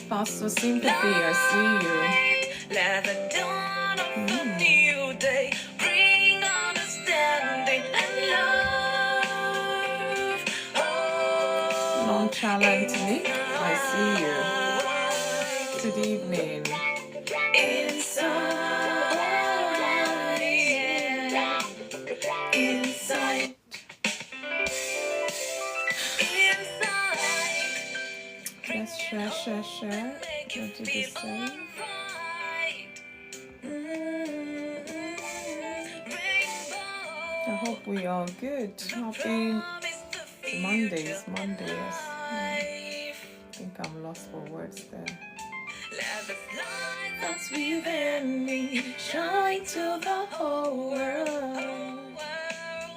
Pastor Sympathy, I see you. Let the dawn of a new day bring understanding and love. Oh, Nonchalantly, I see you. Good evening. Inside, yeah. Inside. Let's share. Go to the same. I hope we are good. Happy Monday. It's Monday, yes. I think I'm lost for words there. Let the light that's within me shine to the whole world.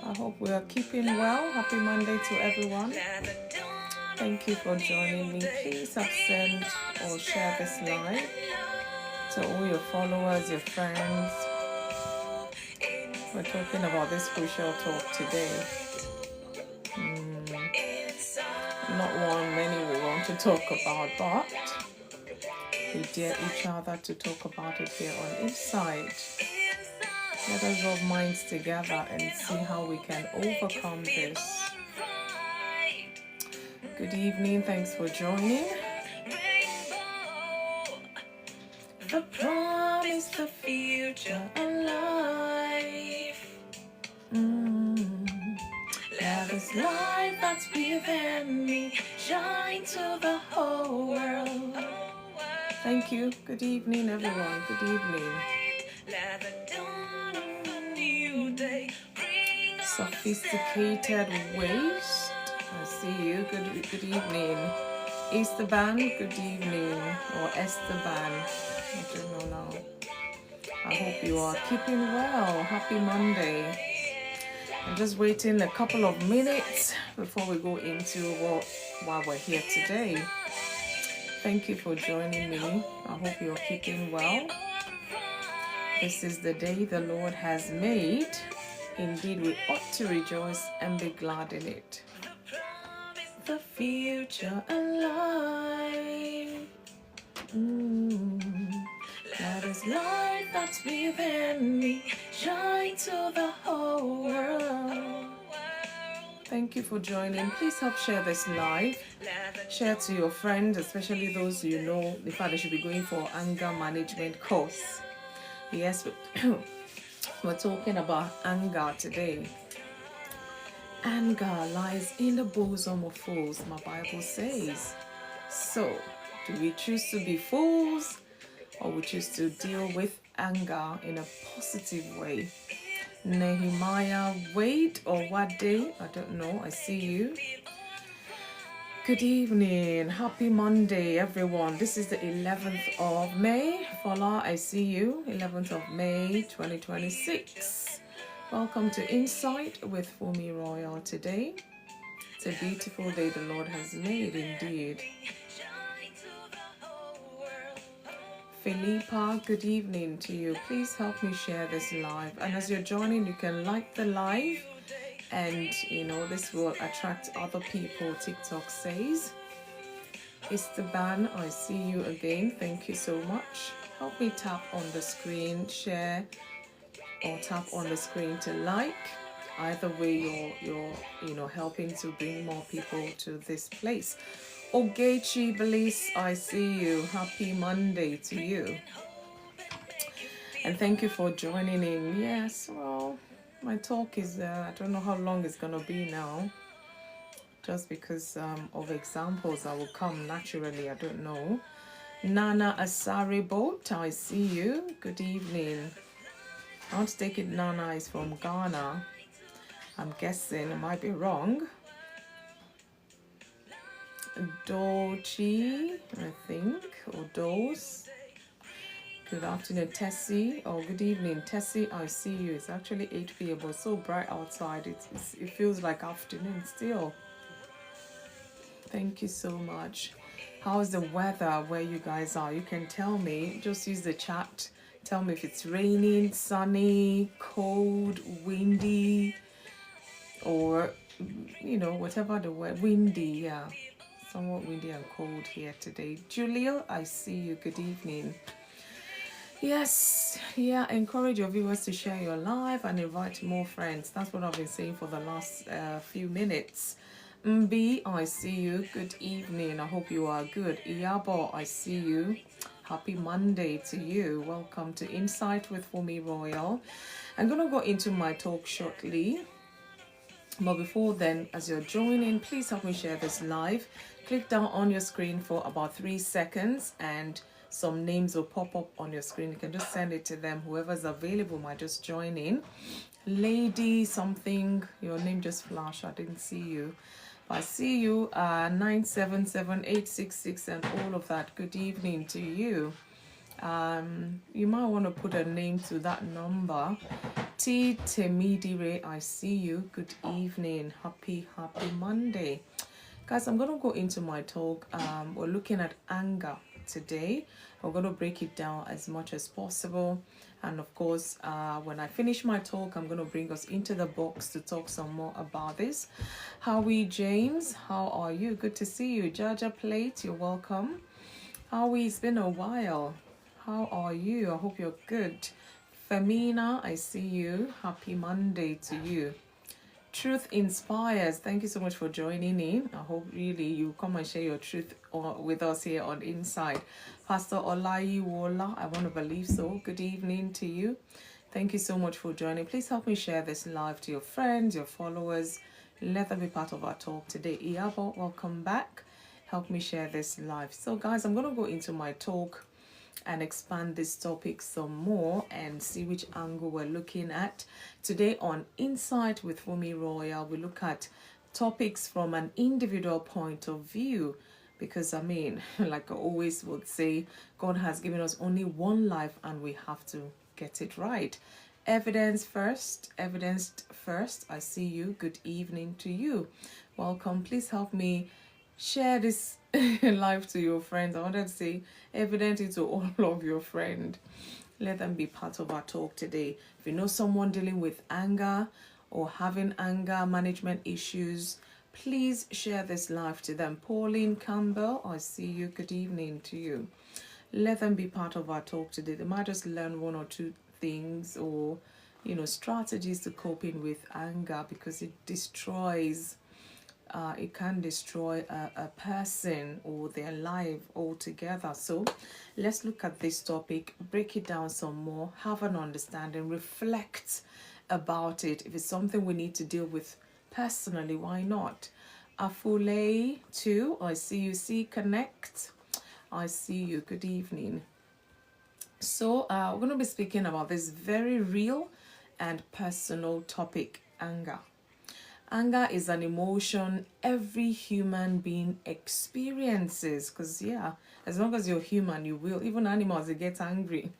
I hope we are keeping well. Happy Monday to everyone. Thank you for joining me. Please send or share this live to all your followers, your friends. We're talking about this crucial talk today. Not one many we want to talk about, but we dare each other to talk about it here on Insight. Let us rub minds together and see how we can overcome this. Good evening, thanks for joining. The promise, the future, and life. Let this light that's within me shine to the whole world. Thank you. Good evening, everyone. Good evening. Let the dawn of a new day bring Sophisticated waste. I see you. Good evening. Esteban, good evening. Or Esteban. I don't know now. I hope you are keeping well. Happy Monday. I'm just waiting a couple of minutes before we go into why we're here today. Thank you for joining me. I hope you're keeping well. This is the day the Lord has made. Indeed, we ought to rejoice and be glad in it. the future and life. Let this light that's within me shine to the whole world. Thank you for joining. Please help share this live. Share to your friends, especially those you know. In fact, they should be going for anger management course. Yes, we're talking about anger today. Anger lies in the bosom of fools, my Bible says. So, do we choose to be fools, or we choose to deal with anger in a positive way? Nehemiah Wade, or what day? I don't know. I see you. Good evening. Happy Monday, everyone. This is the 11th of May. Fola, I see you. 11th of May, 2026. Welcome to Insight with FunmiRoyal today. It's a beautiful day the Lord has made, indeed. Philippa, good evening to you. Please help me share this live. And as you're joining, you can like the live. And, this will attract other people, TikTok says. Esteban, I see you again. Thank you so much. Help me tap on the screen, share, or tap on the screen to like. Either way, you're helping to bring more people to this place. Ogechi Bliss, I see you. Happy Monday to you. And thank you for joining in. Yes, well, my talk is, I don't know how long it's going to be now. Just because of examples that will come naturally, I don't know. Nana Asari Boat, I see you. Good evening. I want to take it Nana is from Ghana. I'm guessing, I might be wrong. Dochi, I think, or Dose. Good afternoon, Tessie. Oh, good evening, Tessie. I see you. It's actually 8 p.m. but it's so bright outside. It feels like afternoon still. Thank you so much. How's the weather where you guys are? You can tell me. Just use the chat. Tell me if it's raining, sunny, cold, windy, or whatever the word. Windy, yeah. Somewhat windy and cold here today. Julio, I see you. Good evening. Yes, yeah, encourage your viewers to share your live and invite more friends. That's what I've been saying for the last few minutes. Mb, I see you. Good evening. I hope you are good. Iyabo, I see you. Happy Monday to you. Welcome to Insight with FunmiRoyal. I'm going to go into my talk shortly. But before then, as you're joining, please help me share this live. Click down on your screen for about 3 seconds and some names will pop up on your screen. You can just send it to them. Whoever's available might just join in. Lady something, your name just flashed. I didn't see you. But I see you, 977866 and all of that. Good evening to you. You might want to put a name to that number. T Temidire, I see you. Good evening. Happy Monday. Guys, I'm going to go into my talk. We're looking at anger today. I'm going to break it down as much as possible. And of course, when I finish my talk, I'm going to bring us into the box to talk some more about this. Howie James, how are you? Good to see you. Jaja Plate, you're welcome. Howie, it's been a while. How are you? I hope you're good. Femina, I see you. Happy Monday to you. Truth Inspires, thank you so much for joining in. I hope really you come and share your truth with us here on Inside. Pastor Olayiwola, I want to believe so. Good evening to you. Thank you so much for joining. Please help me share this live to your friends, your followers. Let them be part of our talk today. Iyabo, welcome back. Help me share this live. So guys, I'm going to go into my talk and expand this topic some more and see which angle we're looking at. Today on Insight with FunmiRoyal, we look at topics from an individual point of view. Because I mean, like I always would say, God has given us only one life and we have to get it right. Evidence first. I see you. Good evening to you. Welcome. Please help me share this live to your friends. I wanted to say evidently to all of your friends. Let them be part of our talk today. If you know someone dealing with anger or having anger management issues, please share this live to them. Pauline Campbell, I see you. Good evening to you. Let them be part of our talk today. They might just learn one or two things or, strategies to coping with anger, because it destroys it can destroy a person or their life altogether. So let's look at this topic, break it down some more, have an understanding, reflect about it. If it's something we need to deal with personally, why not? Afule too, I see you. See Connect, I see you. Good evening. So we're going to be speaking about this very real and personal topic, anger. Anger is an emotion every human being experiences, because as long as you're human, you will. Even animals, they get angry.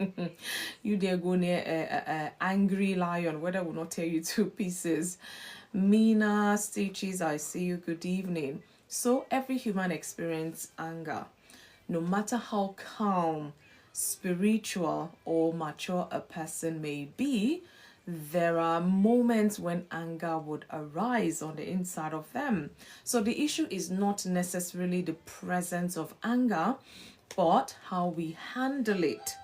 You dare go near a angry lion, weather will not tear you to pieces. Mina Stitches, I see you. Good evening. So every human experiences anger, no matter how calm, spiritual or mature a person may be. There are moments when anger would arise on the inside of them. So the issue is not necessarily the presence of anger, but how we handle it.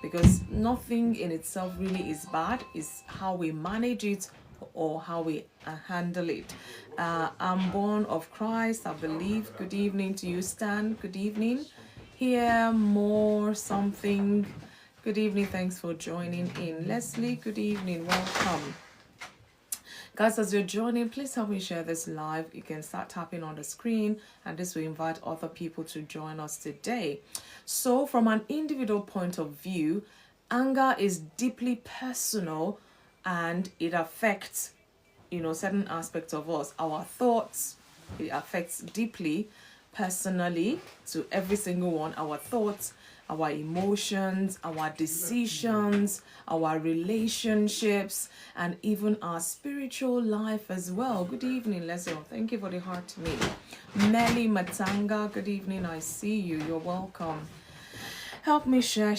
Because nothing in itself really is bad, it's how we manage it or how we handle it. I'm born of Christ, I believe. Good evening to you, Stan. Good evening. Hear more something. Good evening, thanks for joining in. Leslie, good evening, welcome. Guys, as you're joining, please help me share this live. You can start tapping on the screen and this will invite other people to join us today. So from an individual point of view, anger is deeply personal and it affects, certain aspects of us. Our thoughts, it affects deeply, personally, to every single one. Our thoughts, our emotions, our decisions, our relationships, and even our spiritual life as well. Good evening, Leslie. Thank you for the heart to me. Melly Matanga, good evening. I see you. You're welcome. Help me share,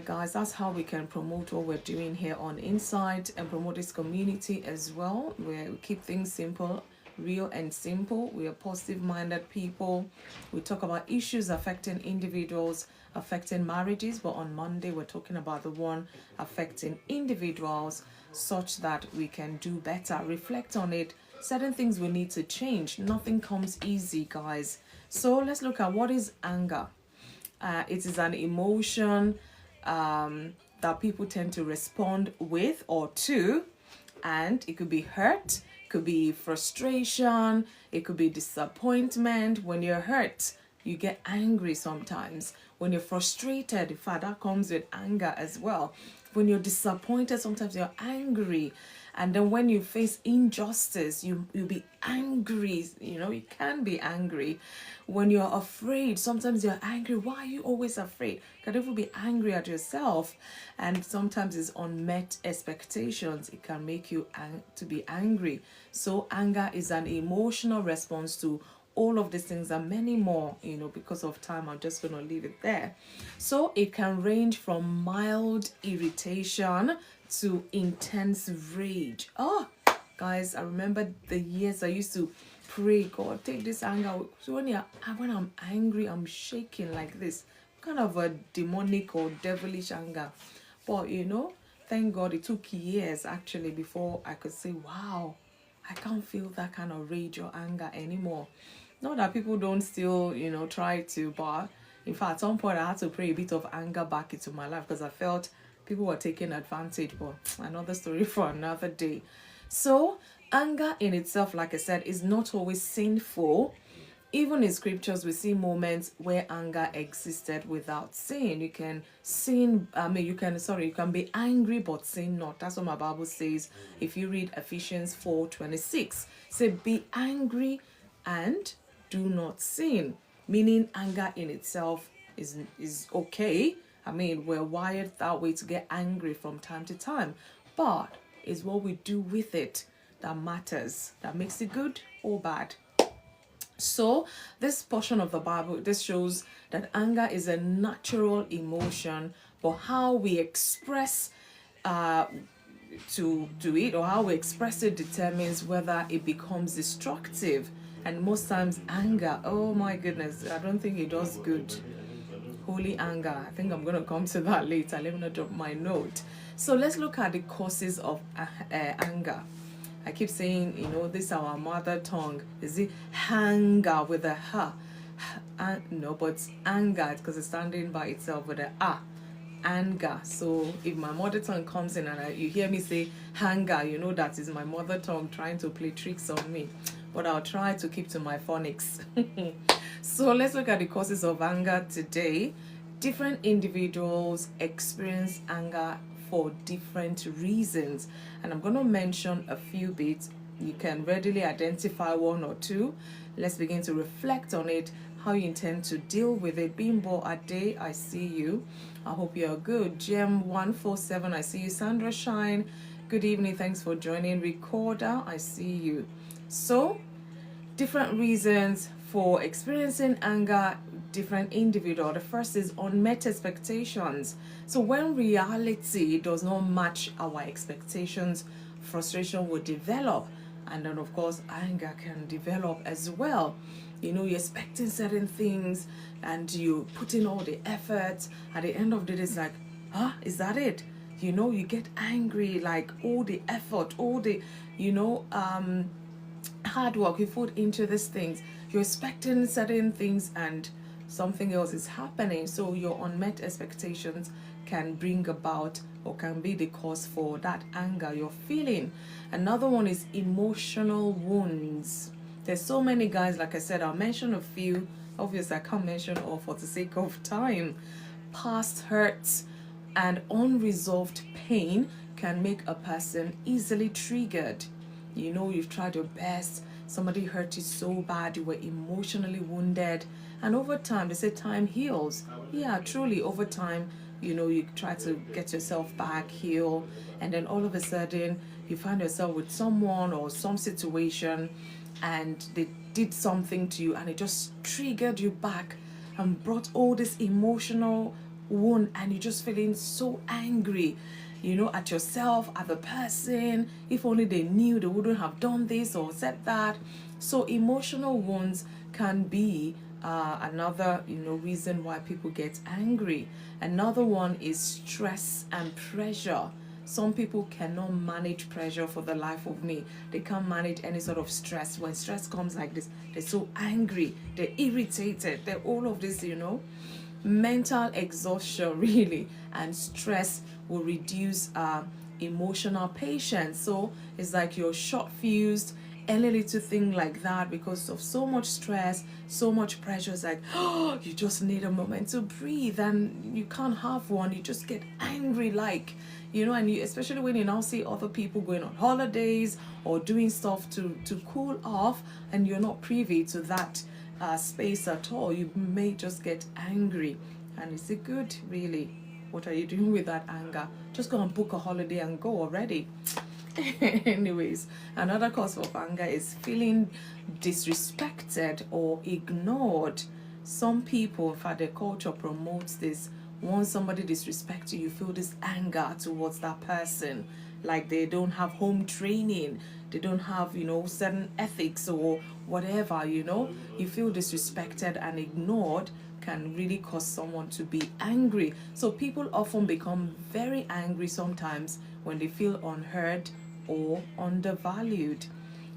guys. That's how we can promote what we're doing here on Insight and promote this community as well, where we keep things simple. real and simple. We are positive-minded people. We talk about issues affecting individuals, affecting marriages, but on Monday we're talking about the one affecting individuals, such that we can do better, reflect on it, certain things we need to change. Nothing comes easy, guys. So let's look at what is anger. It is an emotion that people tend to respond with or to, and it could be hurt, could be frustration, it could be disappointment. When you're hurt, you get angry sometimes. When you're frustrated, in fact, that comes with anger as well. When you're disappointed, sometimes you're angry. And then when you face injustice, you'll be angry. You know, you can be angry. When you're afraid, sometimes you're angry. Why are you always afraid? You can even be angry at yourself. And sometimes it's unmet expectations. It can make you to be angry. So anger is an emotional response to all of these things and many more. You know, because of time, I'm just going to leave it there. So it can range from mild irritation to intense rage. Oh, guys, I remember the years I used to pray, God, take this anger. So when I'm angry, I'm shaking like this, kind of a demonic or devilish anger. But you know, thank God it took years actually before I could say, wow, I can't feel that kind of rage or anger anymore. Not that people don't still, you know, try to, but in fact, at some point I had to pray a bit of anger back into my life because I felt people were taking advantage. But another story for another day. So anger in itself, like I said, is not always sinful. Even in scriptures, we see moments where anger existed without sin. You can you can be angry but sin not. That's what my Bible says. If you read Ephesians 4:26, say, be angry and do not sin. Meaning anger in itself is okay. I mean, we're wired that way to get angry from time to time. But it's what we do with it that matters, that makes it good or bad. So this portion of the Bible, this shows that anger is a natural emotion, but how we express to it, or how we express it, determines whether it becomes destructive. And most times anger, oh my goodness, I don't think it does good. Holy anger, I think I'm going to come to that later. Let me not drop my note. So let's look at the causes of anger. I keep saying, you know, this is our mother tongue. Is it anger with a h? No, but it's anger because it's standing by itself with a a. Anger. So if my mother tongue comes in and you hear me say anger, you know that is my mother tongue trying to play tricks on me. But I'll try to keep to my phonics. So let's look at the causes of anger today. Different individuals experience anger for different reasons, and I'm going to mention a few bits. You can readily identify one or two. Let's begin to reflect on it, how you intend to deal with it. Bimbo Ade, I see you. I hope you're good. Gem 147, I see you. Sandra Shine, good evening, thanks for joining. Recorder, I see you. So different reasons for experiencing anger, different individual. The first is unmet expectations. So when reality does not match our expectations, frustration will develop. And then of course anger can develop as well. You know, you're expecting certain things and you put in all the effort. At the end of the day, it's like, is that it? You know, you get angry, like all the effort, all the, you know, hard work you put into these things. You're expecting certain things and something else is happening. So your unmet expectations can bring about or can be the cause for that anger you're feeling. Another one is emotional wounds. There's so many, guys. Like I said, I'll mention a few. Obviously I can't mention all for the sake of time. Past hurts and unresolved pain can make a person easily triggered. You know, you've tried your best, somebody hurt you so bad, you were emotionally wounded, and over time, they say time heals. Yeah, truly, over time, you know, you try to get yourself back, heal, and then all of a sudden, you find yourself with someone or some situation, and they did something to you, and it just triggered you back and brought all this emotional wound, and you're just feeling so angry. at yourself, at the person. If only they knew, they wouldn't have done this or said that. So emotional wounds can be another reason why people get angry. Another one is stress and pressure. Some people cannot manage pressure for the life of me. They can't manage any sort of stress. When stress comes like this, they're so angry, they're irritated, they're all of this, mental exhaustion really, and stress will reduce emotional patience. So it's like you're short fused, any little thing like that, because of so much stress, so much pressure. It's like, oh, you just need a moment to breathe, and you can't have one. You just get angry, like, and especially when you now see other people going on holidays or doing stuff to cool off, and you're not privy to that space at all. You may just get angry. And is it good, really? What are you doing with that anger? Just go and book a holiday and go already. Anyways, another cause of anger is feeling disrespected or ignored. Some people, in fact, their culture promotes this. Once somebody disrespects you, you feel this anger towards that person, like they don't have home training, they don't have certain ethics or whatever. You feel disrespected and ignored can really cause someone to be angry. So people often become very angry sometimes when they feel unheard or undervalued.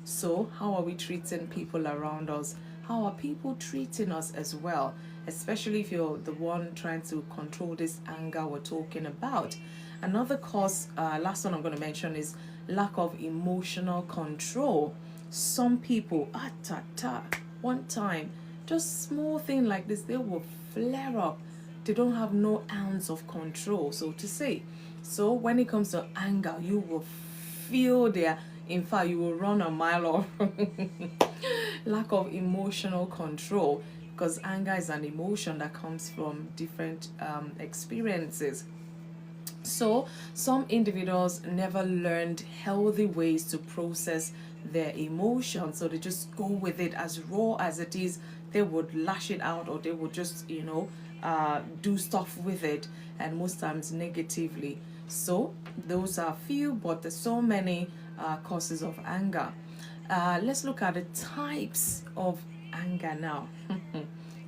So how are we treating people around us? How are people treating us as well? Especially if you're the one trying to control this anger we're talking about. Another cause, last one I'm going to mention, is lack of emotional control. Some people, one time, just small thing like this, they will flare up. They don't have no ounce of control, so to say. So when it comes to anger, you will feel there. In fact, you will run a mile off. Lack of emotional control, because anger is an emotion that comes from different experiences. So some individuals never learned healthy ways to process their emotions, so they just go with it as raw as it is. They would lash it out, or they would just do stuff with it, and most times negatively. So those are few, but there's so many causes of anger. Let's look at the types of anger now.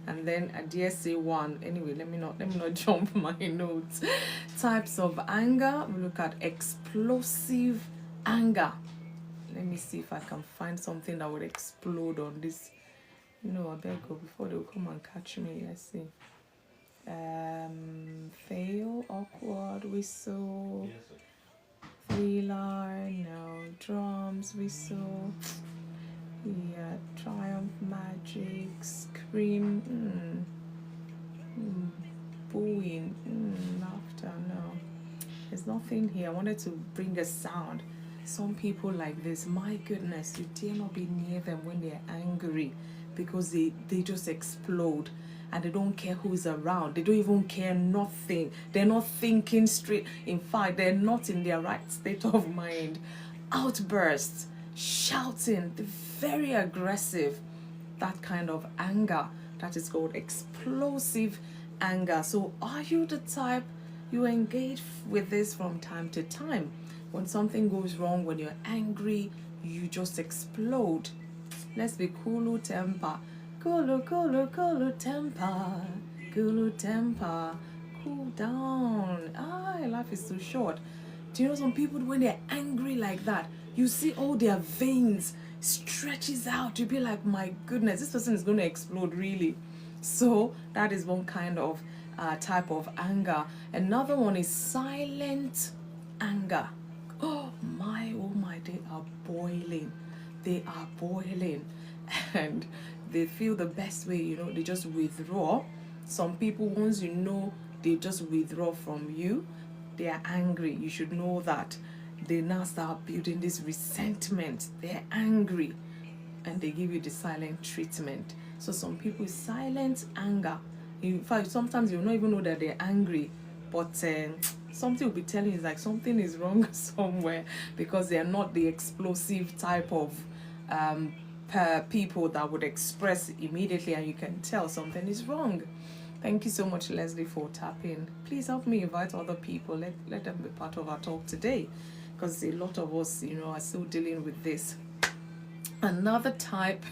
And then I dare say one. Anyway, let me not jump my notes. Types of anger. We look at explosive anger. Let me see if I can find something that would explode on this. I better go before they'll come and catch me. Let's see. Fail, awkward, whistle, thriller, no, drums, whistle, yeah, triumph, magic, scream, booing, laughter, no. There's nothing here. I wanted to bring a sound. Some people like this, my goodness, you dare not be near them when they're angry, because they just explode, and they don't care who's around. They don't even care nothing. They're not thinking straight. In fact, they're not in their right state of mind. Outbursts, shouting, very aggressive. That kind of anger, that is called explosive anger. So are you the type you engage with this from time to time? When something goes wrong, when you're angry, you just explode. Let's be cool temper. Cool temper. Cool temper. Cool down. Life is too short. Do you know some people, when they're angry like that, you see all their veins stretches out. You'll be like, my goodness, this person is going to explode, really. So that is one kind of type of anger. Another one is silent anger. Oh my, they are boiling. They are boiling. And they feel the best way, they just withdraw. Some people, once they just withdraw from you, they are angry. You should know that. They now start building this resentment. They're angry, and they give you the silent treatment. So some people, silent anger. In fact, sometimes you'll not even know that they're angry, but something will be telling you like something is wrong somewhere, because they are not the explosive type of people that would express immediately, and you can tell something is wrong. Thank you so much, Leslie, for tapping. Please help me invite other people. Let them be part of our talk today, because a lot of us, are still dealing with this. Another type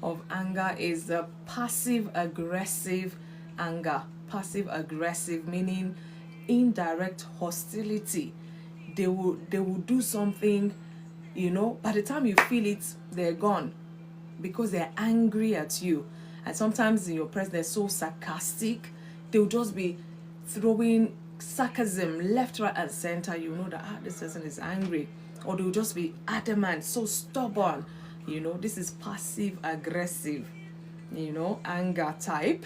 of anger is the passive aggressive anger. Passive aggressive meaning indirect hostility. They will do something, by the time you feel it, they're gone, because they're angry at you. And sometimes in your presence they're so sarcastic, they'll just be throwing sarcasm left, right, and center. You know that this person is angry. Or they'll just be adamant, so stubborn. This is passive aggressive, anger type.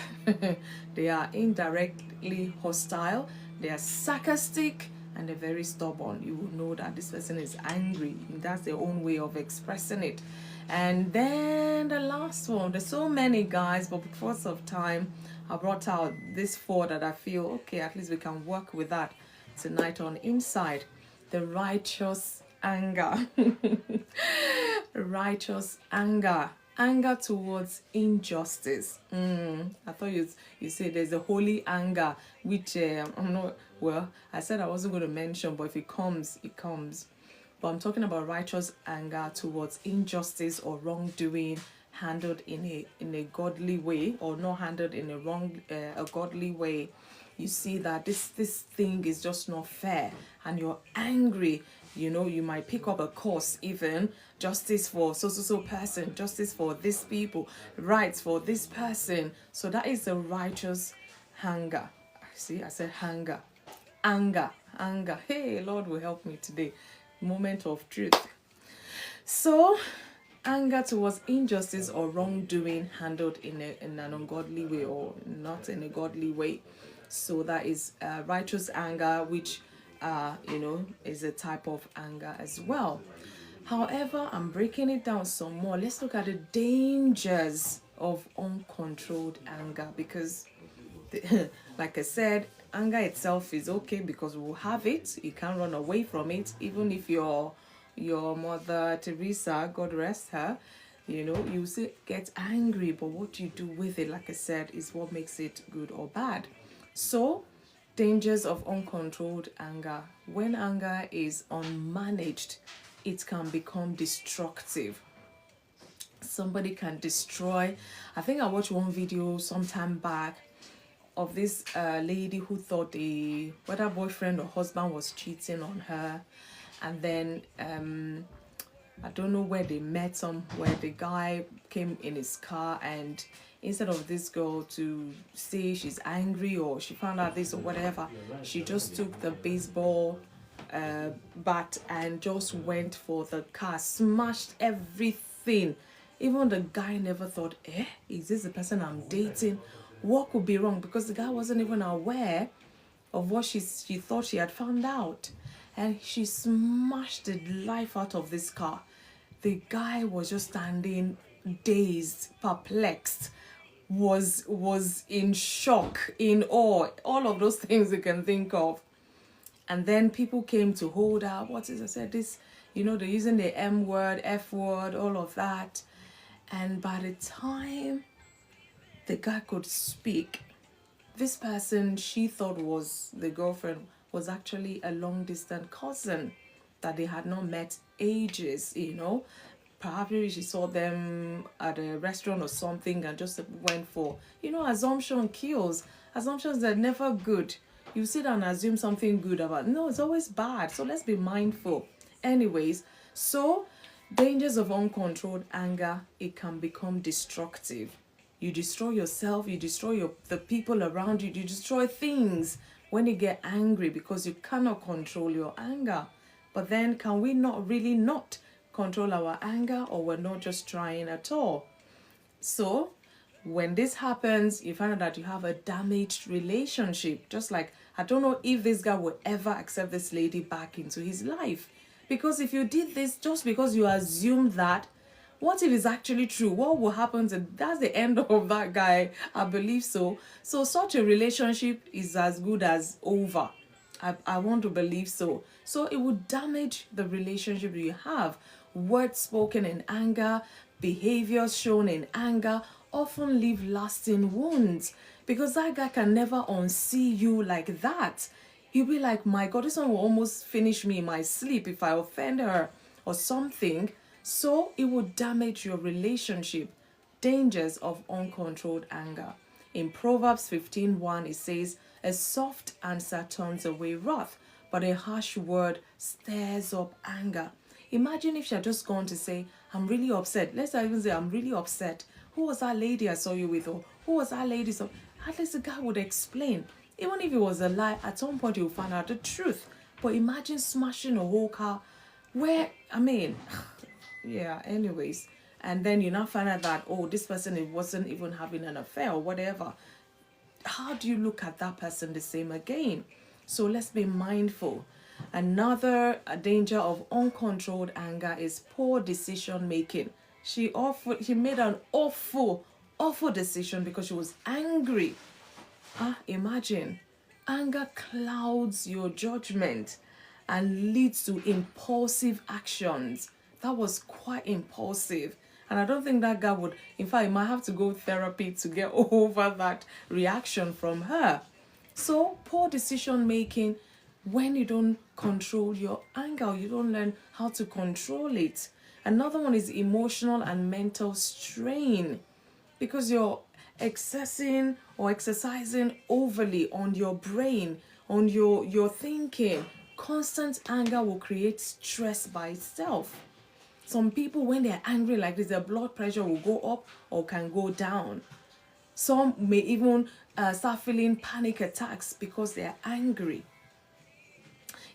They are indirectly hostile, they are sarcastic, and they're very stubborn. You will know that this person is angry. That's their own way of expressing it. And then the last one, there's so many, guys, but because of time, I brought out this 4 that I feel, okay, at least we can work with that tonight on Inside. The righteous anger. Righteous anger. Anger towards injustice. I thought you said there's a holy anger, which I'm not, well, I said I wasn't going to mention, but if it comes, it comes. But I'm talking about righteous anger towards injustice or wrongdoing handled in a godly way, or not handled in a godly way. You see that this thing is just not fair, and you're angry. You might pick up a cause, even justice for so person, justice for this people, rights for this person. So that is a righteous anger. See, I said anger. Anger. Hey, Lord will help me today. Moment of truth. So anger towards injustice or wrongdoing handled in an ungodly way, or not in a godly way. So that is righteous anger, which is a type of anger as well. However, I'm breaking it down some more. Let's look at the dangers of uncontrolled anger, because like I said, anger itself is okay because we'll have it. You can't run away from it. Even if your Mother Teresa, God rest her, you say get angry, but what you do with it, like I said, is what makes it good or bad. So dangers of uncontrolled anger. When anger is unmanaged, it can become destructive. Somebody can destroy. I think I watched one video sometime back of this lady who thought whether boyfriend or husband was cheating on her, and then I don't know where they met, somewhere the guy came in his car, and instead of this girl to say she's angry or she found out this or whatever, she just took the baseball bat and just went for the car, smashed everything. Even the guy never thought, is this the person I'm dating? What could be wrong? Because the guy wasn't even aware of what she thought she had found out. And she smashed the life out of this car. The guy was just standing dazed, perplexed, was in shock, in awe, all of those things you can think of. And then people came to hold her. What is I said? This, they're using the M word, F word, all of that. And by the time the guy could speak, this person she thought was the girlfriend was actually a long-distance cousin that they had not met ages, Perhaps she saw them at a restaurant or something and just went for, assumption kills. Assumptions are never good. You sit and assume something good about, no, it's always bad. So let's be mindful. Anyways, so dangers of uncontrolled anger, it can become destructive. You destroy yourself, you destroy the people around you, you destroy things when you get angry because you cannot control your anger. But then can we not really not control our anger, or we're not just trying at all? So when this happens, you find out that you have a damaged relationship. Just like, I don't know if this guy will ever accept this lady back into his life. Because if you did this just because you assume that, what if it's actually true? What will happen to, that's the end of that guy? I believe so. So such a relationship is as good as over. I want to believe so. So it would damage the relationship you have. Words spoken in anger, behaviors shown in anger often leave lasting wounds. because that guy can never unsee you like that. You'll be like, my God, this one will almost finish me in my sleep if I offend her or something. So it will damage your relationship. Dangers of uncontrolled anger. In Proverbs 15:1, it says, a soft answer turns away wrath, but a harsh word stirs up anger. Imagine if she had just gone to say, I'm really upset. Let's even say, I'm really upset. Who was that lady I saw you with? Or who was that lady? So at least the guy would explain. Even if it was a lie, at some point you'll find out the truth. But imagine smashing a whole car where, I mean, yeah, anyways. And then you now find out that, oh, this person, it wasn't even having an affair or whatever. How do you look at that person the same again? So let's be mindful. Another danger of uncontrolled anger is poor decision making. She made an awful decision because she was angry. Imagine, anger clouds your judgment and leads to impulsive actions. That was quite impulsive. And I don't think that guy would, in fact, he might have to go therapy to get over that reaction from her. So, poor decision making, when you don't control your anger, you don't learn how to control it. Another one is emotional and mental strain, because you're exercising overly on your brain, on your thinking. Constant anger will create stress by itself. Some people, when they're angry like this, their blood pressure will go up or can go down. Some may even start feeling panic attacks because they're angry.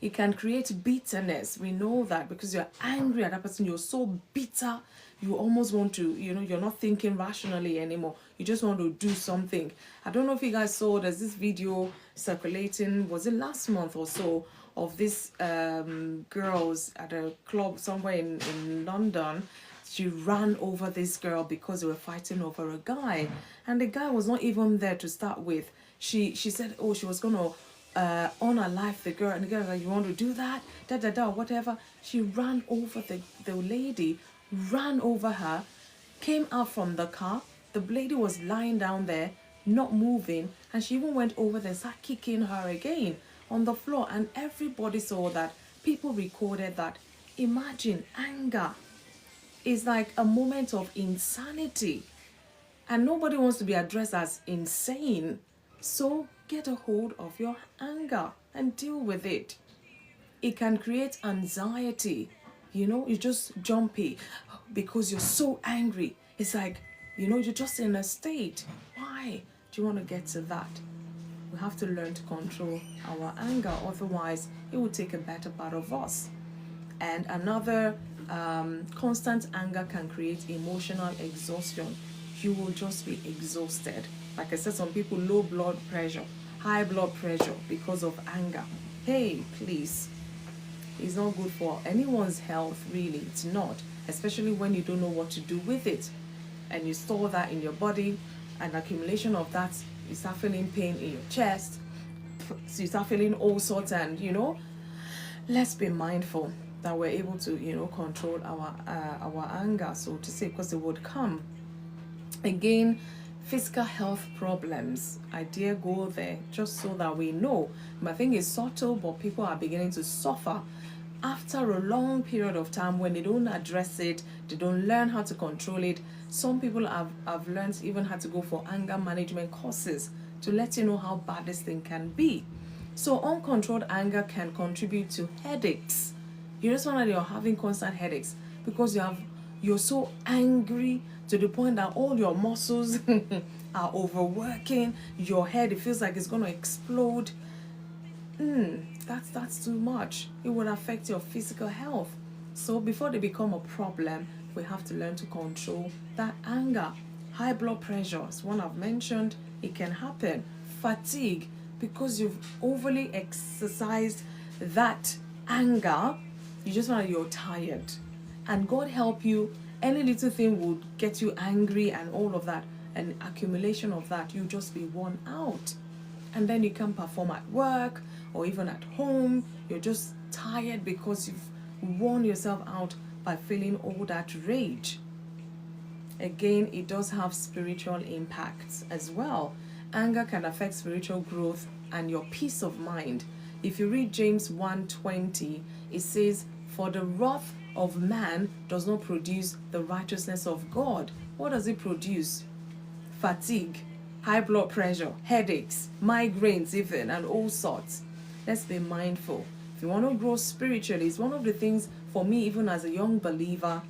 It can create bitterness. We know that because you're angry at that person, you're so bitter, you almost want to, you're not thinking rationally anymore. You just want to do something. I don't know if you guys saw, there's this video circulating, was it last month or so, of these girls at a club somewhere in London. She ran over this girl because they were fighting over a guy. And the guy was not even there to start with. She said, oh, she was going to unalive the girl, and the girl was like, you want to do that, whatever. She ran over the lady, ran over her, came out from the car. The lady was lying down there not moving, and she even went over there and started kicking her again on the floor, and everybody saw that. People recorded that. Imagine, anger is like a moment of insanity, and nobody wants to be addressed as insane. So get a hold of your anger and deal with it. It can create anxiety. You're just jumpy because you're so angry. It's like, you're just in a state. Why do you want to get to that? We have to learn to control our anger. Otherwise, it will take a better part of us. And another, constant anger can create emotional exhaustion. You will just be exhausted. Like I said, some people, low blood pressure, high blood pressure because of anger. Hey, please. It's not good for anyone's health, really. It's not. Especially when you don't know what to do with it. And you store that in your body. An accumulation of that, you start feeling pain in your chest. So you start feeling all sorts, and, let's be mindful that we're able to, control our anger, so to say, because it would come. Again, physical health problems. I dare go there just so that we know. I think it's subtle, but people are beginning to suffer after a long period of time when they don't address it, they don't learn how to control it. Some people have learned even how to go for anger management courses to let you know how bad this thing can be. So uncontrolled anger can contribute to headaches. You just find that you're having constant headaches because you're so angry to the point that all your muscles are overworking. Your head, it feels like it's going to explode. That's too much. It would affect your physical health. So before they become a problem, we have to learn to control that anger. High blood pressure is one I've mentioned. It can happen. Fatigue, because you've overly exercised that anger, you just find that you're tired. And God help you, any little thing would get you angry and all of that. An accumulation of that, you just be worn out. And then you can't perform at work or even at home. You're just tired because you've worn yourself out by feeling all that rage. Again, it does have spiritual impacts as well. Anger can affect spiritual growth and your peace of mind. If you read James 1:20, it says, "For the wrath of man does not produce the righteousness of God." What does it produce? Fatigue, high blood pressure, headaches, migraines even, and all sorts. Let's be mindful. If you want to grow spiritually, it's one of the things for me, even as a young believer,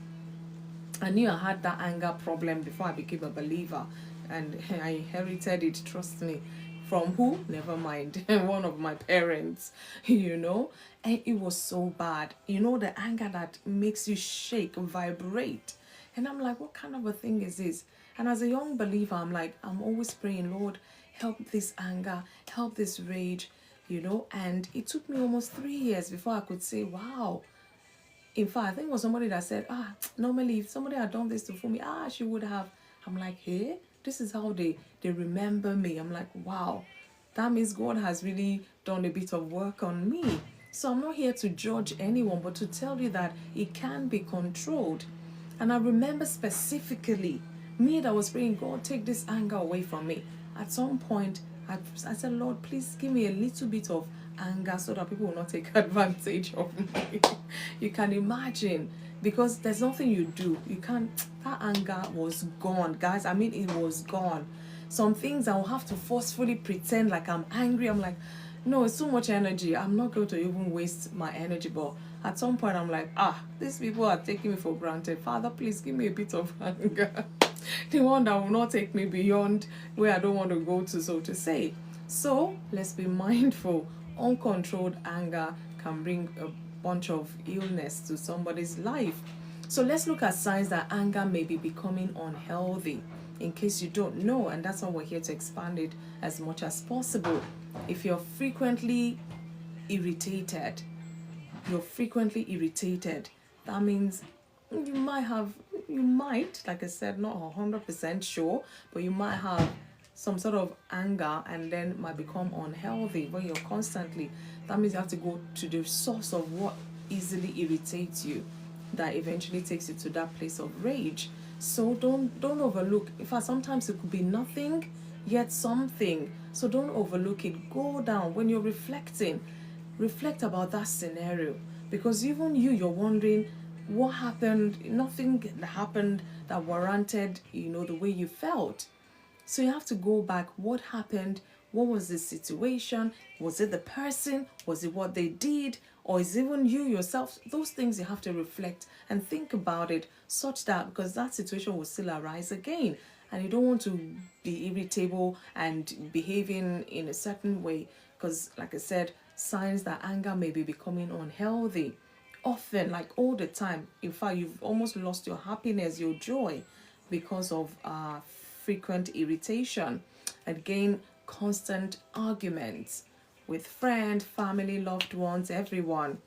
I knew I had that anger problem before I became a believer, and I inherited it, trust me. From who? Never mind. One of my parents, and it was so bad. The anger that makes you shake, vibrate. And I'm like, what kind of a thing is this? And as a young believer, I'm always praying, Lord, help this anger, help this rage, and it took me almost 3 years before I could say, wow. In fact, I think it was somebody that said, normally if somebody had done this to me, she would have. I'm like, hey, this is how they remember me. I'm like, wow, that means God has really done a bit of work on me. So I'm not here to judge anyone, but to tell you that it can be controlled. And I remember specifically, me that was praying, God, take this anger away from me. At some point, I said, Lord, please give me a little bit of anger so that people will not take advantage of me. You can imagine, because there's nothing you do. You can't, that anger was gone, guys. I mean, it was gone. Some things I will have to forcefully pretend like I'm angry. I'm like, no, it's too much energy. I'm not going to even waste my energy. But at some point, I'm like, these people are taking me for granted. Father, please give me a bit of anger. The one that will not take me beyond where I don't want to go to, so to say. So let's be mindful. Uncontrolled anger can bring a bunch of illness to somebody's life. So let's look at signs that anger may be becoming unhealthy, in case you don't know, and that's why we're here to expand it as much as possible. If you're frequently irritated, that means you might, like I said, not 100% sure, but you might have some sort of anger and then might become unhealthy when you're constantly. That means you have to go to the source of what easily irritates you, that eventually takes you to that place of rage. So don't overlook. In fact, sometimes it could be nothing yet something. So don't overlook it. Go down when you're reflecting. Reflect about that scenario, because even you're wondering what happened. Nothing happened that warranted the way you felt. So you have to go back. What happened? What was the situation? Was it the person? Was it what they did? Or is it even you yourself? Those things you have to reflect and think about it, such that, because that situation will still arise again, and you don't want to be irritable and behaving in a certain way, because like I said, signs that anger may be becoming unhealthy. Often, like all the time. In fact, you've almost lost your happiness, your joy, because of frequent irritation. Again, constant arguments with friends, family, loved ones, everyone.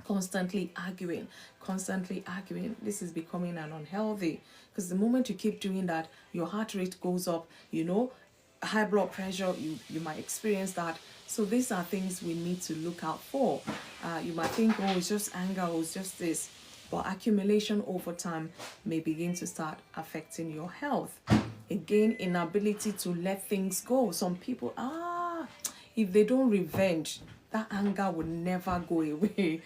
Constantly arguing. This is becoming an unhealthy, because the moment you keep doing that, your heart rate goes up, high blood pressure, you might experience that. So these are things we need to look out for. You might think, it's just anger, it's just this, but accumulation over time may begin to start affecting your health. Again, inability to let things go. Some people, if they don't revenge, that anger will never go away.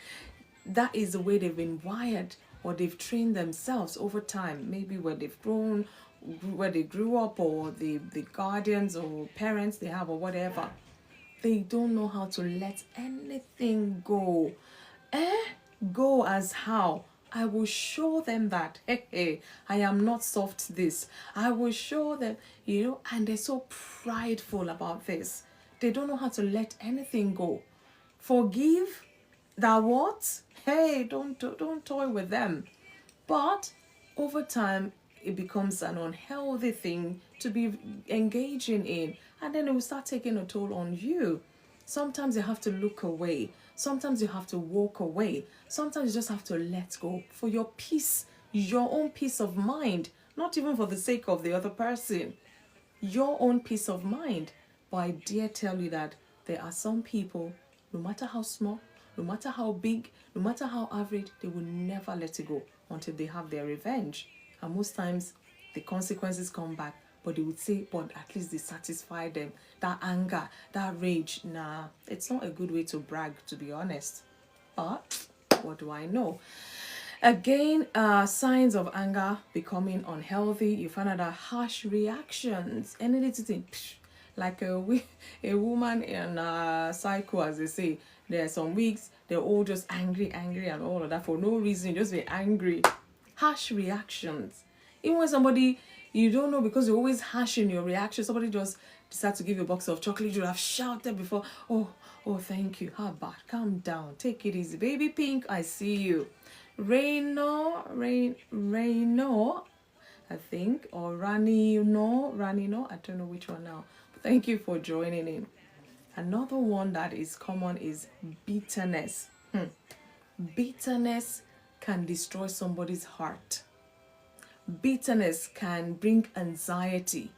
That is the way they've been wired, or they've trained themselves over time, maybe where they've grown, where they grew up, or the guardians or parents they have, or whatever. They don't know how to let anything go. Go as how? I will show them that, hey, I am not soft this. I will show them, and they're so prideful about this. They don't know how to let anything go. Forgive, that what? Hey, don't toy with them. But over time, it becomes an unhealthy thing to be engaging in, and then it will start taking a toll on you. Sometimes you have to look away. Sometimes you have to walk away. Sometimes you just have to let go for your peace, your own peace of mind, not even for the sake of the other person, your own peace of mind. But I dare tell you that there are some people, no matter how small, no matter how big, no matter how average, they will never let it go until they have their revenge. And most times, the consequences come back but they would say, but at least they satisfy them. That anger, that rage, nah, it's not a good way to brag, to be honest. But what do I know? Again, signs of anger becoming unhealthy. You find out that harsh reactions, any little thing, like a woman in a cycle, as they say. There are some weeks they're all just angry, and all of that for no reason. Just be angry. Harsh reactions. Even when somebody you don't know, because you're always harsh in your reaction, somebody just decides to give you a box of chocolate, you would have shouted before, oh, thank you. How about? Calm down. Take it easy. Baby Pink, I see you. Reno, I think, or Rani, I don't know which one now. But thank you for joining in. Another one that is common is bitterness. Bitterness can destroy somebody's heart. Bitterness can bring anxiety.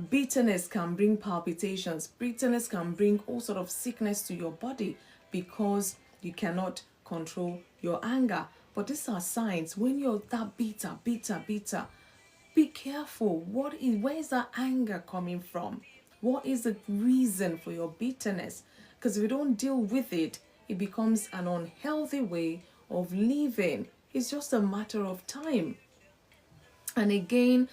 Bitterness can bring palpitations. Bitterness can bring all sort of sickness to your body because you cannot control your anger. But these are signs when you're that bitter. Be careful. Where is that anger coming from? What is the reason for your bitterness? Because if you don't deal with it, it becomes an unhealthy way of living. It's just a matter of time. And again,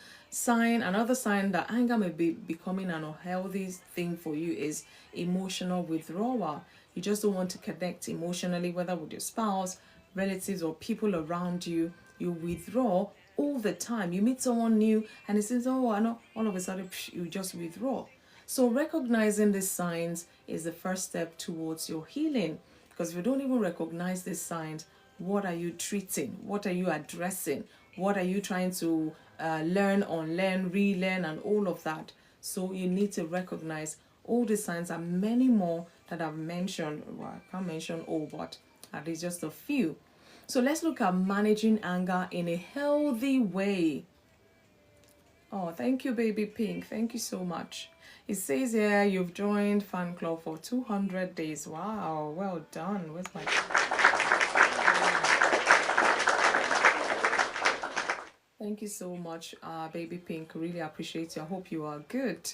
another sign that anger may be becoming an unhealthy thing for you is emotional withdrawal. You just don't want to connect emotionally, whether with your spouse, relatives, or people around you. You withdraw all the time. You meet someone new and it says, oh, I know, all of a sudden, you just withdraw. So recognizing these signs is the first step towards your healing. Because if you don't even recognize these signs, what are you treating? What are you addressing? What are you trying to learn, unlearn, relearn, and all of that? So you need to recognize all the signs and many more that I've mentioned. Well, I can't mention all, but at least just a few. So let's look at managing anger in a healthy way. Oh, thank you, Baby Pink. Thank you so much. It says here you've joined fan club for 200 days. Wow, well done. Where's my... Thank you so much, Baby Pink. Really appreciate you. I hope you are good.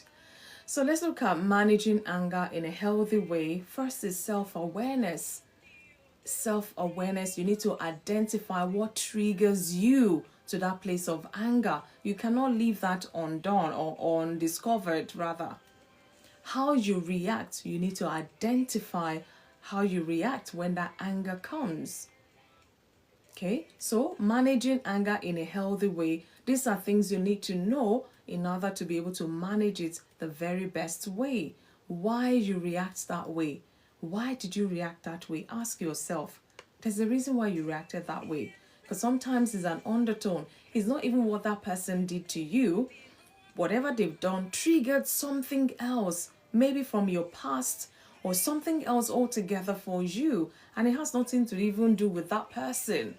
So let's look at managing anger in a healthy way. First is self-awareness. Self-awareness, you need to identify what triggers you to that place of anger. You cannot leave that undone or undiscovered, rather. How you react, you need to identify how you react when that anger comes. Okay, so managing anger in a healthy way, these are things you need to know in order to be able to manage it the very best way. Why you react that way? Why did you react that way? Ask yourself. There's a reason why you reacted that way. Because sometimes it's an undertone. It's not even what that person did to you. Whatever they've done triggered something else, maybe from your past or something else altogether for you. And it has nothing to even do with that person.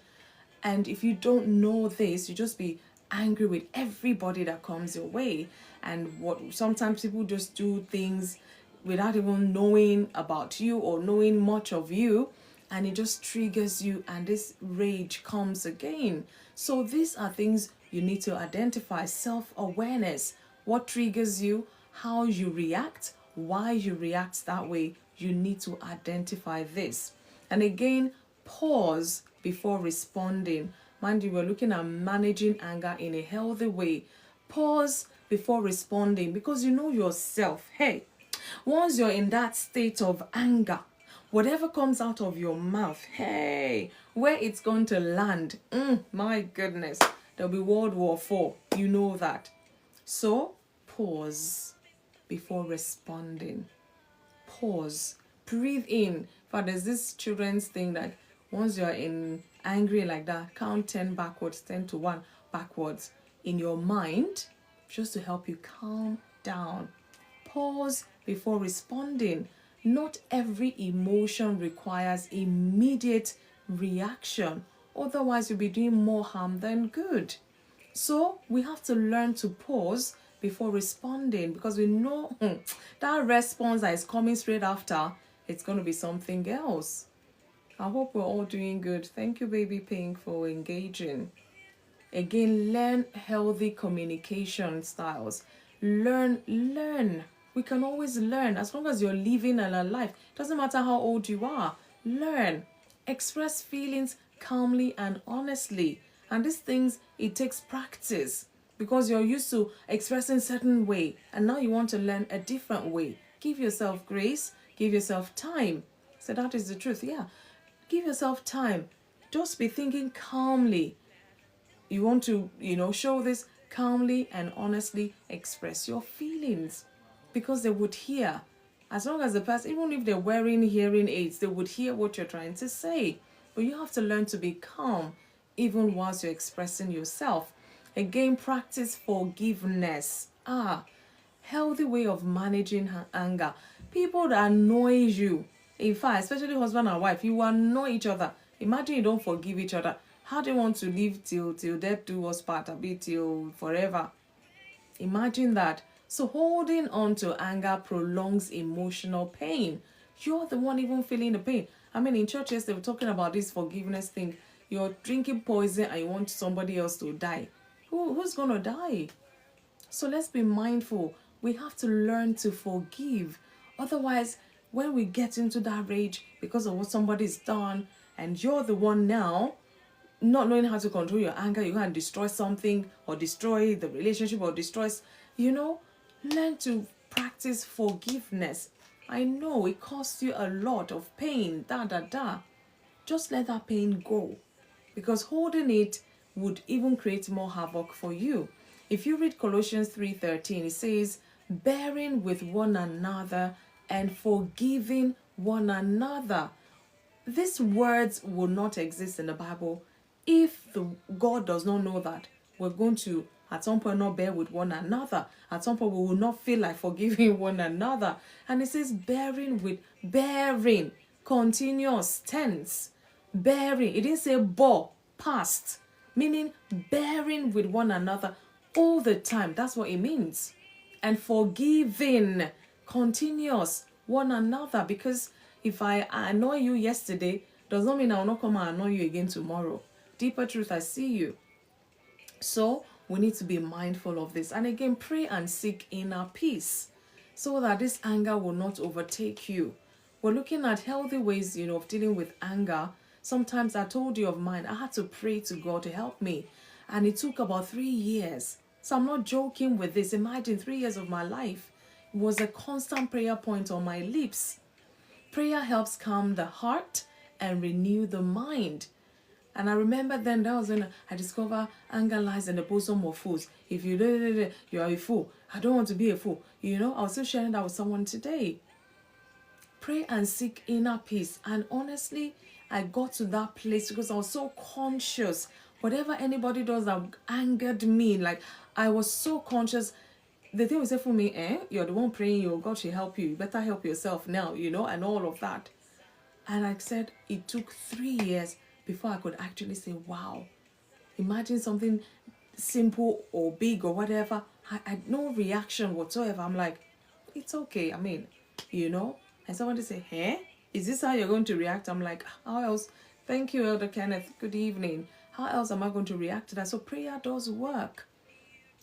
And if you don't know this, you just be angry with everybody that comes your way. And sometimes people just do things without even knowing about you or knowing much of you, and it just triggers you, and this rage comes again. So these are things you need to identify. Self-awareness. What triggers you, how you react, why you react that way. You need to identify this. And again, pause before responding. Mind you, we're looking at managing anger in a healthy way. Pause before responding, because you know yourself. Hey, once you're in that state of anger, whatever comes out of your mouth, hey, where it's going to land, my goodness, there'll be World War IV. You know that. So pause before responding. Pause. Breathe in. In fact, there's this children's thing that once you're angry like that, count 10 backwards, 10 to 1 backwards in your mind, just to help you calm down. Pause before responding. Not every emotion requires immediate reaction. Otherwise, you'll be doing more harm than good. So we have to learn to pause before responding, because we know that response that is coming straight after, it's going to be something else. I hope we're all doing good. Thank you, Baby Pink, for engaging. Again, learn healthy communication styles. Learn. We can always learn as long as you're living a life. Doesn't matter how old you are. Learn. Express feelings calmly and honestly. And these things, it takes practice because you're used to expressing certain way and now you want to learn a different way. Give yourself grace. Give yourself time. So that is the truth. Yeah. Give yourself time. Just be thinking calmly. You want to, show this calmly and honestly express your feelings because they would hear. As long as the person, even if they're wearing hearing aids, they would hear what you're trying to say. But you have to learn to be calm even whilst you're expressing yourself. Again, practice forgiveness. Healthy way of managing anger. People that annoy you, in fact, especially husband and wife, you annoy each other. Imagine you don't forgive each other. How do you want to live till death do us part, a bit till forever? Imagine that. So holding on to anger prolongs emotional pain. You're the one even feeling the pain. I mean, in churches they were talking about this forgiveness thing. You're drinking poison and you want somebody else to die. Who's gonna die? So let's be mindful. We have to learn to forgive. Otherwise, when we get into that rage because of what somebody's done, and you're the one now not knowing how to control your anger, you can destroy something or destroy the relationship or learn to practice forgiveness. I know it costs you a lot of pain, Just let that pain go because holding it would even create more havoc for you. If you read Colossians 3:13, it says, bearing with one another and forgiving one another. These words will not exist in the Bible if God does not know that we're going to at some point not bear with one another. At some point we will not feel like forgiving one another. And it says bearing, continuous tense. Bearing, it didn't say past, meaning bearing with one another all the time. That's what it means. And forgiving, continuous, one another, because if I annoy you yesterday, does not mean I will not come and annoy you again tomorrow. Deeper truth, I see you. So we need to be mindful of this. And again, pray and seek inner peace so that this anger will not overtake you. We're looking at healthy ways, of dealing with anger. Sometimes I told you of mine. I had to pray to God to help me. And it took about 3 years. So I'm not joking with this. Imagine 3 years of my life. It was a constant prayer point on my lips. Prayer helps calm the heart and renew the mind. And I remember then that was when I discovered anger lies in the bosom of fools. If you are a fool, I don't want to be a fool. I was still sharing that with someone today. Pray and seek inner peace. And honestly, I got to that place because I was so conscious. Whatever anybody does that angered me, like I was so conscious. The thing was for me, you're the one praying, your God should help you. You better help yourself now, and all of that. And I said it took 3 years before I could actually say, wow, imagine something simple or big or whatever. I had no reaction whatsoever. I'm like, it's okay. I mean, and somebody say, hey, is this how you're going to react? I'm like, how else? Thank you, Elder Kenneth. Good evening. How else am I going to react to that? So prayer does work.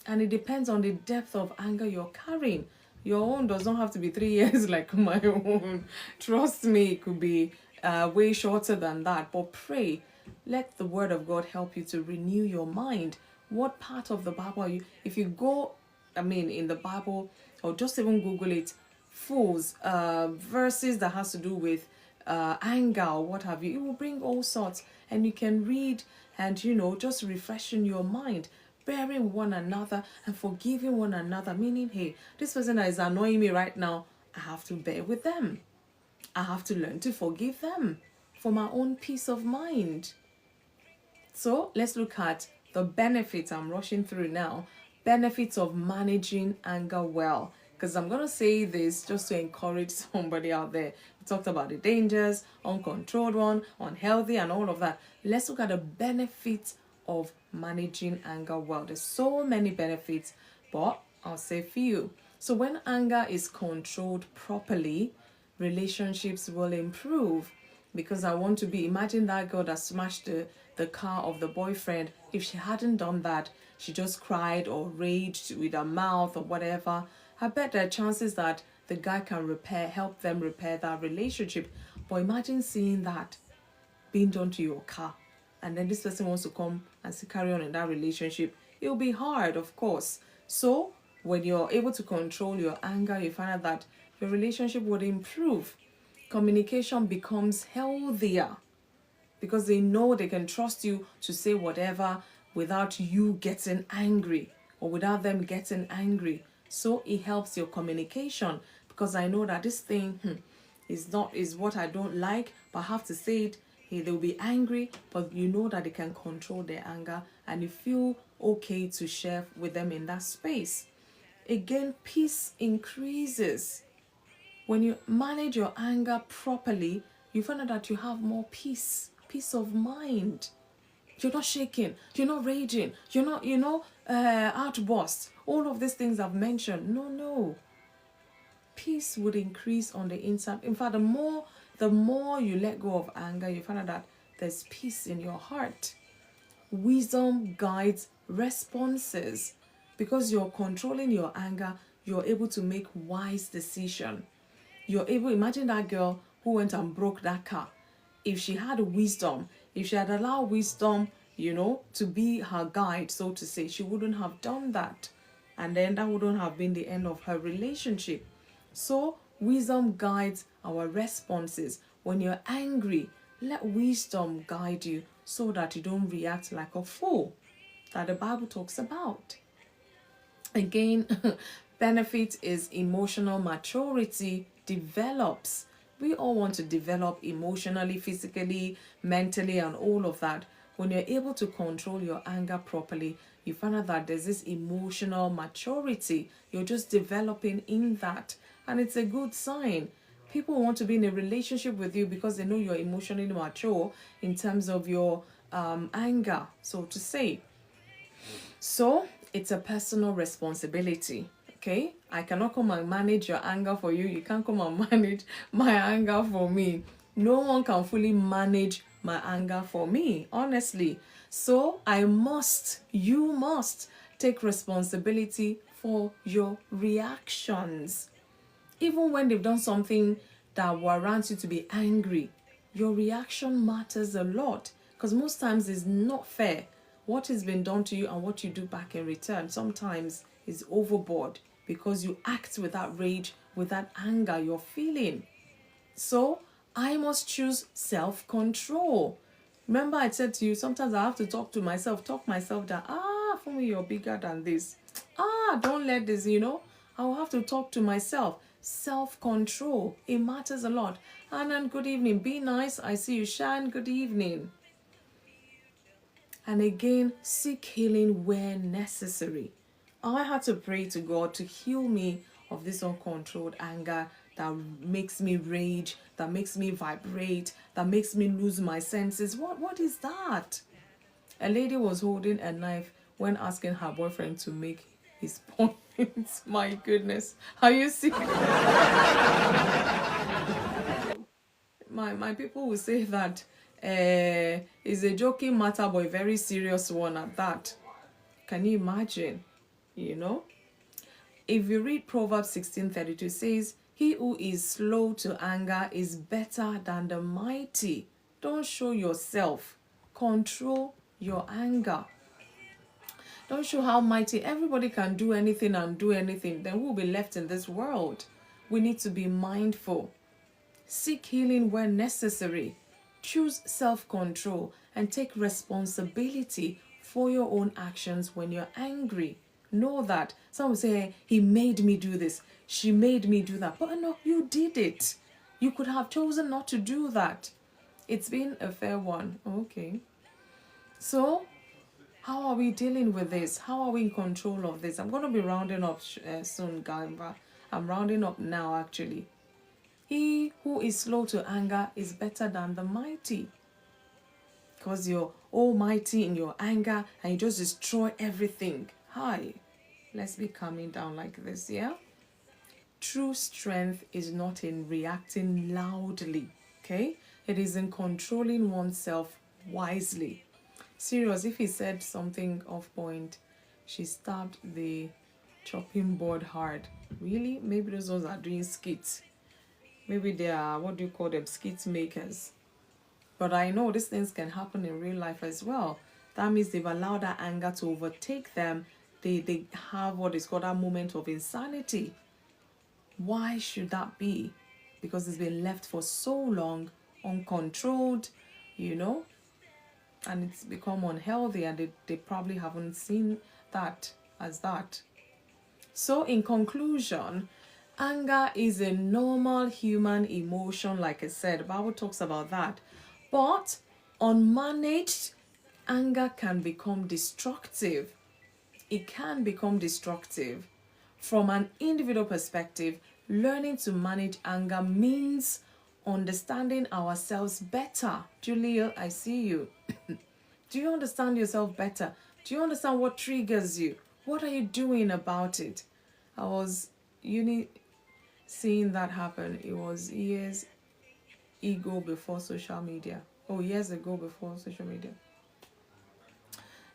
And it depends on the depth of anger you're carrying. Your own does not have to be 3 years like my own. Trust me, it could be way shorter than that. But pray. Let the word of God help you to renew your mind. What part of the Bible are you? If you go, in the Bible, or just even Google it, fools, verses that has to do with anger or what have you, it will bring all sorts. And you can read and, just refreshing your mind. Bearing one another and forgiving one another, meaning, hey, this person that is annoying me right now, I have to bear with them. I have to learn to forgive them for my own peace of mind. So let's look at the benefits. I'm rushing through now. Benefits of managing anger well. Because I'm going to say this just to encourage somebody out there. We talked about the dangers, uncontrolled one, unhealthy, and all of that. Let's look at the benefits of managing anger well. There's so many benefits, but I'll say few. So when anger is controlled properly, relationships will improve. Because I want to be, imagine that girl that smashed the car of the boyfriend. if she hadn't done that, she just cried or raged with her mouth or whatever, I bet there are chances that the guy can help them repair that relationship. But imagine seeing that being done to your car, and then this person wants to come and carry on in that relationship. It'll be hard, of course. So when you're able to control your anger, you find out that your relationship would improve. Communication becomes healthier because they know they can trust you to say whatever without you getting angry or without them getting angry. So it helps your communication, because I know that this thing is what I don't like, but I have to say it. Hey, they'll be angry, but you know that they can control their anger, and you feel okay to share with them in that space. Again, peace increases. When you manage your anger properly, you find out that you have more peace of mind. You're not shaking, you're not raging, you're not, outburst. All of these things I've mentioned. No. Peace would increase on the inside. In fact, the more you let go of anger, you find out that there's peace in your heart. Wisdom guides responses. Because you're controlling your anger, you're able to make wise decisions. You're able, imagine that girl who went and broke that car. If she had wisdom, if she had allowed wisdom, to be her guide, so to say, she wouldn't have done that. And then that wouldn't have been the end of her relationship. So wisdom guides our responses. When you're angry, let wisdom guide you so that you don't react like a fool that the Bible talks about. Again, benefit is emotional maturity develops. We all want to develop emotionally, physically, mentally, and all of that. When you're able to control your anger properly, you find out that there's this emotional maturity. You're just developing in that. And it's a good sign. People want to be in a relationship with you because they know you're emotionally mature in terms of your anger, so to say. So it's a personal responsibility. Okay, I cannot come and manage your anger for you. You can't come and manage my anger for me. No one can fully manage my anger for me, honestly. So you must take responsibility for your reactions. Even when they've done something that warrants you to be angry, your reaction matters a lot, because most times it's not fair. What has been done to you and what you do back in return sometimes is overboard, because you act with that rage, with that anger you're feeling. So I must choose self-control. Remember I said to you, sometimes I have to talk myself that, Funmi, you're bigger than this. Don't let this, I'll have to talk to myself. Self-control, it matters a lot. And good evening, be nice, I see you shine, good evening. And again, seek healing where necessary. I had to pray to God to heal me of this uncontrolled anger that makes me rage, that makes me vibrate, that makes me lose my senses. What is that? A lady was holding a knife when asking her boyfriend to make his points. My goodness. Are you serious? My people will say that it's a joking matter, but a very serious one at that. Can you imagine? If you read Proverbs 16:32, it says, "He who is slow to anger is better than the mighty." Don't show yourself. Control your anger. Don't show how mighty. Everybody can do anything and do anything. Then we'll be left in this world. We need to be mindful. Seek healing where necessary. Choose self-control and take responsibility for your own actions when you're angry. Know that. Some will say, hey, he made me do this. She made me do that. But no, you did it. You could have chosen not to do that. It's been a fair one. Okay. So, how are we dealing with this? How are we in control of this? I'm going to be rounding up soon, Gamba. I'm rounding up now, actually. He who is slow to anger is better than the mighty. Because you're almighty in your anger and you just destroy everything. Hi, let's be calming down like this, yeah? True strength is not in reacting loudly, okay? It is in controlling oneself wisely. Serious, if he said something off point, she stabbed the chopping board hard. Really? Maybe those ones are doing skits. Maybe they are, what do you call them, skit makers. But I know these things can happen in real life as well. That means they've allowed that anger to overtake them. They have what is called a moment of insanity. Why should that be? Because it's been left for so long, uncontrolled, you know, and it's become unhealthy, and they probably haven't seen that as that. So, in conclusion, anger is a normal human emotion, like I said. The Bible talks about that. But unmanaged, anger can become destructive. It can become destructive. From an individual perspective, learning to manage anger means understanding ourselves better. Julia, I see you. Do you understand yourself better? Do you understand what triggers you? What are you doing about it? I was seeing that happen. It was years ago before social media. Oh, years ago before social media.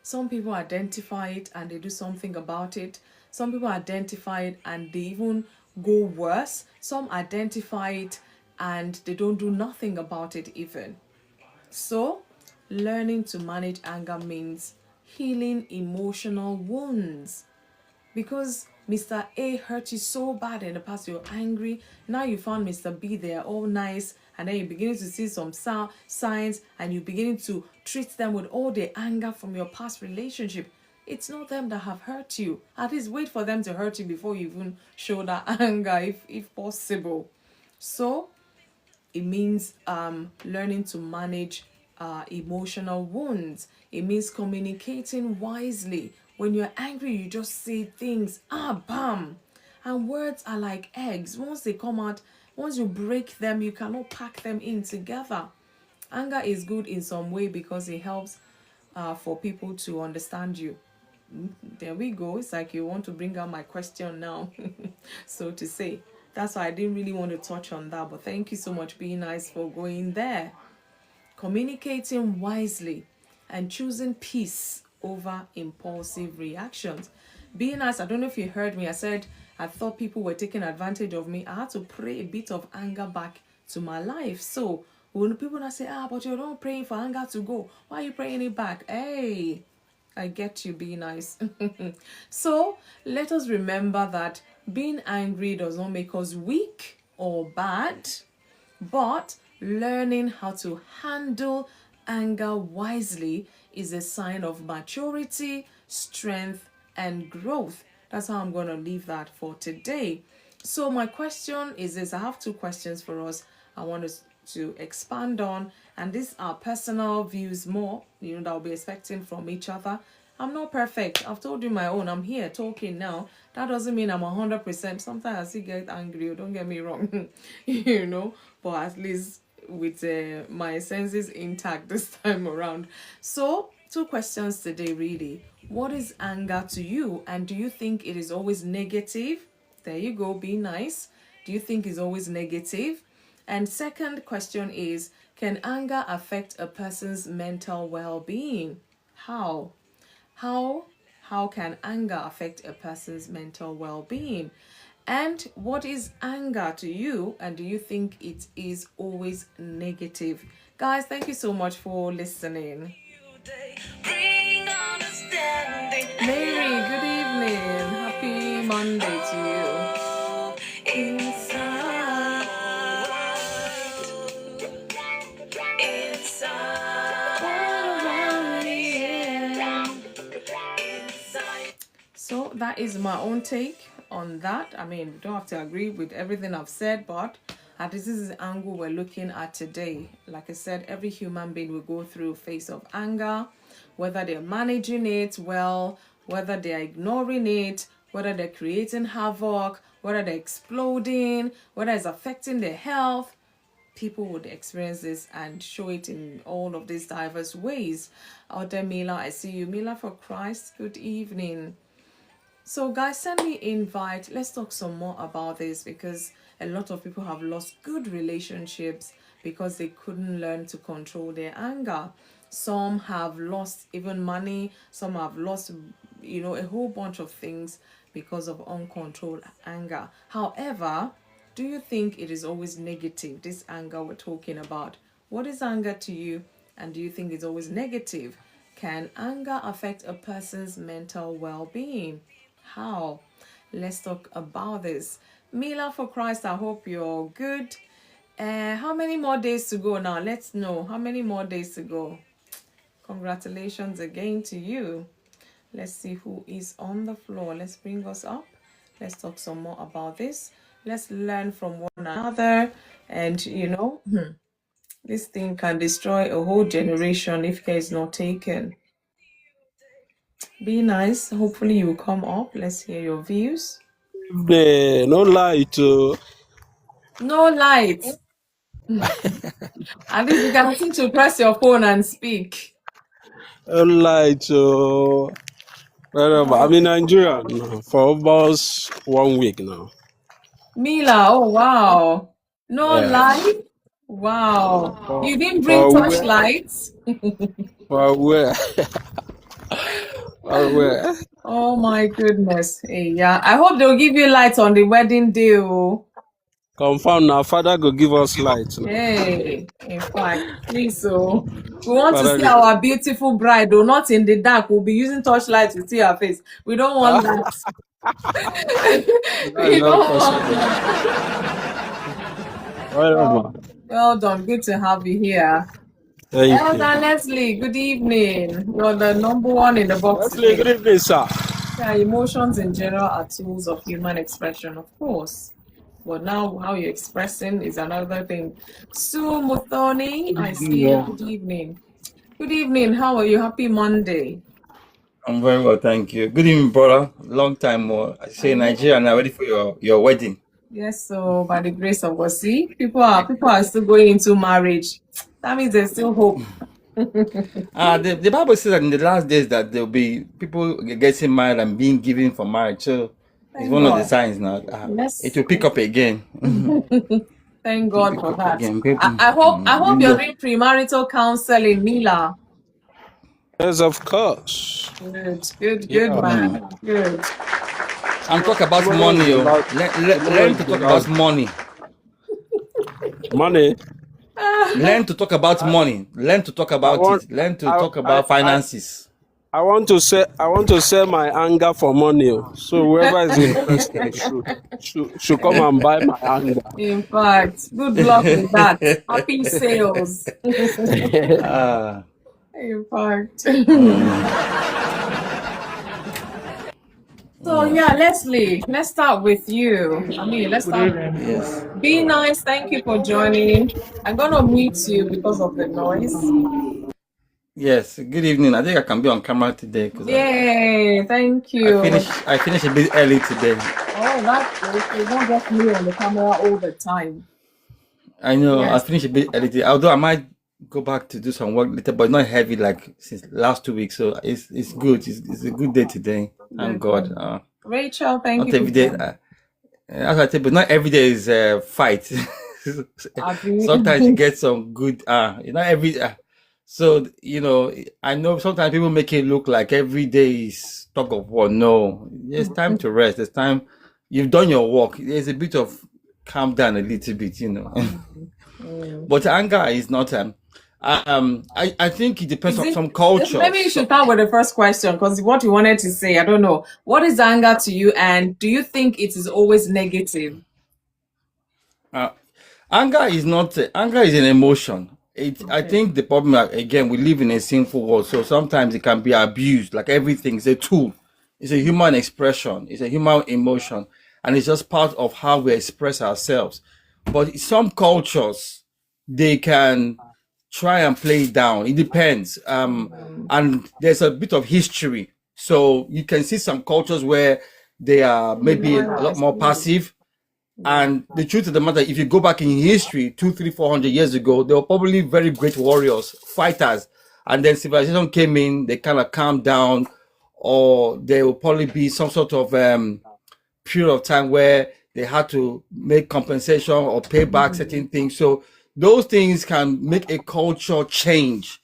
Some people identify it and they do something about it. Some people identify it and they even go worse. Some identify it and they don't do nothing about it even. So, learning to manage anger means healing emotional wounds. Because Mr. A hurt you so bad in the past, you're angry. Now you found Mr. B there, all nice, and then you're beginning to see some signs, and you're beginning to treat them with all the anger from your past relationship. It's not them that have hurt you. At least wait for them to hurt you before you even show that anger, if possible. So, it means learning to manage emotional wounds. It means communicating wisely. When you're angry, you just say things, bam. And words are like eggs. Once they come out, once you break them, you cannot pack them in together. Anger is good in some way because it helps for people to understand you. There we go. It's like you want to bring out my question now, so to say. That's why I didn't really want to touch on that, but thank you so much, Be Nice, for going there. Communicating wisely and choosing peace over impulsive reactions. Be Nice, I don't know if you heard me. I said I thought people were taking advantage of me. I had to pray a bit of anger back to my life. So when people now say, but you're not praying for anger to go, why are you praying it back? Hey, I get you, Be Nice. So let us remember that being angry does not make us weak or bad, but learning how to handle anger wisely is a sign of maturity, strength, and growth. That's how I'm going to leave that for today. So my question is this. I have two questions for us I want us to expand on, and these are personal views more, that I'll be expecting from each other. I'm not perfect. I've told you my own. I'm here talking now. That doesn't mean I'm 100%. Sometimes I still get angry. Don't get me wrong. But at least with my senses intact this time around. So, two questions today really. What is anger to you? And do you think it is always negative? There you go. Be nice. Do you think it's always negative? And second question is, can anger affect a person's mental well-being? How? How can anger affect a person's mental well-being? And what is anger to you? And do you think it is always negative? Guys, thank you so much for listening. Mary, good evening. Happy Monday to you. Inside. So that is my own take on that. I mean, you don't have to agree with everything I've said, but this is the angle we're looking at today. Like I said, every human being will go through a phase of anger, whether they're managing it well, whether they're ignoring it, whether they're creating havoc, whether they're exploding, whether it's affecting their health. People would experience this and show it in all of these diverse ways. Out there, Mila, I see you. Mila for Christ, good evening. So guys, send me invite. Let's talk some more about this, because a lot of people have lost good relationships because they couldn't learn to control their anger. Some have lost even money, some have lost, a whole bunch of things because of uncontrolled anger. However, do you think it is always negative, this anger we're talking about? What is anger to you? And do you think it's always negative? Can anger affect a person's mental well being? How? Let's talk about this. Mila for Christ, I hope you're good. How many more days to go now? Let's know. How many more days to go? Congratulations again to you. Let's see who is on the floor. Let's bring us up. Let's talk some more about this. Let's learn from one another. And, this thing can destroy a whole generation if care is not taken. Be nice. Hopefully you will come up. Let's hear your views. No light. No light. At least you can continue to press your phone and speak. No light. I'm in Nigeria for almost 1 week now. Mila, oh wow. No Yeah. light? Wow. You didn't bring For where? torchlights? For where? For where? Oh my goodness. Hey, yeah. I hope they'll give you lights on the wedding day. Oh. Confirm now. Father go give us light now. Hey, in fact, please. So we want to Father see go. our beautiful bride, though not in the dark. We'll be using torchlights to see her face. We don't want that. That's We not don't want possible. that. Well, Well done. Good to have you here. thank you. Elder Leslie, good evening. You're the number one in the box Leslie, good today. evening, sir. Yeah, emotions in general are tools of human expression, of course. But now how you're expressing is another thing. Sue Muthoni, I see you. Good evening. Good evening. How are you? Happy Monday. I'm very well, thank you. Good evening, brother. Long time more. I say Nigeria now ready for your wedding. Yes, so by the grace of God, see, people are still going into marriage. That means there's still hope. The Bible says that in the last days that there'll be people getting married and being given for marriage. So it's Thank one of the God. signs now. Yes. It will pick up again. Thank God for that. Again. I hope you're doing premarital counseling, Mila. Yes, of course. Good, Yeah. man. Good. And talk about Tomorrow money. is the last. Learn to talk about money. Money. Learn to talk about money. Learn to talk about it. Learn to talk about finances. I want to sell my anger for money. So whoever is interested should come and buy my anger. In fact, good luck with that. Happy sales. In fact. So yeah, Leslie, let's start with you. Let's start with you. Yes. Be nice. Thank you for joining. I'm gonna mute you because of the noise. Yes. Good evening. I think I can be on camera today because Yay! Thank you. I finished a bit early today. Oh, that's great. You don't get me on the camera all the time. I know. Yes. I finished a bit early today. Although I might go back to do some work later, but not heavy like since last 2 weeks. So it's good. It's a good day today. Thank God. Rachel, thank Not you. every day. As I tell, but not every day is fight. Sometimes you get some good. Not every. So I know sometimes people make it look like every day is tug of war. No, there's time to rest. There's time. You've done your work. There's a bit of calm down a little bit, But anger is not. I think it depends on some cultures. Maybe you should start with the first question because what you wanted to say, I don't know. What is anger to you, and do you think it is always negative? Anger is not. Anger is an emotion. I think the problem again, we live in a sinful world, so sometimes it can be abused. Like everything is a tool. It's a human expression. It's a human emotion, and it's just part of how we express ourselves. But some cultures, they can try and play it down. It depends. And there's a bit of history. So you can see some cultures where they are maybe a lot more passive. And the truth of the matter, if you go back in history, 200, 300, 400 years ago, they were probably very great warriors, fighters. And then civilization came in, they kind of calmed down, or there will probably be some sort of period of time where they had to make compensation or pay back certain things. So those things can make a culture change.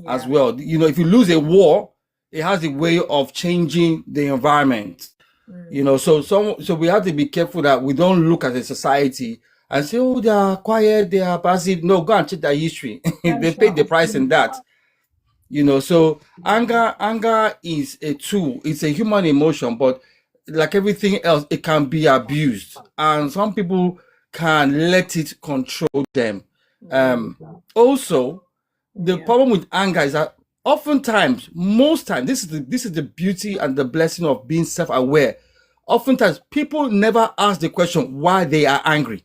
as Yeah. well. You know, if you lose a war, it has a way of changing the environment. You know, so we have to be careful that we don't look at a society and say, oh, they are quiet, they are passive. No, go and check their history. They paid the price in that. You know, so anger is a tool, it's a human emotion, but like everything else, it can be abused, and some people can let it control them. Also, the Yeah. problem with anger is that oftentimes, most times, this is the beauty and the blessing of being self-aware. Oftentimes, people never ask the question why they are angry.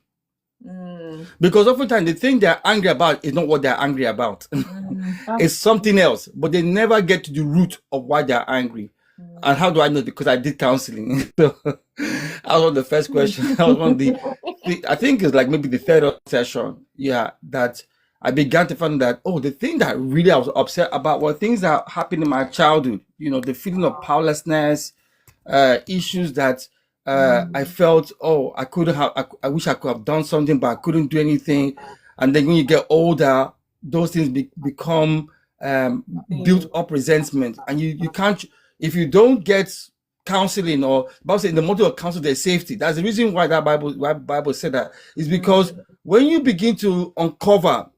Because oftentimes the thing they're angry about is not what they're angry about. It's something else, but they never get to the root of why they're angry. And how do I know? Because I did counseling. So that was one of the first questions. That was one of I think it's like maybe the third session. Yeah, that I began to find that, oh, the thing that really I was upset about were things that happened in my childhood. You know, the feeling of powerlessness, issues that I felt, oh, I couldn't have, I wish I could have done something, but I couldn't do anything. And then when you get older, those things become built up resentment, and you can't, if you don't get counseling, or Bible says in the model of counsel there's safety. That's the reason why Bible said that, is because when you begin to uncover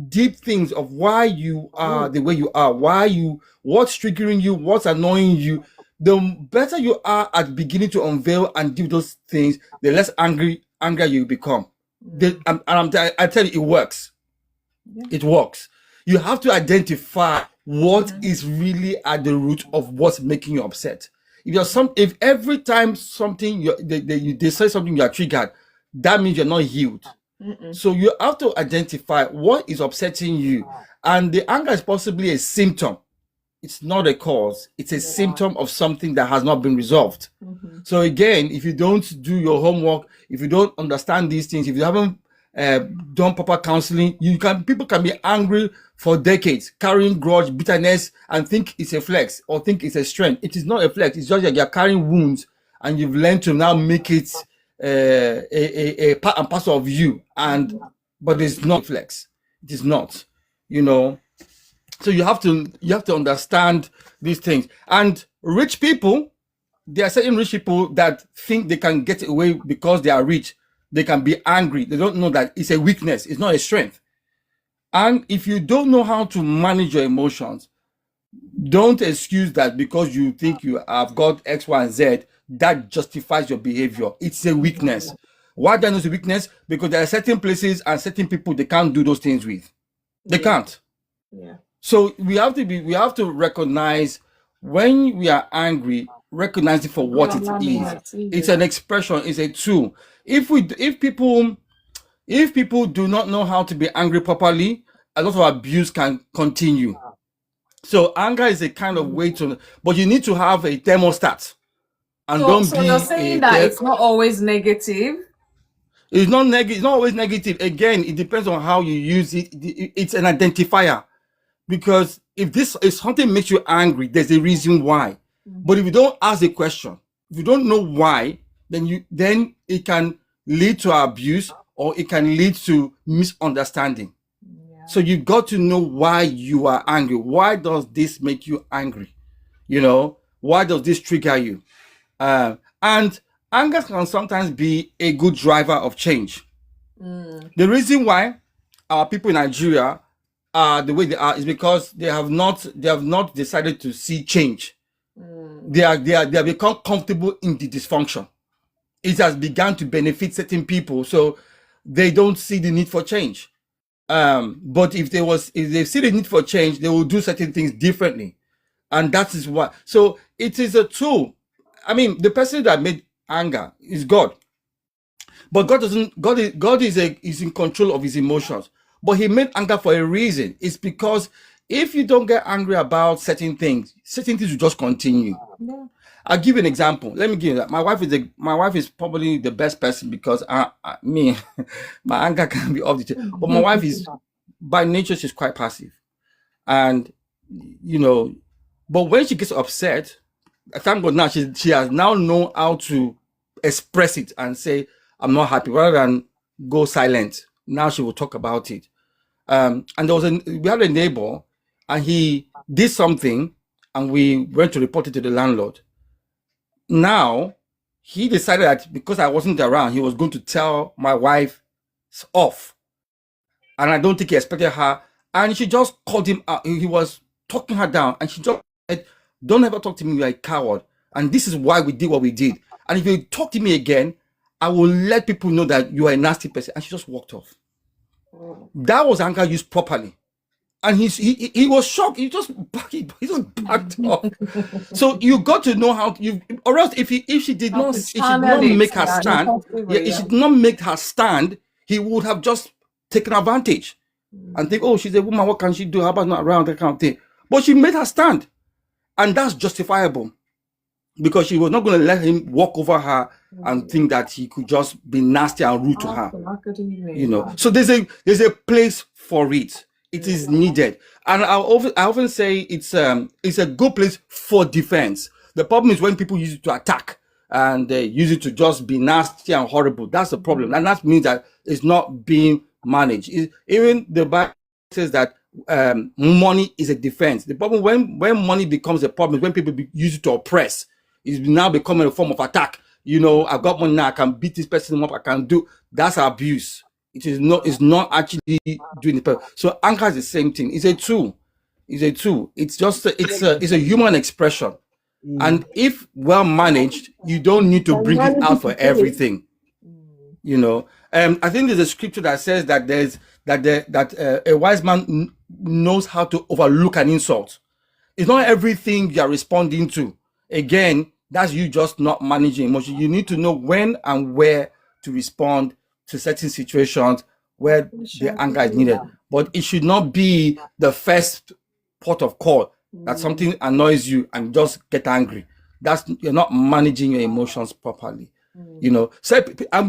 deep things of why you are the way you are, what's triggering you, what's annoying you, the better you are at beginning to unveil and do those things, the less angry you become. I tell you, it works. Yeah. It works. You have to identify what is really at the root of what's making you upset. If every time something they say something you are triggered, that means you're not healed. So you have to identify what is upsetting you, and the anger is possibly a symptom. It's not a cause. It's a symptom of something that has not been resolved. So again, if you don't do your homework, if you don't understand these things, if you haven't done proper counseling, people can be angry for decades, carrying grudge, bitterness, and think it's a flex or think it's a strength. It is not a flex. It's just that you're carrying wounds, and you've learned to now make it a part and parcel of you. But it's not flex. It is not. You know. So you have to understand these things. And rich people, there are certain rich people that think they can get away because they are rich. They can be angry. They don't know that it's a weakness. It's not a strength. And if you don't know how to manage your emotions, don't excuse that because you think you have got X, Y, and Z, that justifies your behavior. It's a weakness. Why do I know it's a weakness? Because there are certain places and certain people they can't do those things with. They can't. Yeah. So we have to recognize when we are angry, recognize it for what it is. It's an expression, it's a tool. If people do not know how to be angry properly, a lot of abuse can continue. So anger is a kind of way to, but you need to have a thermostat. And So you're saying that it's not always negative? It's not always negative. Again, it depends on how you use it. It's an identifier. Because if something makes you angry, there's a reason why. But if you don't ask a question, if you don't know why, then it can lead to abuse, or it can lead to misunderstanding. So you got to know why you are angry. Why does this make you angry? You know, why does this trigger you? And anger can sometimes be a good driver of change. The reason why our people in Nigeria are the way they are is because they have not decided to see change. They have become comfortable in the dysfunction. It has begun to benefit certain people, so they don't see the need for change. But if they see the need for change, they will do certain things differently, and that is why. So it is a tool. I mean, the person that made anger is God, but God doesn't. God is in control of his emotions. But he made anger for a reason. It's because if you don't get angry about certain things will just continue. Yeah. I'll give you an example. Let me give you that. My wife is probably the best person because my anger can be off the table. But my wife is, by nature, she's quite passive. And, you know, but when she gets upset, thank God now she has now known how to express it and say, I'm not happy, rather than go silent. Now she will talk about it. And we had a neighbor. and he did something, and we went to report it to the landlord. Now, he decided that because I wasn't around, he was going to tell my wife off. And I don't think he expected her. And she just called him out. He was talking her down, and she just said, "Don't ever talk to me, you're a coward. And this is why we did what we did. And if you talk to me again, I will let people know that you are a nasty person." And she just walked off. That was anger used properly. And he was shocked. He just backed off. So you got to know how you, or else if she did not make her stand, if she did not make her stand, he would have just taken advantage and think, "Oh, she's a woman. What can she do? How about not around?" That kind of thing. But she made her stand, and that's justifiable, because she was not going to let him walk over her and think that he could just be nasty and rude to her. You know, so there's a place for it. It is needed, and I often say it's a good place for defense. The problem is when people use it to attack and they use it to just be nasty and horrible. That's the problem, and that means that it's not being managed. Even the Bible says that money is a defense. The problem when money becomes a problem is when people use it to oppress. It's now becoming a form of attack. You know, I've got money now, I can beat this person up, I can do. That's abuse. It's not actually doing it. So anger is the same thing. It's a tool. It's just it's a human expression. And if well managed, you don't need to bring it out for everything. You know, I think there's a scripture that says that a wise man knows how to overlook an insult. It's not everything you're responding to. Again, that's you just not managing emotion. You need to know when and where to respond to certain situations where the anger is needed. But it should not be the first port of call that something annoys you and just get angry. You're not managing your emotions properly. You know, so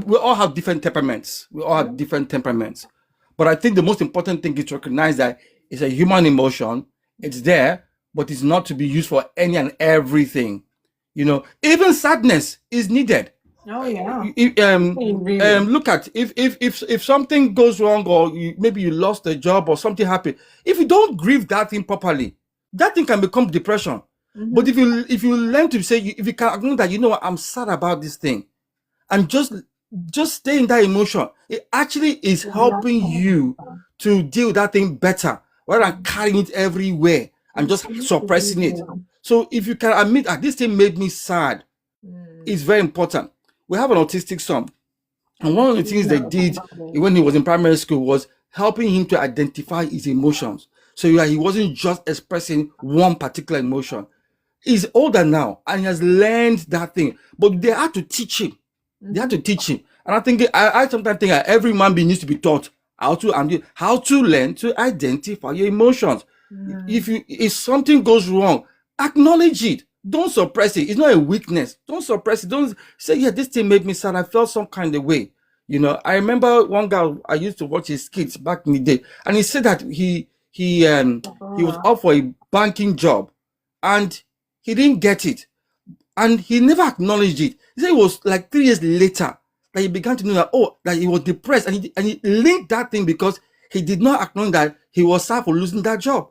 we all have different temperaments. But I think the most important thing is to recognize that it's a human emotion. It's there, but it's not to be used for any and everything. You know, even sadness is needed. Oh yeah. Look at if something goes wrong, or maybe you lost a job or something happened. If you don't grieve that thing properly, that thing can become depression. But if you learn to say, if you can acknowledge that, you know what, I'm sad about this thing, and just stay in that emotion, it actually is helping you to deal with that thing better, rather than carrying it everywhere and just suppressing it. So if you can admit that this thing made me sad, it's very important. We have an autistic son, and one of the things they did when he was in primary school was helping him to identify his emotions, so that he wasn't just expressing one particular emotion. He's older now and he has learned that thing, but they had to teach him. And I think I sometimes think that every man being needs to be taught how to learn to identify your emotions. If something goes wrong, acknowledge it. Don't suppress it. It's not a weakness. Don't suppress it. Don't say, "Yeah, this thing made me sad. I felt some kind of way." You know, I remember one guy, I used to watch his kids back in the day, and he said that he was up for a banking job and he didn't get it, and he never acknowledged it. He said it was like 3 years later that he began to know that he was depressed, and he linked that thing because he did not acknowledge that he was sad for losing that job.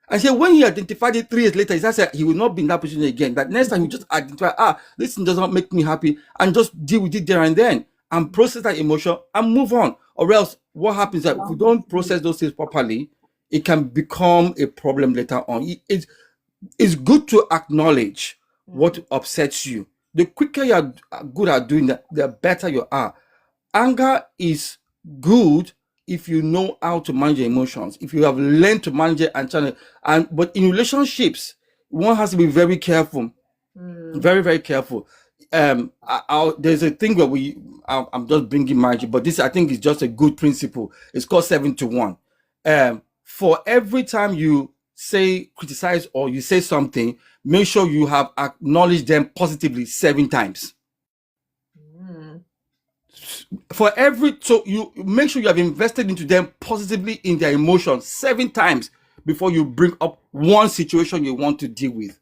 And so when he identified it 3 years later, he said he will not be in that position again. That next time you just identify, this thing does not make me happy, and just deal with it there and then, and process that emotion and move on. Or else what happens is that if you don't process those things properly, it can become a problem later on. It's good to acknowledge what upsets you. The quicker you're good at doing that, the better you are. Anger is good if you know how to manage your emotions, if you have learned to manage it and channel. But in relationships, one has to be very careful, very, very careful. There's a thing where I'm just bringing marriage, but this I think is just a good principle. It's called 7-to-1. For every time you criticize or you say something, make sure you have acknowledged them positively 7 times. So you make sure you have invested into them positively in their emotions 7 times before you bring up one situation you want to deal with.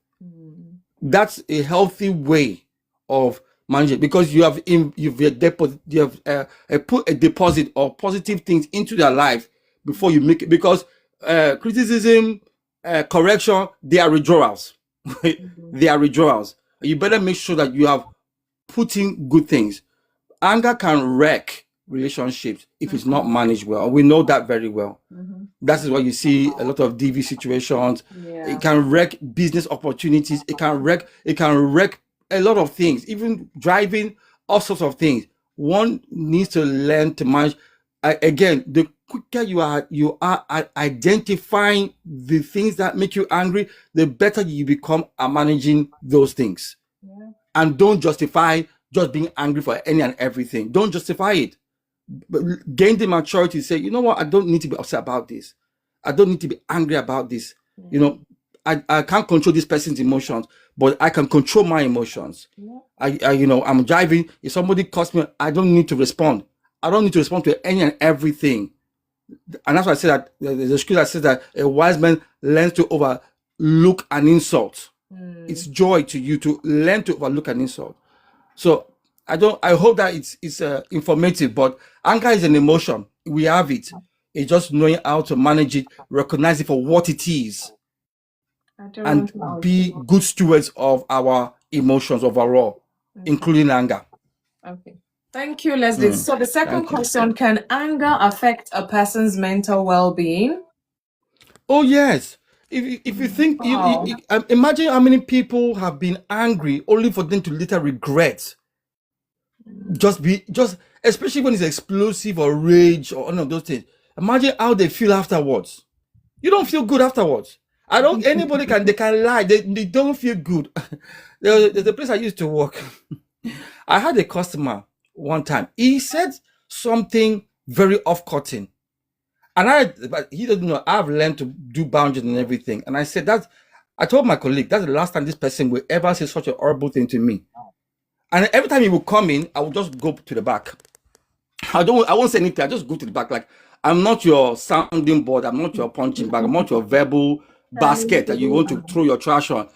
That's a healthy way of managing, because you have put a deposit of positive things into their life before you make it. Because criticism correction, they are withdrawals. They are withdrawals. You better make sure that you have put in good things. Anger can wreck relationships if it's not managed well. We know that very well. That is why you see a lot of DV situations. Yeah. It can wreck business opportunities. It can wreck a lot of things, even driving, all sorts of things. One needs to learn to manage. Again, the quicker you are at identifying the things that make you angry, the better you become at managing those things. Yeah. And don't justify just being angry for any and everything. Don't justify it. But gain the maturity to say, you know what, I don't need to be upset about this. I don't need to be angry about this. You know, I can't control this person's emotions, but I can control my emotions. Yeah. You know, I'm driving. If somebody calls me, I don't need to respond. I don't need to respond to any and everything. And that's why I say that there's a scripture that says that a wise man learns to overlook an insult. It's joy to you to learn to overlook an insult. So I hope that it's informative, but anger is an emotion. We have it. It's just knowing how to manage it, recognize it for what it is, and be good stewards of our emotions overall, including anger. Okay. Thank you, Leslie. So the second question, can anger affect a person's mental well-being? Oh, yes. If you think, imagine how many people have been angry only for them to later regret. Just especially when it's explosive or rage or one of those things. Imagine how they feel afterwards. You don't feel good afterwards. Anybody they can lie. They don't feel good. There's a place I used to work. I had a customer one time. He said something very off-cutting. But he doesn't know, I've learned to do boundaries and everything. And I said I told my colleague, that's the last time this person will ever say such a horrible thing to me. And every time he would come in, I would just go to the back. I won't say anything. I just go to the back. Like, I'm not your sounding board. I'm not your punching bag. I'm not your verbal basket that you want to throw your trash on.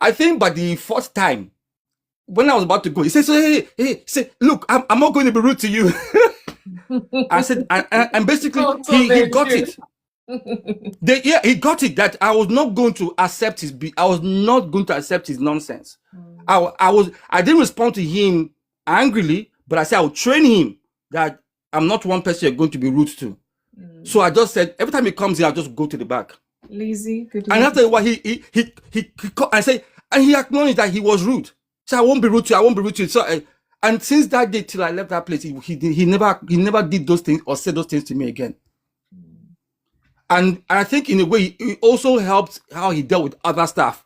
I think by the fourth time, when I was about to go, he said, hey, look, I'm not going to be rude to you. I said, and basically, he got it. He got it that I was not going to accept his nonsense. I didn't respond to him angrily, but I said I would train him that I'm not one person you're going to be rude to. So I just said, every time he comes in, I'll just go to the back. Lazy, good. And after a while, he I say, and he acknowledged that he was rude. So I won't be rude to you. So and since that day till I left that place, he never did those things or said those things to me again. And I think in a way, it also helped how he dealt with other staff.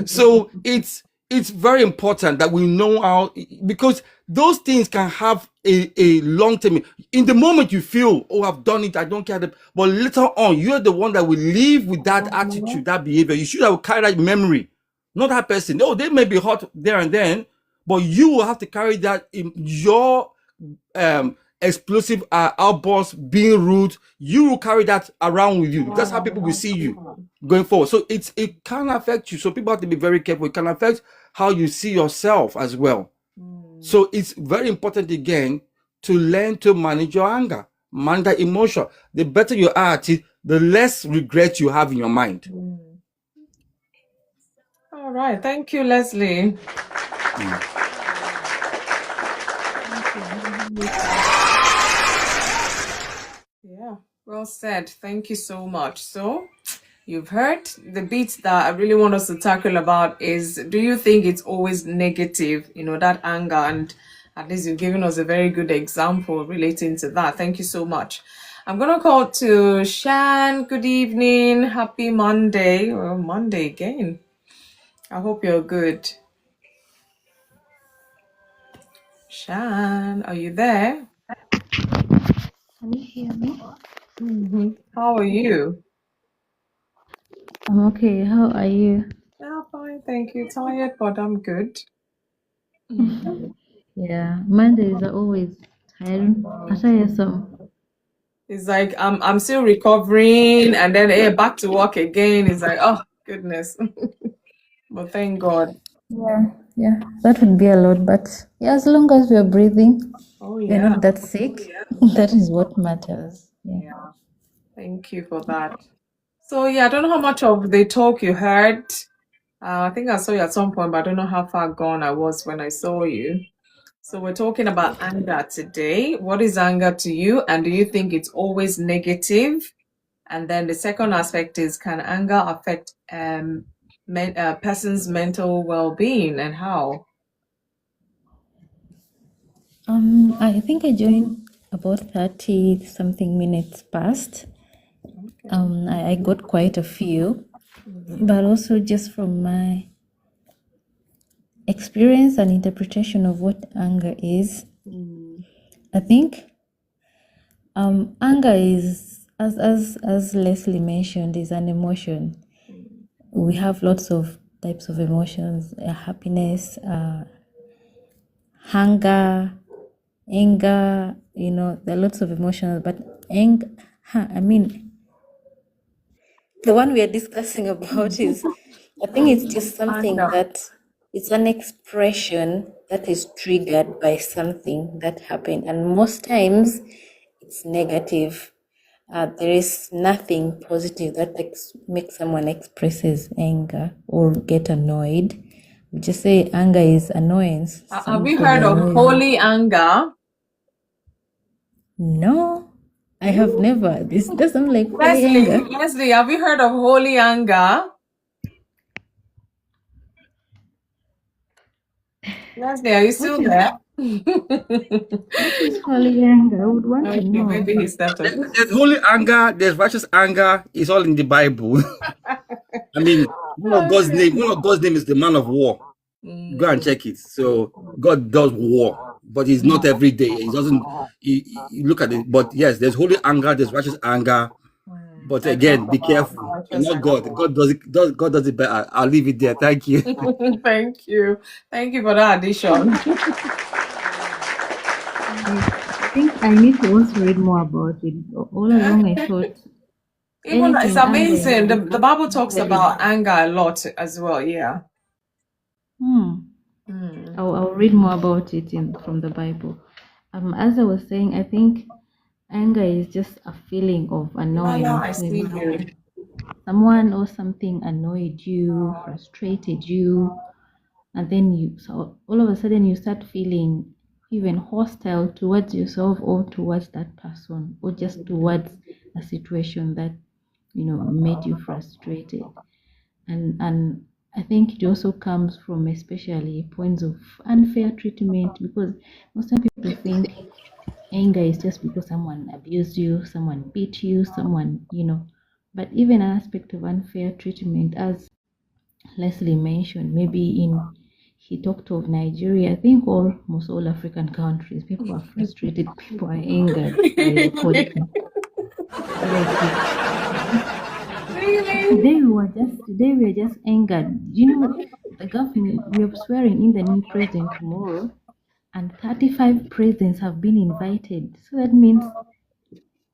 So it's very important that we know how, because those things can have a long term. In the moment you feel, oh, I've done it, I don't care. But later on, you're the one that will live with that attitude, that behavior. You should have carried that memory, not that person. Oh, they may be hot there and then, but you will have to carry that in your explosive outbursts, being rude. You will carry that around with you. That's how people will see you going forward. So it can affect you. So people have to be very careful. It can affect how you see yourself as well. So it's very important again to learn to manage your anger, manage that emotion. The better you are at it, the less regret you have in your mind. All right. Thank you, Leslie. Yeah, well said. Thank you so much. So you've heard the bit that I really want us to tackle about is, do you think it's always negative, that anger? And at least you've given us a very good example relating to that. Thank you so much. I'm going to call to Shan. Good evening. Happy Monday. Well, Monday again. I hope you're good. Shan, are you there? Can you hear me? How are you? I'm okay. How are you? Yeah, fine. Thank you. Tired, but I'm good. Yeah, Mondays are always tiring. I tell you some. It's like I'm still recovering, and then back to work again. It's like, oh goodness. But thank God. Yeah, that would be a lot. But yeah, as long as we're breathing, Oh we're yeah. not that sick. That is what matters. Yeah. Yeah. Thank you for that. So yeah, I don't know how much of the talk you heard. I think I saw you at some point, but I don't know how far gone I was when I saw you. So we're talking about anger today. What is anger to you, and do you think it's always negative? And then the second aspect is, can anger affect person's mental well-being, and how? I think I joined about 30 something minutes past. Okay. I got quite a few, Mhm. but also just from my experience and interpretation of what anger is, I think anger is, as Leslie mentioned, is an emotion. We have lots of types of emotions: happiness, hunger, anger. There are lots of emotions, but anger. I mean, the one we are discussing about is, I think it's just something Anger. that it's an expression that is triggered by something that happened, and most times it's negative. There is nothing positive that makes someone expresses anger or get annoyed. We just say anger is annoyance. Have you Something heard of annoys you. holy anger? No, I have never. This doesn't like holy Leslie, anger. Leslie, have you heard of holy anger? Leslie, are you What still is there? what is holy anger? I would want to Okay, know. maybe he stepped up. There's holy anger, there's righteous anger. It's all in the Bible. I mean, one of God's name is the man of war. Go and check it. So God does war, but it's not every day. He doesn't. You look at it, but yes, there's holy anger, there's righteous anger. But And talk again, be about careful. You're righteous not anger. God. God does it better. I'll leave it there. Thank you. Thank you. Thank you for that addition. I think I need to also read more about it. All along, I thought Even it's anything anger is amazing. The Bible talks usually. about anger a lot as well. Yeah. I'll read more about it from the Bible. As I was saying, I think anger is just a feeling of Lala, annoyance. I see Maybe you. someone or something annoyed you, frustrated you, and then so all of a sudden you start feeling even hostile towards yourself or towards that person or just towards a situation that made you frustrated. And I think it also comes from especially points of unfair treatment, because most of people think anger is just because someone abused you, someone beat you, someone, but even an aspect of unfair treatment, as Leslie mentioned, maybe he talked of Nigeria. I think almost all African countries, people are frustrated, people are angered by the politics. Really? Today we are just angered. The government, we are swearing in the new president tomorrow, and 35 presidents have been invited. So that means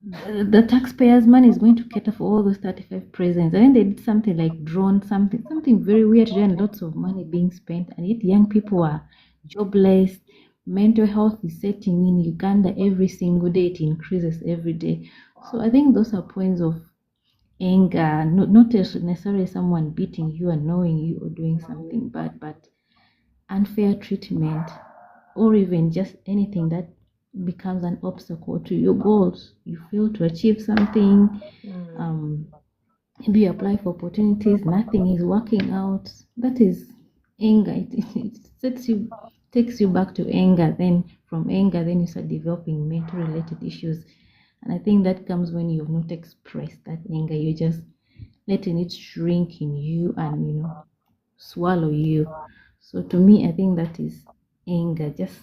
the taxpayers' money is going to cater for all those 35 presidents. And then they did something like drone, something very weird, and lots of money being spent, and yet young people are jobless. Mental health is setting in Uganda every single day, it increases every day. So I think those are points of anger, not necessarily someone beating you, annoying you, or doing something bad, but unfair treatment, or even just anything that becomes an obstacle to your goals. You fail to achieve something, maybe you apply for opportunities, nothing is working out. That is anger. It takes you back to anger. Then from anger, then you start developing mental related issues. And I think that comes when you have not expressed that anger. You're just letting it shrink in you and swallow you. So to me, I think that is anger, just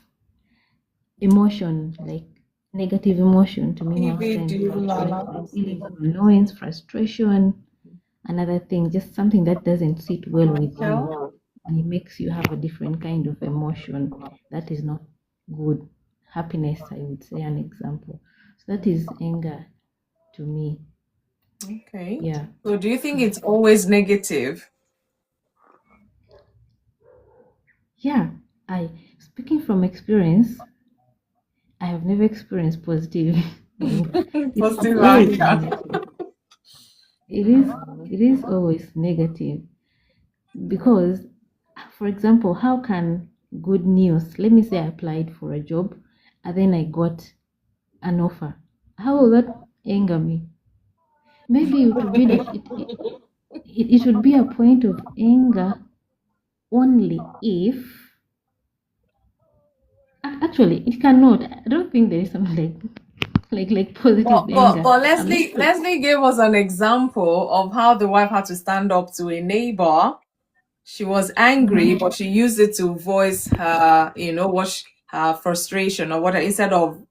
emotion, like negative emotion. To me, most Evie, times do it's just Lala. like feelings of annoyance, frustration, another thing, just something that doesn't sit well with you, Michael? and it makes you have a different kind of emotion that is not good. Happiness, I would say, an example. So that is anger to me. Okay. Yeah. So do you think it's always negative? Yeah. I Speaking from experience, I have never experienced positive anger. It's Positive always anger. negative. it is always negative because, for example, how can good news, let me say I applied for a job and then I got an offer, how will that anger me? Maybe it would be it should be a point of anger only if actually it cannot. I don't think there is something like positive anger. But I'm not sure. Leslie gave us an example of how the wife had to stand up to a neighbor. She was angry, Mhm. but she used it to voice her, her frustration or whatever, instead of,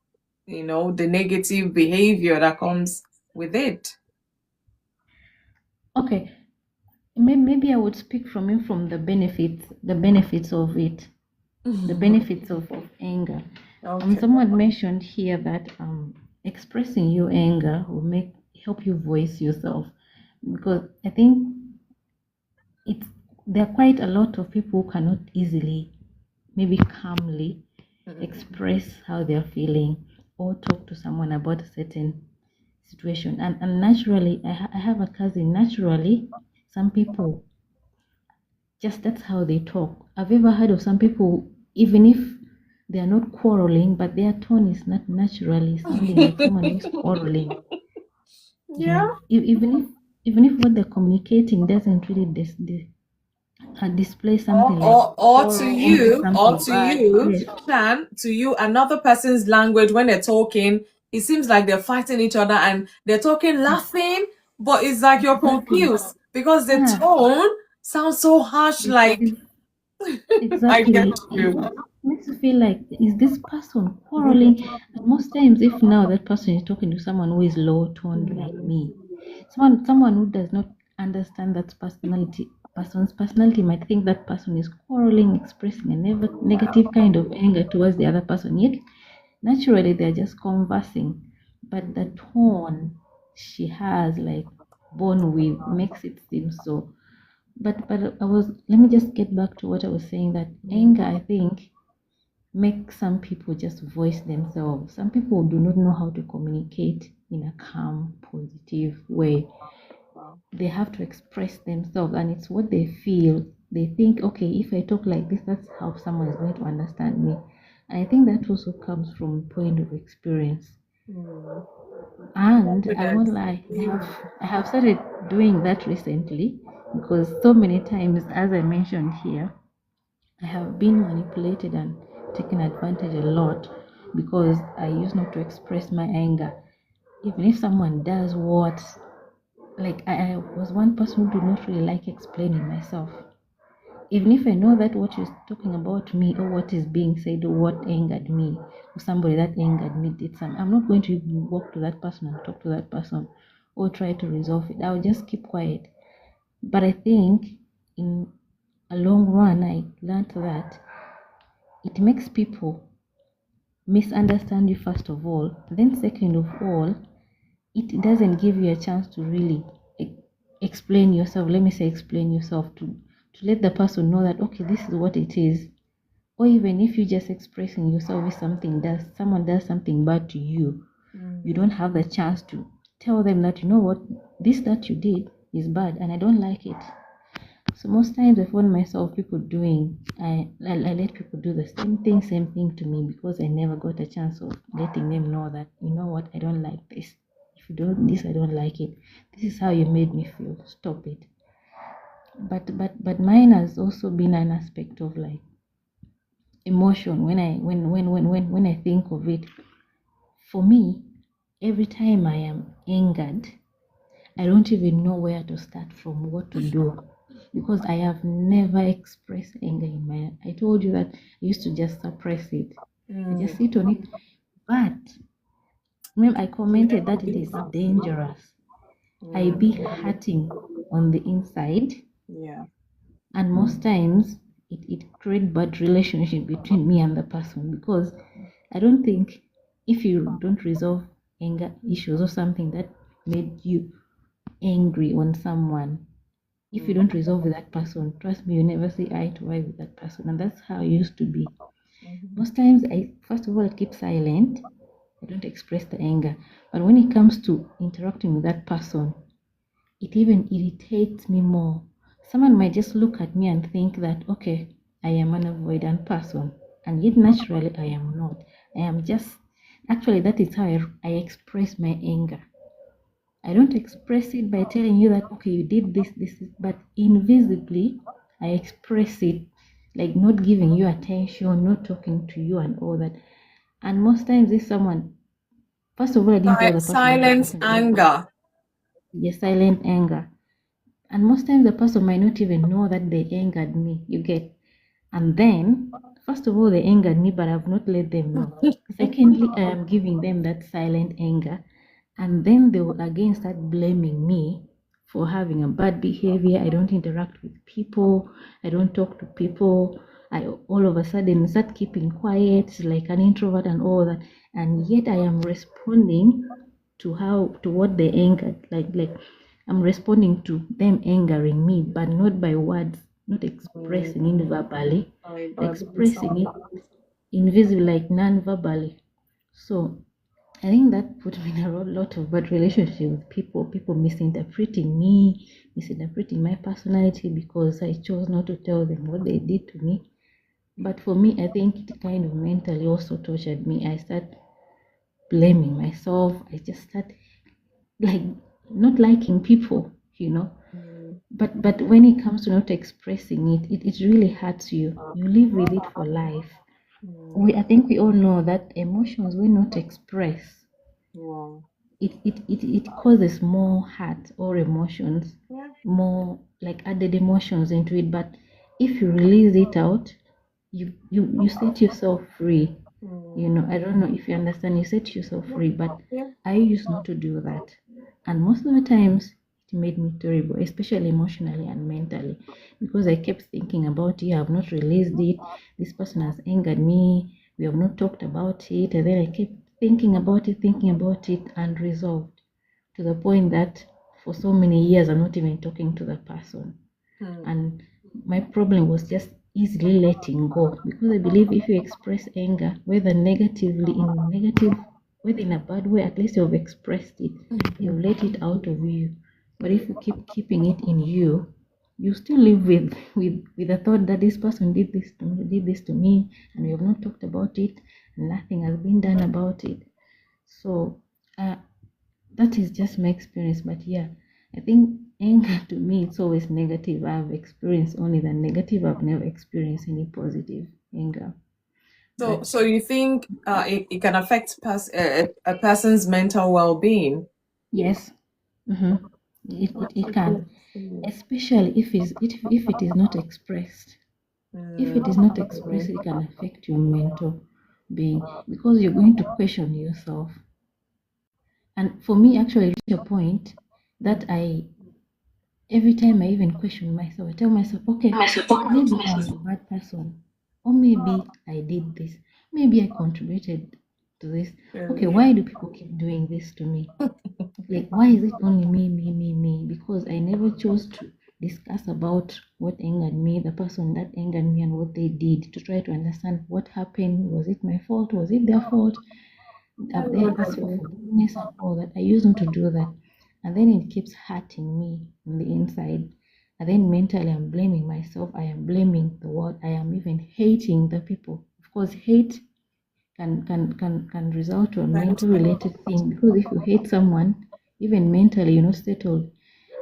the negative behavior that comes with it. Okay, maybe I would speak from the benefits of it, the benefits of anger. Okay. Someone mentioned here that expressing your anger will help you voice yourself, because I think it's there are quite a lot of people who cannot easily, maybe calmly, express how they're feeling or talk to someone about a certain situation. And naturally, I have a cousin. Naturally, some people just that's how they talk. I've ever heard of some people, even if they are not quarreling, but their tone is not naturally sounding like someone who is quarreling. Yeah, Yeah. even if what they're communicating doesn't really display something like quarrel or Or something to bad. you, Yes, Shan, to you, another person's language when they're talking, it seems like they're fighting each other and they're talking laughing, but it's like you're exactly. confused because the Yeah, tone sounds so harsh, like it's I get exactly. It you. makes you feel like, is this person quarreling? And most times, if now that person is talking to someone who is low toned like me, someone who does not understand that person's personality might think that person is quarreling, expressing a negative kind of anger towards the other person. Yet, naturally, they're just conversing, but the tone she has, like, born with, makes it seem so. But let me just get back to what I was saying, that anger, I think, makes some people just voice themselves. Some people do not know how to communicate in a calm, positive way. They have to express themselves, and it's what they feel. They think, okay, if I talk like this, that's how someone is going to understand me. And I think that also comes from a point of experience. And I won't lie, I have started doing that recently, because so many times, as I mentioned here, I have been manipulated and taken advantage a lot because I used not to express my anger. Even if someone does what, like, I was one person who did not really like explaining myself. Even if I know that what is talking about me or what is being said or what angered me, or somebody that angered me did something, I'm not going to even walk to that person and talk to that person or try to resolve it. I'll just keep quiet. But I think in a long run, I learned that it makes people misunderstand you, first of all. Then, second of all, it doesn't give you a chance to really explain yourself. Let me say, explain yourself to let the person know that, okay, this is what it is. Or even if you're just expressing yourself, if someone does something bad to you, you don't have the chance to tell them that, you know what, this that you did is bad and I don't like it. So most times I find myself people doing, I let people do the same thing to me, because I never got a chance of letting them know that, you know what, I don't like this. If you do this, I don't like it. This is how you made me feel. Stop it. But mine has also been an aspect of, like, emotion. When I think of it, for me, every time I am angered, I don't even know where to start from, what to do, because I have never expressed anger in my. I told you that I used to just suppress it. I just sit on it. But when I commented that it is dangerous, I be hurting on the inside, Yeah. and most times it create bad relationship between me and the person, because I don't think, if you don't resolve anger issues or something that made you angry on someone, if you don't resolve with that person, trust me, you never see eye to eye with that person. And that's how I used to be. Most times, I first of all, I keep silent. I don't express the anger. But when it comes to interacting with that person, it even irritates me more. Someone might just look at me and think that, okay, I am an avoidant person, and yet naturally I am not. I am just, actually, that is how I express my anger. I don't express it by telling you that, okay, you did this, but invisibly, I express it, like not giving you attention, not talking to you, and all that. And most times, if someone, first of all, I didn't tell the person what Silent happened. anger. Yes, silent anger. And most times, the person might not even know that they angered me, you get. And then, first of all, they angered me, but I've not let them know. Secondly, I am giving them that silent anger. And then they will again start blaming me for having a bad behavior. I don't interact with people. I don't talk to people. I all of a sudden start keeping quiet like an introvert and all that. And yet I am responding to what they angered. Like I'm responding to them angering me, but not by words, not expressing it verbally, expressing it invisibly, like non-verbally. So I think that put me in a lot of bad relationship with people misinterpreting me, misinterpreting my personality because I chose not to tell them what they did to me. But for me, I think it kind of mentally also tortured me. I start blaming myself. I just start like not liking people. But when it comes to not expressing it really hurts you. You live with it for life. I think we all know that emotions when not expressed, Wow. it causes more hurt or emotions, Yeah. more like added emotions into it. But if you release it out, you set yourself free. I don't know if you understand, you set yourself free. But Yeah. I used not to do that, and most of the times it made me terrible, especially emotionally and mentally, because I kept thinking about it. I have not released it. This person has angered me. We have not talked about it, and then I kept thinking about it unresolved, to the point that for so many years I'm not even talking to the person. And my problem was just easily letting go, because I believe if you express anger, whether whether in a bad way, at least you've expressed it, you've let it out of you. But if you keep keeping it in you, you still live with the thought that this person did this to me, and we have not talked about it, and nothing has been done about it. So that is just my experience. But yeah, I think anger to me, it's always negative. I've experienced only the negative. I've never experienced any positive anger. But So you think it can affect a person's mental well-being? yes, it can, especially if it is not expressed. If it is not expressed, it can affect your mental being, because you're going to question yourself. And for me, actually, reach a point that every time I even question myself, I tell myself, okay, maybe I'm a bad person, or maybe I did this, maybe I contributed to this. Okay, why do people keep doing this to me? Like, why is it only me? Because I never chose to discuss about what angered me, the person that angered me, and what they did, to try to understand what happened. Was it my fault? Was it their fault? Have they asked for forgiveness and all that? I used not to do that. And then it keeps hurting me on the inside. And then mentally, I'm blaming myself. I am blaming the world. I am even hating the people. Of course, hate can result to a mental related thing, because if you hate someone, even mentally, you're not settled.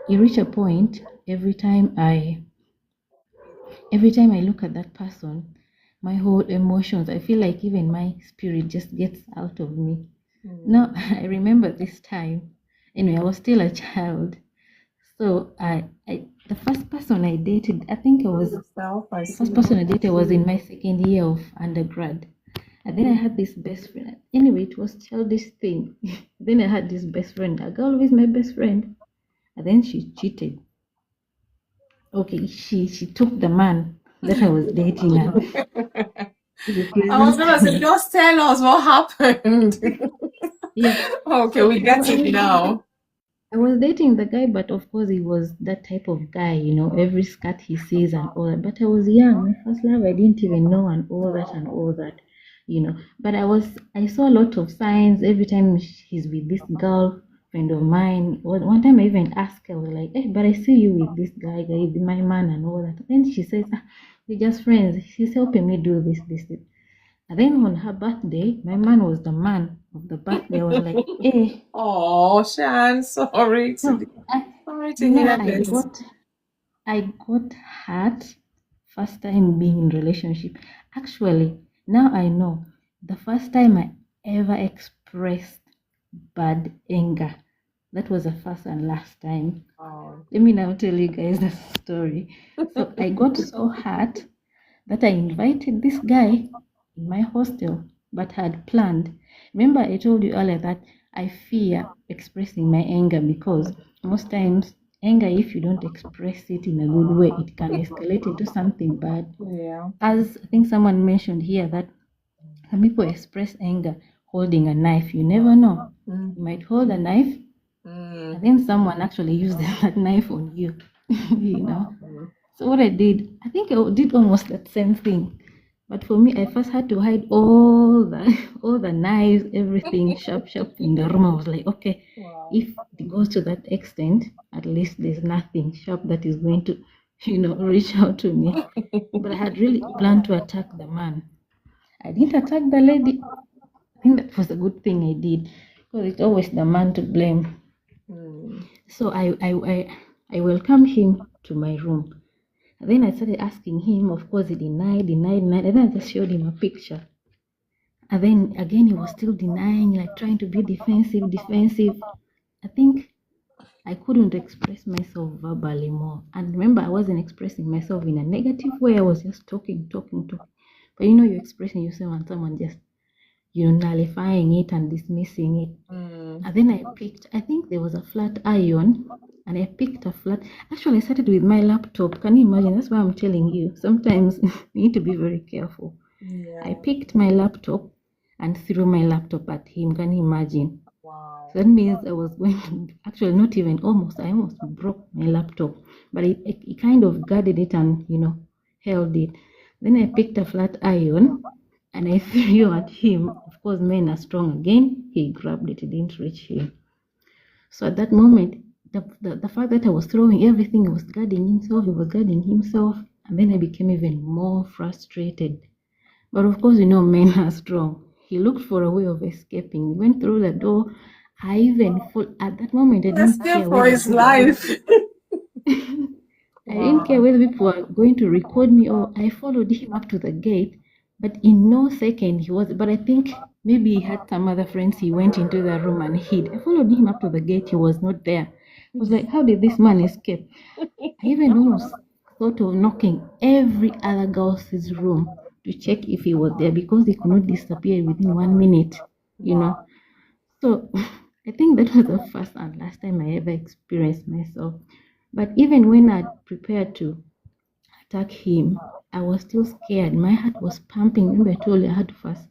You reach a point every time I look at that person, my whole emotions, I feel like even my spirit just gets out of me. Now, I remember this time, anyway, I was still a child. So the first person I dated, I think the first person I dated was in my second year of undergrad. And then I had this best friend. Anyway, it was childish thing. Then I had this best friend, a girl who is my best friend. And then she cheated. Okay, she took the man that I was dating. And I was gonna say, just tell us what happened. yeah. Okay, we get it now. I was dating the guy, but of course he was that type of guy, every skirt he sees and all that. But I was young, my first love, I didn't even know, and all that. But I saw a lot of signs every time he's with this girl. friend of mine. One time I even asked her, I was like, hey, but I see you with this guy, my man and all that. Then she says, we're just friends. She's helping me do this. And then on her birthday, my man was the man of the birthday. I was like, hey. Oh, Shan, sorry No, to hear this. I got hurt first time being in relationship. Actually, now I know the first time I ever expressed bad anger. That was the first and last time. Oh. Let me now tell you guys the story. So I got so hurt that I invited this guy in my hostel, but had planned. Remember, I told you earlier that I fear expressing my anger because most times anger, if you don't express it in a good way, it can escalate into something bad. Yeah. As I think someone mentioned here that some people express anger holding a knife. You never know. You might hold a knife, and then someone actually uses that knife on you. You know. So what I did, I think I did almost that same thing. But for me, I first had to hide all the knives, everything sharp in the room. I was like, okay, if it goes to that extent, at least there's nothing sharp that is going to, reach out to me. But I had really planned to attack the man. I didn't attack the lady. I think that was a good thing I did because it's always the man to blame. So I welcomed him to my room. And then I started asking him. Of course, he denied. And then I just showed him a picture. And then again, he was still denying, like trying to be defensive. I think I couldn't express myself verbally more. And remember, I wasn't expressing myself in a negative way. I was just talking. But you're expressing yourself and someone just, nullifying it and dismissing it. And then I think there was a flat iron, and I picked a flat. Actually, I started with my laptop. Can you imagine? That's why I'm telling you. Sometimes you need to be very careful. Yeah. I picked my laptop and threw my laptop at him. Can you imagine? Wow. So that means I was going to, actually not even almost, I almost broke my laptop. But it kind of guarded it and, held it. Then I picked a flat iron and I threw at him. Of course, men are strong again. He grabbed it. It didn't reach him. So at that moment, the fact that I was throwing everything, he was guarding himself. And then I became even more frustrated. But of course, men are strong. He looked for a way of escaping. He went through the door. I even at that moment, I didn't care for his life. I didn't care whether people were going to record me or I followed him up to the gate. But in no second he was. But I think maybe he had some other friends. He went into the room and hid. I followed him up to the gate. He was not there. I was like, how did this man escape? I even almost thought of knocking every other girl's room to check if he was there because he could not disappear within 1 minute, So I think that was the first and last time I ever experienced myself. But even when I prepared to attack him, I was still scared. My heart was pumping. Remember, I told you I had to first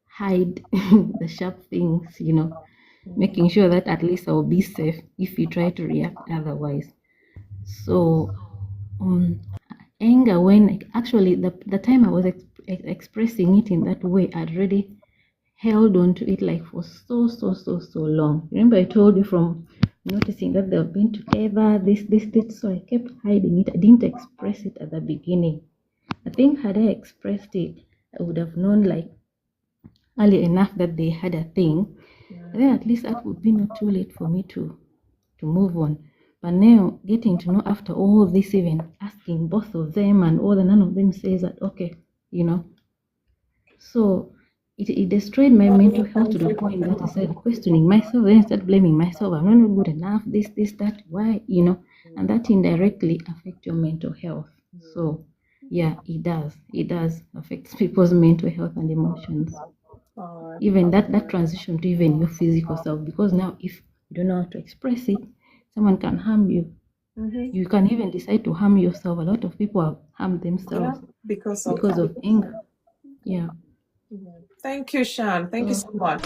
hide the sharp things, making sure that at least I'll be safe if you try to react otherwise. So, anger, when actually the time I was expressing it in that way, I'd already held on to it like for so long. Remember, I told you from noticing that they've been together, this, so I kept hiding it. I didn't express it at the beginning. I think had I expressed it, I would have known like early enough that they had a thing. And then at least that would be not too late for me to move on. But now getting to know after all this, even asking both of them and all, none of them says that, okay, So it destroyed my mental health to the point that I started questioning myself, then I started blaming myself. I'm not good enough, this, that, why, and that indirectly affects your mental health. So yeah, it does affect people's mental health and emotions. Even that transition to even your physical self, because now if you don't know how to express it, someone can harm you. You can even decide to harm yourself. A lot of people have harmed themselves because of anger. Yeah. Thank you, Shan. Thank you so much.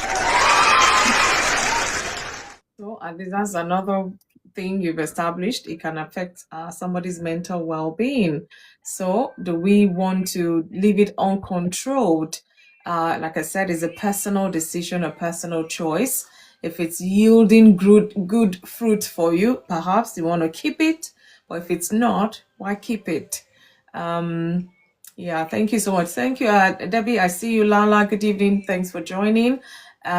So, that's another thing you've established. It can affect somebody's mental well-being. So, do we want to leave it uncontrolled? Like I said, it's a personal decision, a personal choice. If it's yielding good fruit for you, perhaps you want to keep it. But if it's not, why keep it? Yeah, thank you so much. Thank you, Debbie. I see you. Lala, good evening. Thanks for joining.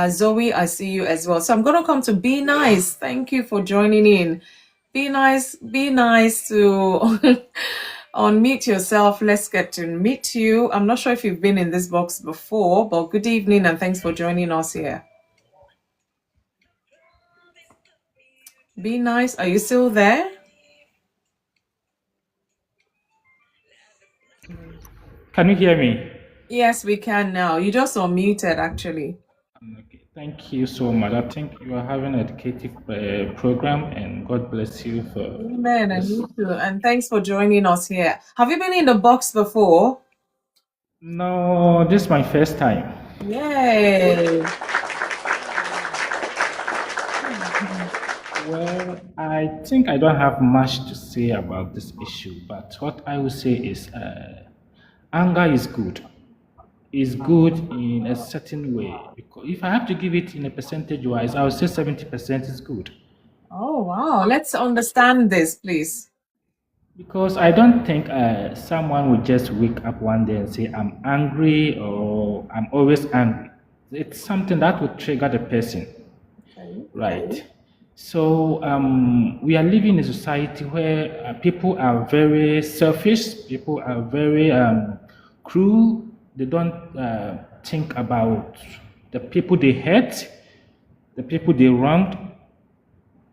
Zoe, I see you as well. So I'm going to come to Be Nice. Thank you for joining in. Be nice to unmute yourself. Let's get to meet you. I'm not sure if you've been in this box before, but good evening and thanks for joining us here. Be Nice, are you still there? Can you hear me? Yes, we can now. You just unmuted actually. Okay, thank you so much. I think you are having an educative program, and God bless you for. Amen, and you too. And thanks for joining us here. Have you been in the box before? No, this is my first time. Yay! Well, I think I don't have much to say about this issue, but what I will say is anger is good. Is good in a certain way. Because if I have to give it in a percentage wise, I would say 70% is good. Oh, wow. Let's understand this, please. Because I don't think someone would just wake up one day and say, I'm angry or I'm always angry. It's something that would trigger the person. Okay. Right. So we are living in a society where people are very selfish, people are very cruel. They don't think about the people they hurt, the people they wronged.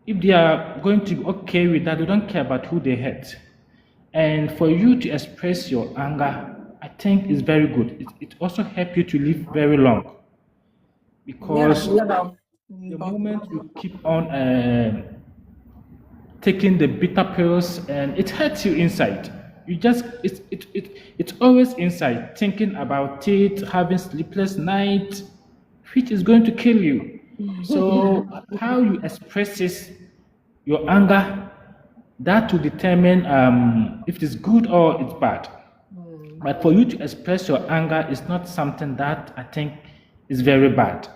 If they are going to be okay with that, they don't care about who they hurt. And for you to express your anger, I think is very good. It also helps you to live very long. Because the moment you keep on taking the bitter pills, and it hurts you inside. You just it's always inside, thinking about it, having sleepless nights, which is going to kill you. So how you express your anger, that will determine if it is good or it's bad. But for you to express your anger is not something that I think is very bad.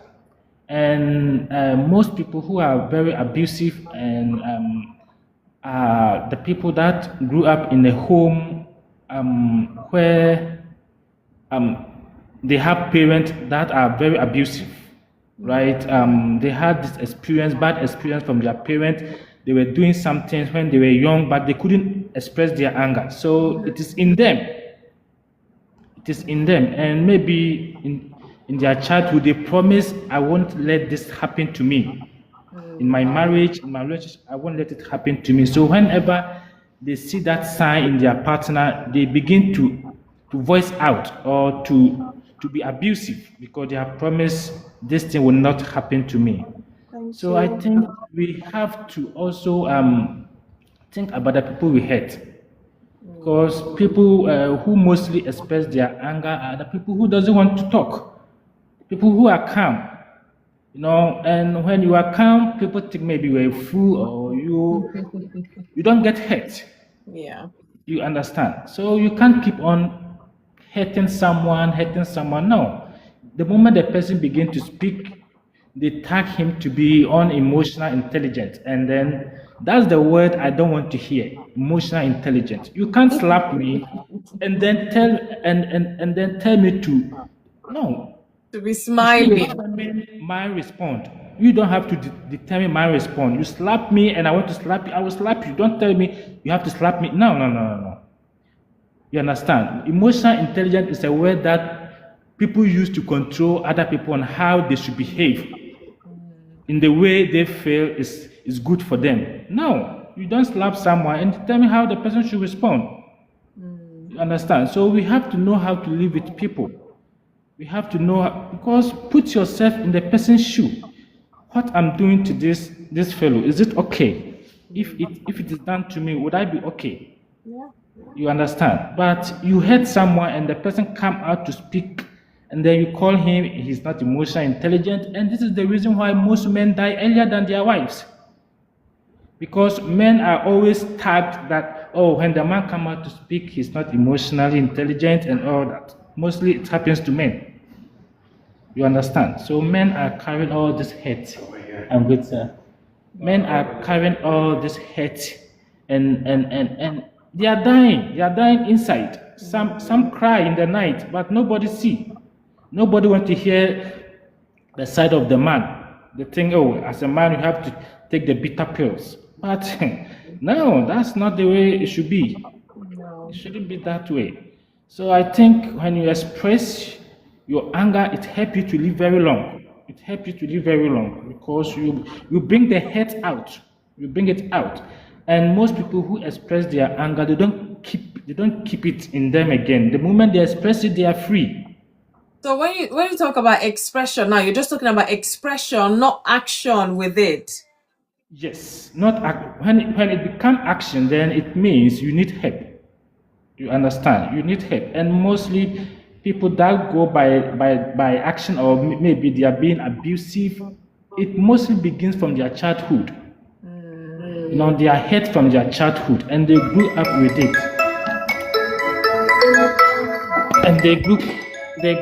And most people who are very abusive and the people that grew up in a home where they have parents that are very abusive, right? They had this experience, bad experience from their parents. They were doing something when they were young, but they couldn't express their anger. So it is in them. It is in them. And maybe in their childhood, they promise, I won't let this happen to me. In my marriage, in my relationship, I won't let it happen to me. So whenever they see that sign in their partner, they begin to voice out or to be abusive because they have promised this thing will not happen to me. So I think we have to also think about the people we hurt. Because people who mostly express their anger are the people who doesn't want to talk. People who are calm. You know, and when you are calm, people think maybe you're a fool or you don't get hurt. Yeah. You understand? So you can't keep on hurting someone. No. The moment the person begins to speak, they tag him to be unemotional intelligent. And then that's the word I don't want to hear. Emotional intelligent. You can't slap me and then tell me to no. To be smiling. Determine my response. You don't have to determine my response. You slap me and I want to slap you, I will slap you. Don't tell me you have to slap me. No. You understand? Emotional intelligence is a word that people use to control other people on how they should behave in the way they feel is good for them. No, you don't slap someone and determine how the person should respond. You understand? So we have to know how to live with people. We have to know, because put yourself in the person's shoe. What I'm doing to this fellow, is it okay? If it is done to me, would I be okay? Yeah. You understand? But you hurt someone and the person come out to speak, and then you call him, he's not emotionally intelligent, and this is the reason why most men die earlier than their wives. Because men are always tagged that, oh, when the man come out to speak, he's not emotionally intelligent and all that. Mostly it happens to men. You understand? So men are carrying all this hate I'm good, sir. Men are carrying all this hate, and they are dying. They are dying inside. Some cry in the night, but nobody see. Nobody want to hear the side of the man. They think, oh, as a man, you have to take the bitter pills. But no, that's not the way it should be. It shouldn't be that way. So I think when you express your anger, it helps you to live very long. It helps you to live very long because you bring the hate out. You bring it out. And most people who express their anger, they don't keep it in them again. The moment they express it, they are free. So when you talk about expression now, you're just talking about expression, not action with it. Yes, not when it becomes action, then it means you need help. You understand? You need help, and mostly people that go by action, or maybe they are being abusive. It mostly begins from their childhood. You know, they are hurt from their childhood, and they grew up with it, and they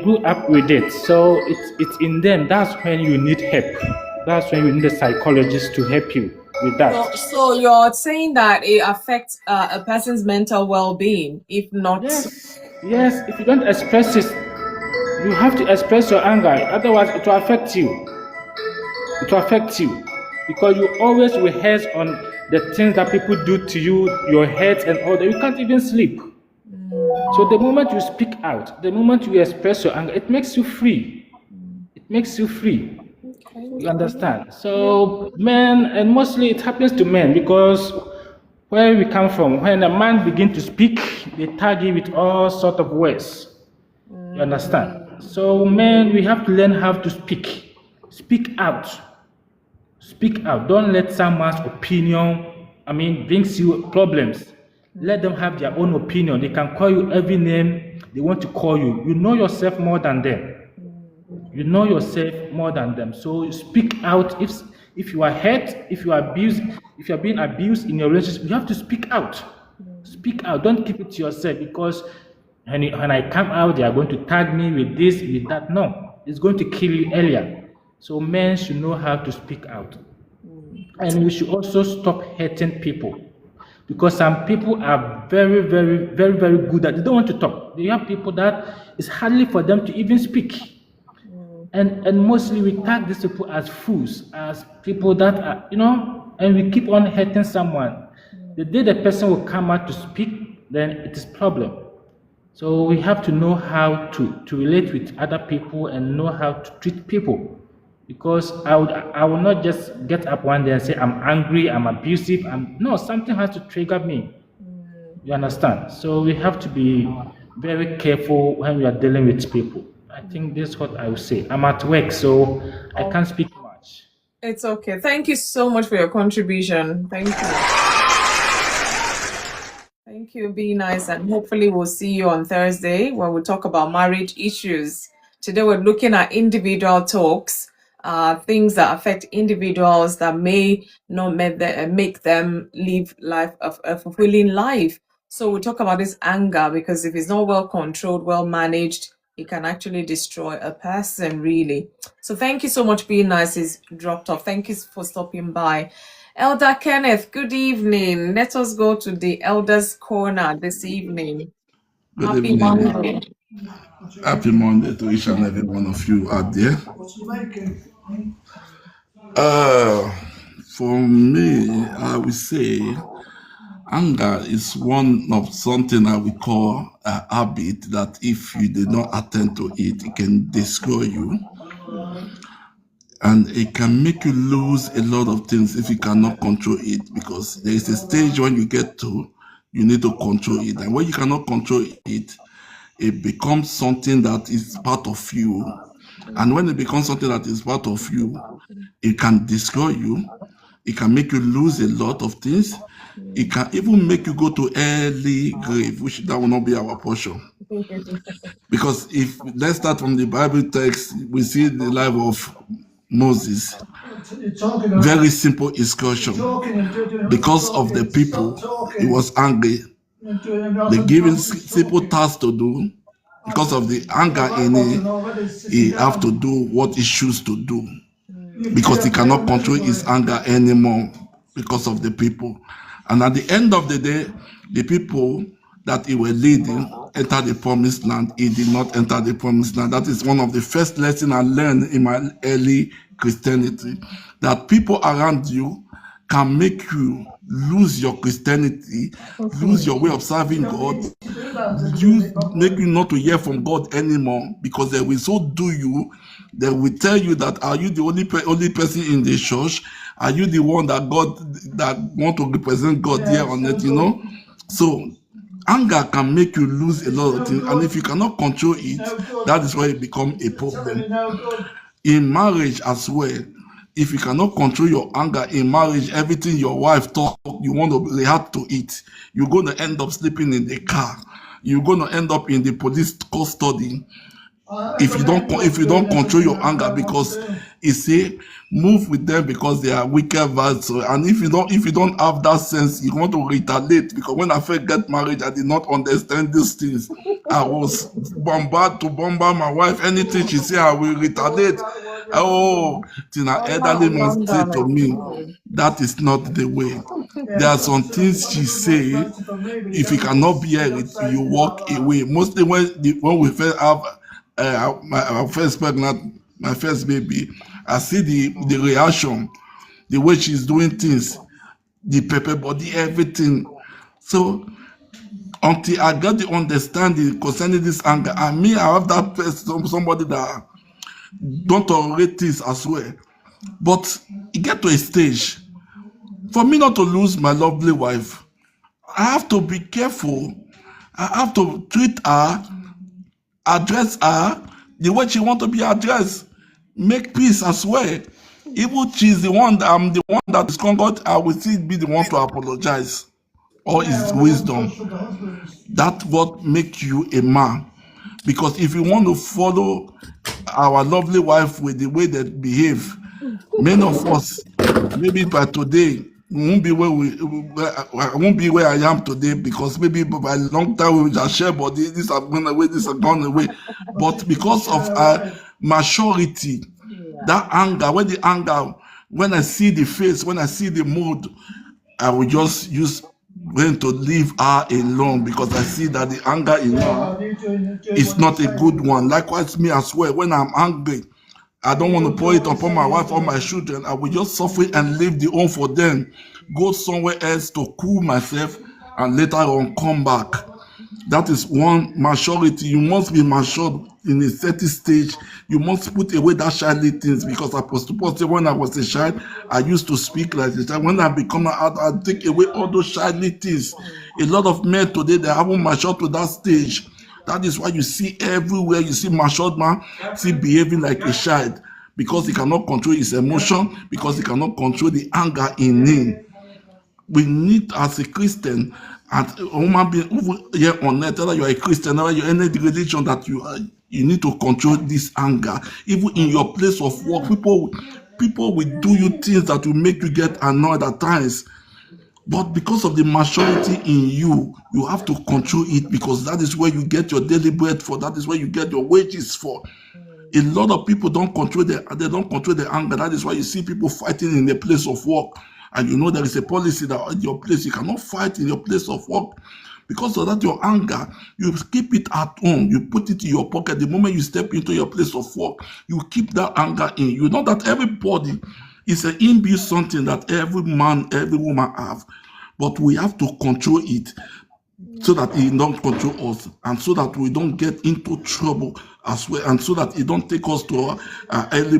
grew up with it. So it's in them. That's when you need help. That's when you need a psychologist to help you with that. So you're saying that it affects a person's mental well-being, if not. Yes. If you don't express it, you have to express your anger. Otherwise, it will affect you. It will affect you because you always rehearse on the things that people do to you, your hurt and all that. You can't even sleep. So the moment you speak out, the moment you express your anger, it makes you free. It makes you free. You understand? So men, and mostly it happens to men because where we come from, when a man begins to speak, they tag you with all sort of words. You understand? So men, we have to learn how to speak. Speak out. Speak out. Don't let someone's opinion, brings you problems. Let them have their own opinion. They can call you every name they want to call you. You know yourself more than them. You know yourself more than them. So speak out. If you are hurt, if you are abused, if you are being abused in your relationship, you have to speak out. Speak out. Don't keep it to yourself because when I come out, they are going to tag me with this, with that. No, it's going to kill you earlier. So men should know how to speak out. And we should also stop hurting people. Because some people are very, very, very, very good at it. They don't want to talk. They have people that it's hardly for them to even speak. And mostly we tag these people as fools, as people that are, and we keep on hurting someone. The day the person will come out to speak, then it is problem. So we have to know how to relate with other people and know how to treat people. Because I will not just get up one day and say, I'm angry, I'm abusive. No, something has to trigger me. You understand? So we have to be very careful when we are dealing with people. I think this is what I would say. I'm at work, so I can't speak much. It's okay. Thank you so much for your contribution. Thank you. Thank you. Be nice, and hopefully we'll see you on Thursday when we talk about marriage issues. Today we're looking at individual talks, things that affect individuals that may not make them live a fulfilling life. So we talk about this anger because if it's not well controlled, well managed, it can actually destroy a person, really. So thank you so much. Being nice is dropped off. Thank you for stopping by. Elder Kenneth, good evening. Let us go to the Elders Corner this evening. Happy Monday. Happy Monday to each and every one of you out there. For me, I would say anger is one of something that we call a habit that if you do not attend to it, it can destroy you. And it can make you lose a lot of things if you cannot control it, because there is a stage when you get to, you need to control it. And when you cannot control it, it becomes something that is part of you. And when it becomes something that is part of you, it can destroy you. It can make you lose a lot of things. It can even make you go to early grave, which that will not be our portion. Because let's start from the Bible text, we see the life of Moses. Very simple excursion. Because of the people, he was angry. They gave him simple tasks to do. Because of the anger in it, he have to do what he chooses to do. because he cannot control his anger anymore because of the people. And at the end of the day, the people that he were leading entered the promised land. He did not enter the promised land. That is one of the first lessons I learned in my early Christianity, that people around you can make you lose your Christianity, lose your way of serving God, make you not to hear from God anymore, because they will so do you. They will tell you that, are you the only person in the church? Are you the one that want to represent God here on earth? So anger can make you lose a lot of things, and if you cannot control it, that is where it becomes a problem. In marriage as well, if you cannot control your anger in marriage, everything your wife talk, you want to react to it. You're going to end up sleeping in the car. You're going to end up in the police custody if you don't control your anger, because he say move with them because they are wicked vessels. And if you don't have that sense, you want to retaliate. Because when I first get married, I did not understand these things. I was bombard my wife. Anything she say, I will retaliate. Oh, Tina elderly man say to me, that is not the way. There are some things she say, if you cannot bear it, you walk away. Mostly when we first have my first pregnant, my first baby, I see the reaction, the way she's doing things, the pepper body, everything. So until I get the understanding concerning this anger, I have that person, somebody that don't tolerate this as well. But it get to a stage, for me not to lose my lovely wife, I have to be careful. I have to treat her, address her the way she want to be addressed, make peace as well. Even she's the one, I'm the one that is conquered, I will still be the one to apologize. All is wisdom. That's what makes you a man. Because if you want to follow our lovely wife with the way they behave, many of us, maybe by today, we won't be I won't be where I am today, because maybe by a long time we will just share body, this has gone away, this has gone away. But because of our maturity, that anger, when I see the face, when I see the mood, I will just use when to leave her alone, because I see that the anger in her is not a good one. Likewise, me as well, when I'm angry, I don't want to pour it upon my wife or my children. I will just suffer and leave the home for them, go somewhere else to cool myself, and later on come back. That is one maturity. You must be matured in a certain stage. You must put away that childly things, because Apostle Paul said, when I was a child, I used to speak like a child. When I become an adult, I take away all those childly things. A lot of men today, they haven't matured to that stage. That is why you see everywhere, you see matured man still behaving like a child, because he cannot control his emotion, because he cannot control the anger in him. We need, as a Christian, and a human being here on earth, whether you are a Christian or you're any religion that you are, you need to control this anger. Even in your place of work, people will do you things that will make you get annoyed at times. But because of the maturity in you, you have to control it, because that is where you get your daily bread for. That is where you get your wages for. A lot of people don't control their anger. That is why you see people fighting in the place of work. And you know there is a policy that in your place, you cannot fight in your place of work. Because of that, your anger, you keep it at home. You put it in your pocket. The moment you step into your place of work, you keep that anger in you. Know that everybody is an inbuilt something that every man, every woman have. But we have to control it, so that it don't control us, and so that we don't get into trouble as well, and so that it don't take us to early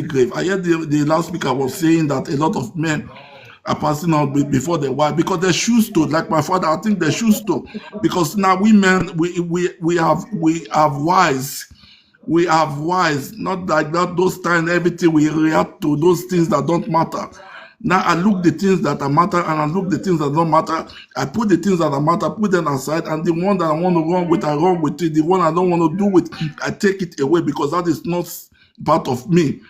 grave. I heard the last speaker was saying that a lot of men are passing out before their wife, because they choose to, like my father, I think they choose to, because now we men, we have wives. We have wives, not like that. Those times, everything we react to those things that don't matter. Now I look the things that matter, and I look the things that don't matter. I put the things that matter, put them aside, and the one that I want to run with, I run with it. The one I don't want to do with, I take it away, because that is not part of me.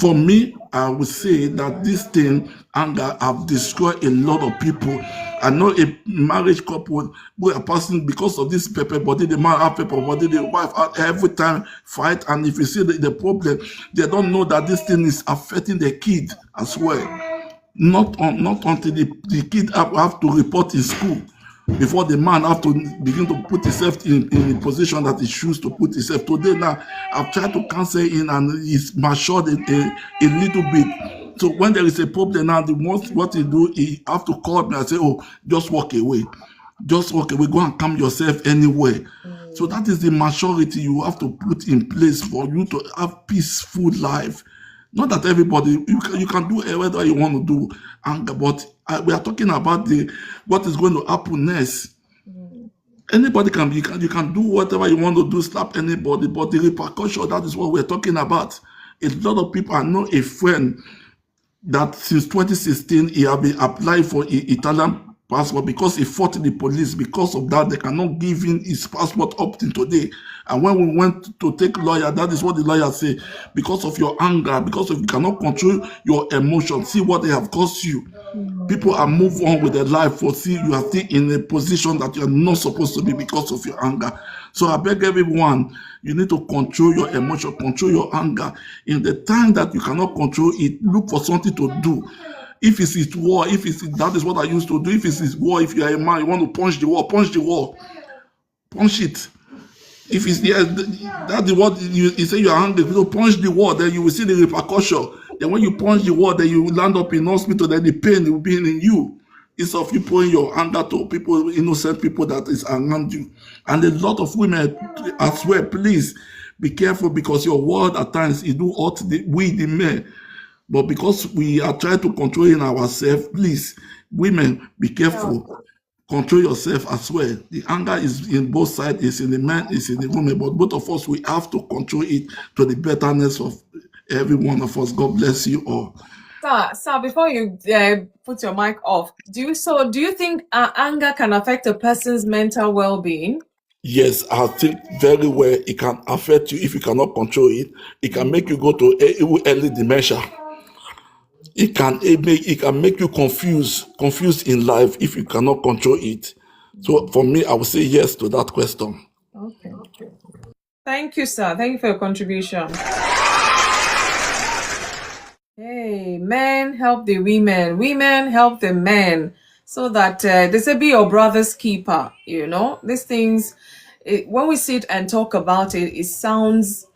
For me, I would say that this thing, anger, have destroyed a lot of people. I know a marriage couple who are passing because of this pepper body, the man have pepper body, the wife every time fight, and if you see the problem, they don't know that this thing is affecting the kid as well. Not until the kid have to report in school before the man have to begin to put himself in a position that he chooses to put himself. Today now, I've tried to counsel him and he's matured a little bit. So when there is a problem now, the most what he do, he have to call me and say, oh, just walk away. Just walk away, go and calm yourself anywhere. So that is the maturity you have to put in place for you to have peaceful life. Not that everybody, you can do whatever you want to do, but we are talking about what is going to happen next. Anybody you can do whatever you want to do, slap anybody, but the repercussion, that is what we're talking about. A lot of people, I know a friend that since 2016, he have been applying for Italian passport because he fought the police. Because of that, they cannot give him his passport up till today. And when we went to take lawyer, that is what the lawyer say. Because of your anger, because of you cannot control your emotions, see what they have caused you. People are move on with their life for see you are still in a position that you are not supposed to be because of your anger. So I beg everyone, you need to control your emotion, control your anger. In the time that you cannot control it, look for something to do. If it's war, that is what I used to do. If it's war, if you are a man, you want to punch the wall, punch it. If it's that's what you say you are angry, you punch the wall, then you will see the repercussion. Then when you punch the wall, then you will land up in hospital, then the pain will be in you. Instead of you pouring your anger to people, innocent people that is around you. And a lot of women as well, please be careful because your word at times it do hurt the men. But because we are trying to control in ourselves, please, women, be careful. Control yourself as well. The anger is in both sides, it's in the man, it's in the woman, but both of us, we have to control it to the betterness of every one of us. God bless you all. Sir, before you put your mic off, do you think anger can affect a person's mental well-being? Yes, I think very well it can affect you if you cannot control it. It can make you go to early dementia. It can make you confused in life if you cannot control it. So for me, I would say yes to that question. Okay. Thank you, sir. Thank you for your contribution. Hey, men help the women help the men, so that they say be your brother's keeper. These things, when we sit and talk about it, it sounds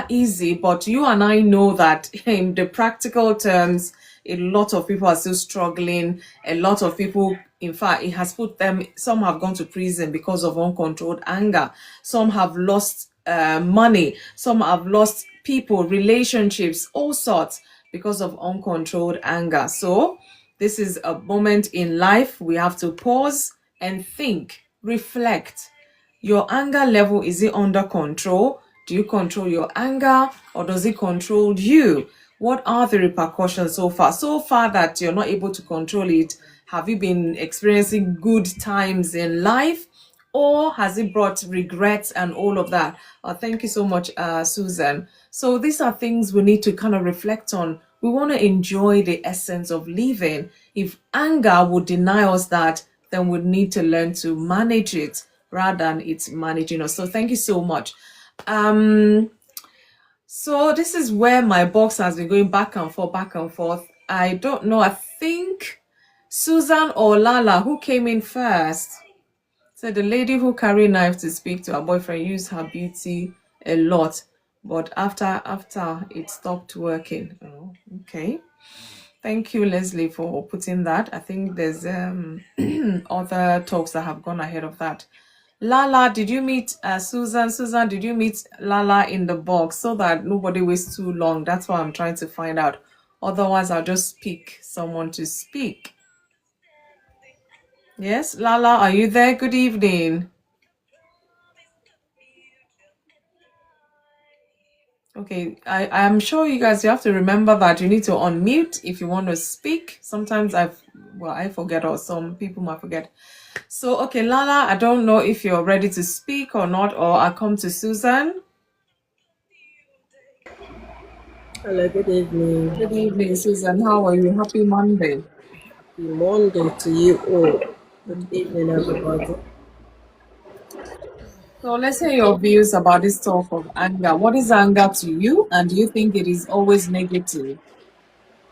easy, but you and I know that in the practical terms, a lot of people are still struggling. A lot of people, in fact, it has put them, some have gone to prison because of uncontrolled anger. Some have lost money. Some have lost people, relationships, all sorts because of uncontrolled anger. So this is a moment in life we have to pause and think, reflect. Your anger level, is it under control? Do you control your anger or does it control you? What are the repercussions so far? So far that you're not able to control it, have you been experiencing good times in life, or has it brought regrets and all of that? Thank you so much, Susan. So these are things we need to kind of reflect on. We want to enjoy the essence of living. If anger would deny us that, then we need to learn to manage it rather than it's managing us. So thank you so much. So this is where my box has been going back and forth. I don't know. I think Susan or Lala, who came in first? So the lady who carried knife to speak to her boyfriend used her beauty a lot, but after it stopped working. Oh, okay. Thank you, Leslie, for putting that. I think there's other talks that have gone ahead of that. Lala, did you meet Susan? Susan, did you meet Lala in the box so that nobody wastes too long? That's what I'm trying to find out. Otherwise, I'll just pick someone to speak. Yes, Lala, are you there? Good evening. Okay, I am sure you guys, you have to remember that you need to unmute if you want to speak. Sometimes I forget, or some people might forget. So, okay, Lala, I don't know if you're ready to speak or not, or I'll come to Susan. Hello, good evening. Good evening, Susan. How are you? Happy Monday. Happy Monday to you all. Good evening, everybody. So let's hear your views about this talk of anger. What is anger to you, and do you think it is always negative?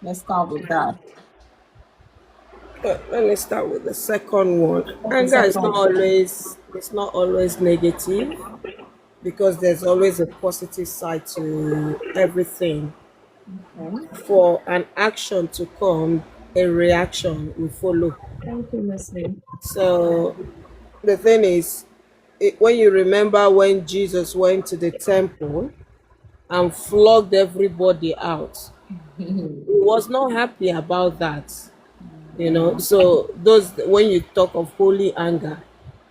Let's start with that. Let me start with the second one. Okay, Anger is not second. always it's not always negative because there's always a positive side to everything. Okay. For an action to come, a reaction will follow. Thank you, listening. So the thing is, when you remember when Jesus went to the temple and flogged everybody out, he was not happy about that. So those, when you talk of holy anger,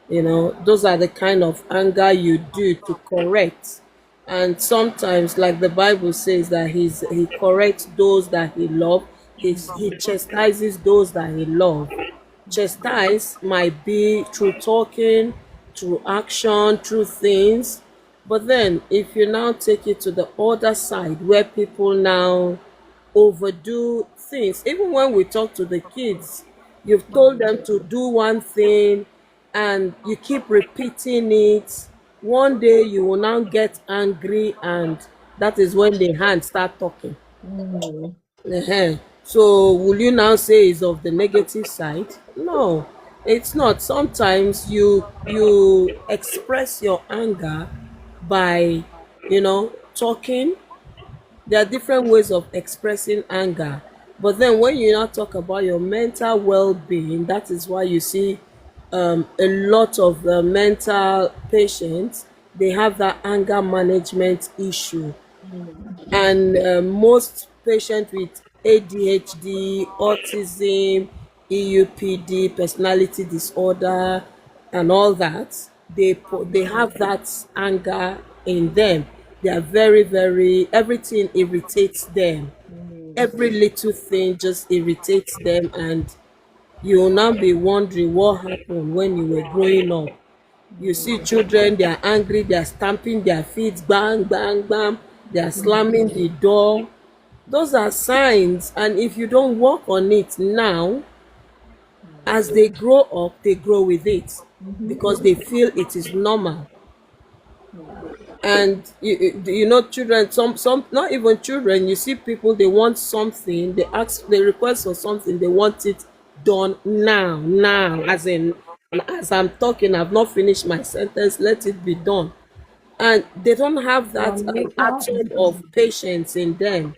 those are the kind of anger you do to correct. And sometimes, like the Bible says, that he corrects those that he loves. He chastises those that he loves. Chastise might be through talking, through action, through things. But then if you now take it to the other side, where people now overdo things, even when we talk to the kids, you've told them to do one thing and you keep repeating it. One day you will now get angry, and that is when the hands start talking. So will you now say it's of the negative side? No, it's not. Sometimes you express your anger by, talking. There are different ways of expressing anger. But then when you now talk about your mental well-being, that is why you see a lot of mental patients, they have that anger management issue. And most patients with ADHD, autism, EUPD, personality disorder, and all that, they have that anger in them. They are very, very, everything irritates them. Every little thing just irritates them, and you will now be wondering what happened when you were growing up. You see children, they are angry, they are stamping their feet, bang, bang, bang, they are slamming the door. Those are signs, and if you don't work on it now, as they grow up, they grow with it because they feel it is normal. And children, some not even children, you see people, they want something, they request for something, they want it done now, as in, as I'm talking, I've not finished my sentence, let it be done. And they don't have that atom of patience in them.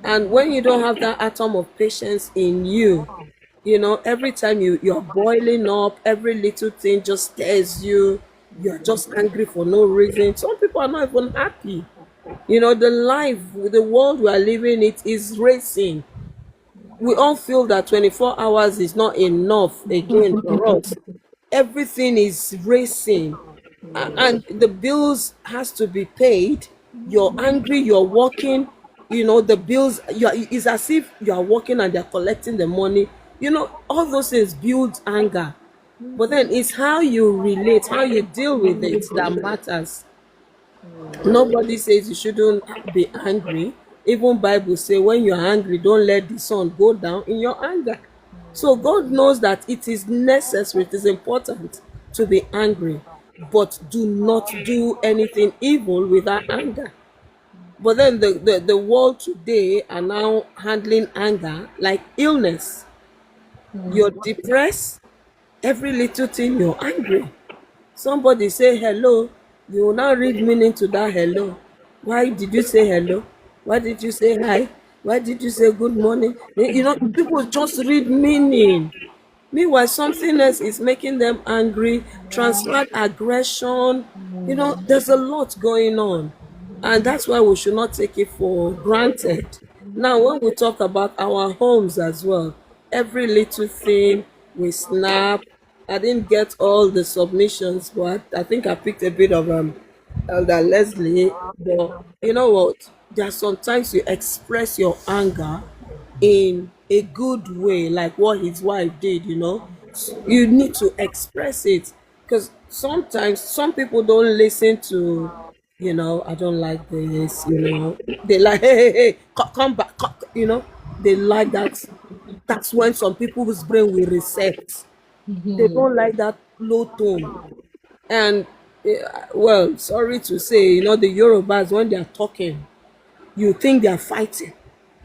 And when you don't have that atom of patience in you, every time you're boiling up, every little thing just stirs you, you're just angry for no reason. Some people are not even happy. The world we are living, it is racing. We all feel that 24 hours is not enough again for us. Everything is racing. And the bills has to be paid. You're angry, you're working, the bills, it's as if you are working and they're collecting the money. All those things build anger. But then it's how you relate, how you deal with it, that matters. Nobody says you shouldn't be angry. Even Bible say when you're angry, don't let the sun go down in your anger. So God knows that it is necessary, it is important to be angry, but do not do anything evil without anger. But then the world today are now handling anger like illness. You're depressed, every little thing you're angry. Somebody say hello, you will now read meaning to that hello. Why did you say hello? Why did you say hi? Why did you say good morning? People just read meaning. Meanwhile, something else is making them angry, transferred aggression. There's a lot going on. And that's why we should not take it for granted. Now, when we talk about our homes as well, every little thing we snap. I didn't get all the submissions, but I think I picked a bit of Elder Leslie. But you know what? There are sometimes you express your anger in a good way, like what his wife did. You need to express it, because sometimes some people don't listen to, I don't like this, they like, hey, come back, they like that. That's when some people's brain will reset. They don't like that low tone. And well, sorry to say, you know, the Yorubas, when they are talking, you think they are fighting.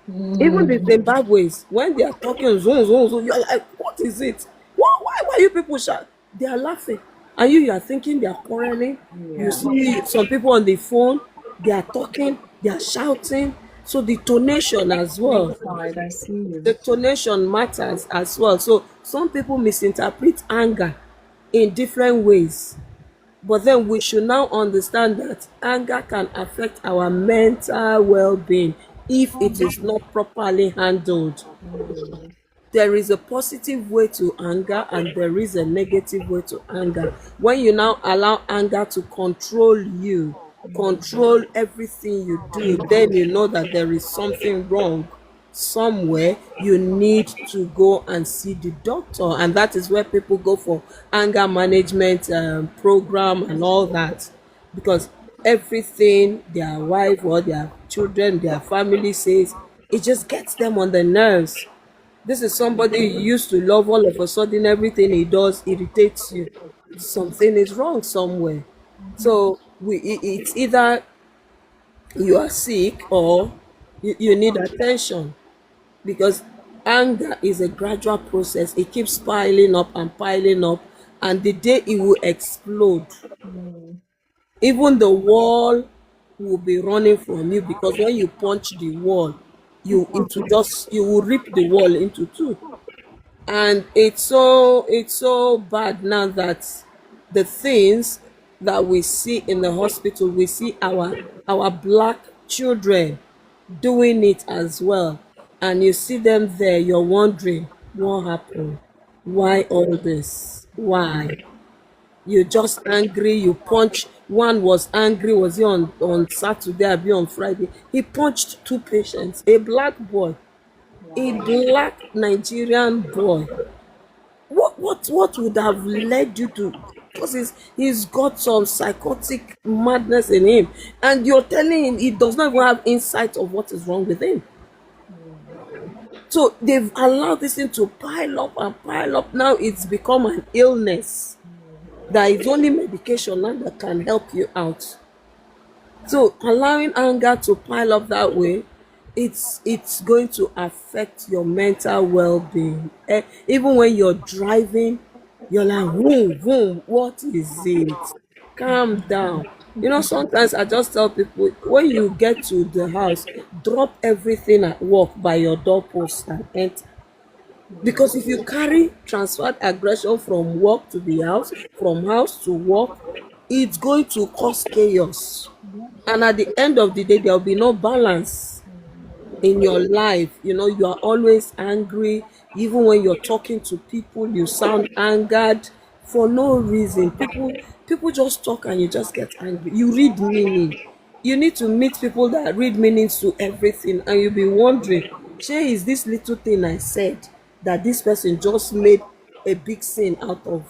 Even the Zimbabweans, when they are talking, zoom, zoom, zoom, you're like, what is it? Why you people shout? They are laughing. And you are thinking they are quarreling. You Yeah. see some people on the phone, they are talking, they are shouting. So the tonation as well. Inside, I see you. The tonation matters as well. So some people misinterpret anger in different ways. But then we should now understand that anger can affect our mental well-being if it is not properly handled. There is a positive way to anger and there is a negative way to anger. When you now allow anger to control you, control everything you do, then you know that there is something wrong somewhere. You need to go and see the doctor, and that is where people go for anger management program and all that, because everything their wife or their children, their family says, it just gets them on the nerves. This is somebody you used to love, all of a sudden everything he does irritates you. Something is wrong somewhere. So it's either you are sick or you need attention, because anger is a gradual process. It keeps piling up, and the day it will explode, even the wall will be running from you, because when you punch the wall, you will rip the wall into two. And it's so bad now that the things that we see in the hospital, we see our black children doing it as well, and you see them there, you're wondering what happened, why all this, why? You're just angry, you punch. One was angry, was he on Saturday, or be on Friday, he punched two patients, a black boy, a black Nigerian boy. What would have led you to, because he's got some psychotic madness in him, and you're telling him he does not even have insight of what is wrong with him. So they've allowed this thing to pile up and pile up. Now it's become an illness that is only medication now that can help you out. So allowing anger to pile up that way, it's going to affect your mental well-being. Even when you're driving, you're like, boom, boom, what is it? Calm down. You know, sometimes I just tell people, when you get to the house, drop everything at work by your doorpost and enter. Because if you carry transferred aggression from work to the house, from house to work, it's going to cause chaos. And at the end of the day, there will be no balance in your life. You know, you are always angry. Even when you're talking to people, you sound angered for no reason. People just talk and you just get angry. You read meaning. You need to meet people that read meanings to everything, and you'll be wondering, shey, is this little thing I said that this person just made a big sin out of?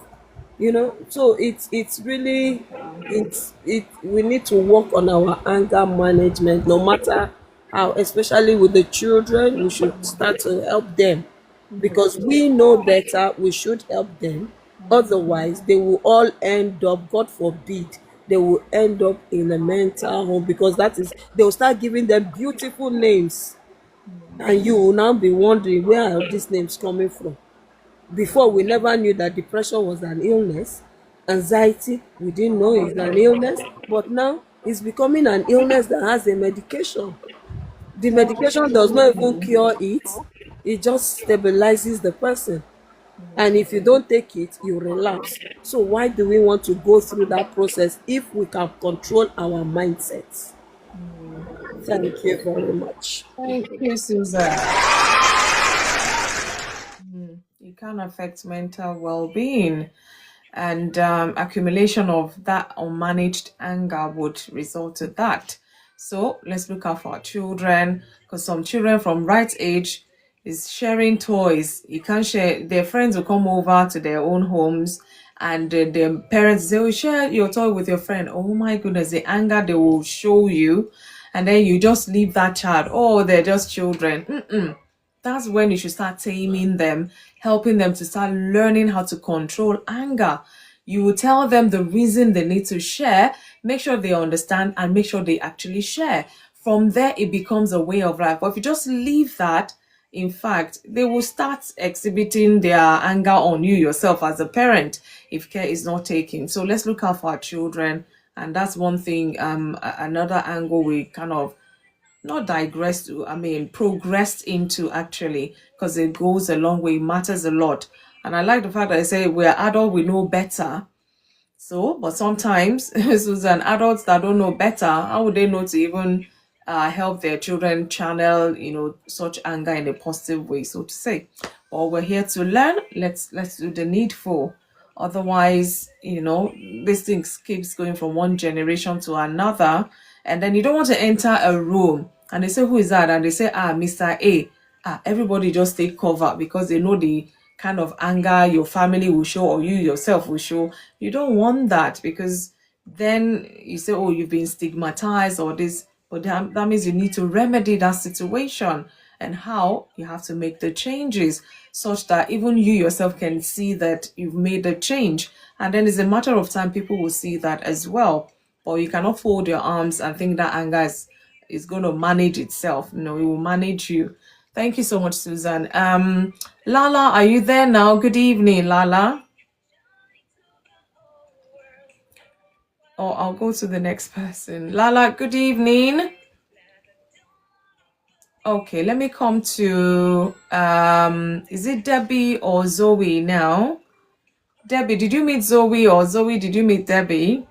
You know, so it's really, it we need to work on our anger management, no matter how, especially with the children. We should start to help them, because we know better. We should help them. Otherwise they will all end up, god forbid, they will end up in a mental home, because that is, they will start giving them beautiful names, and you will now be wondering, where are these names coming from? Before, we never knew that depression was an illness. Anxiety, we didn't know it's an illness. But now it's becoming an illness that has a medication. The medication does not even cure it, it just stabilizes the person. And if you don't take it, you relapse. So why do we want to go through that process if we can control our mindsets? Thank you very much. Thank you, Susan. It can affect mental well-being, and accumulation of that unmanaged anger would result to that. So let's look out for our children, because some children from right age is sharing toys. You can't share. Their friends will come over to their own homes, and their parents, they will share your toy with your friend. Oh my goodness, the anger they will show you, and then you just leave that child. Oh, they're just children. that's when you should start taming them, helping them to start learning how to control anger. You will tell them the reason they need to share, make sure they understand, and make sure they actually share. From there, it becomes a way of life. But if you just leave that, in fact, they will start exhibiting their anger on you yourself as a parent if care is not taken. So let's look out for our children. And that's one thing, another angle we kind of not digress to, I mean, progressed into actually, because it goes a long way, it matters a lot. And I like the fact that I say we're adult, we know better. So, but sometimes, Susan, adults that don't know better, how would they know to even help their children channel, such anger in a positive way, so to say? Or we're here to learn. Let's do the needful. Otherwise, this thing keeps going from one generation to another, and then you don't want to enter a room and they say, "Who is that?" And they say, Mr. A. Everybody just take cover because they know the kind of anger your family will show or you yourself will show. You don't want that, because then you say, "Oh, you've been stigmatized," or this, but that means you need to remedy that situation. And how? You have to make the changes such that even you yourself can see that you've made a change. And then it's a matter of time people will see that as well. But you cannot fold your arms and think that anger is going to manage itself. No, it will manage you. Thank you so much, Susan. Lala, are you there now? Good evening, Lala. Oh, I'll go to the next person. Lala, good evening. Okay, let me come to, is it Debbie or Zoe now? Debbie, did you meet Zoe, or Zoe, did you meet Debbie?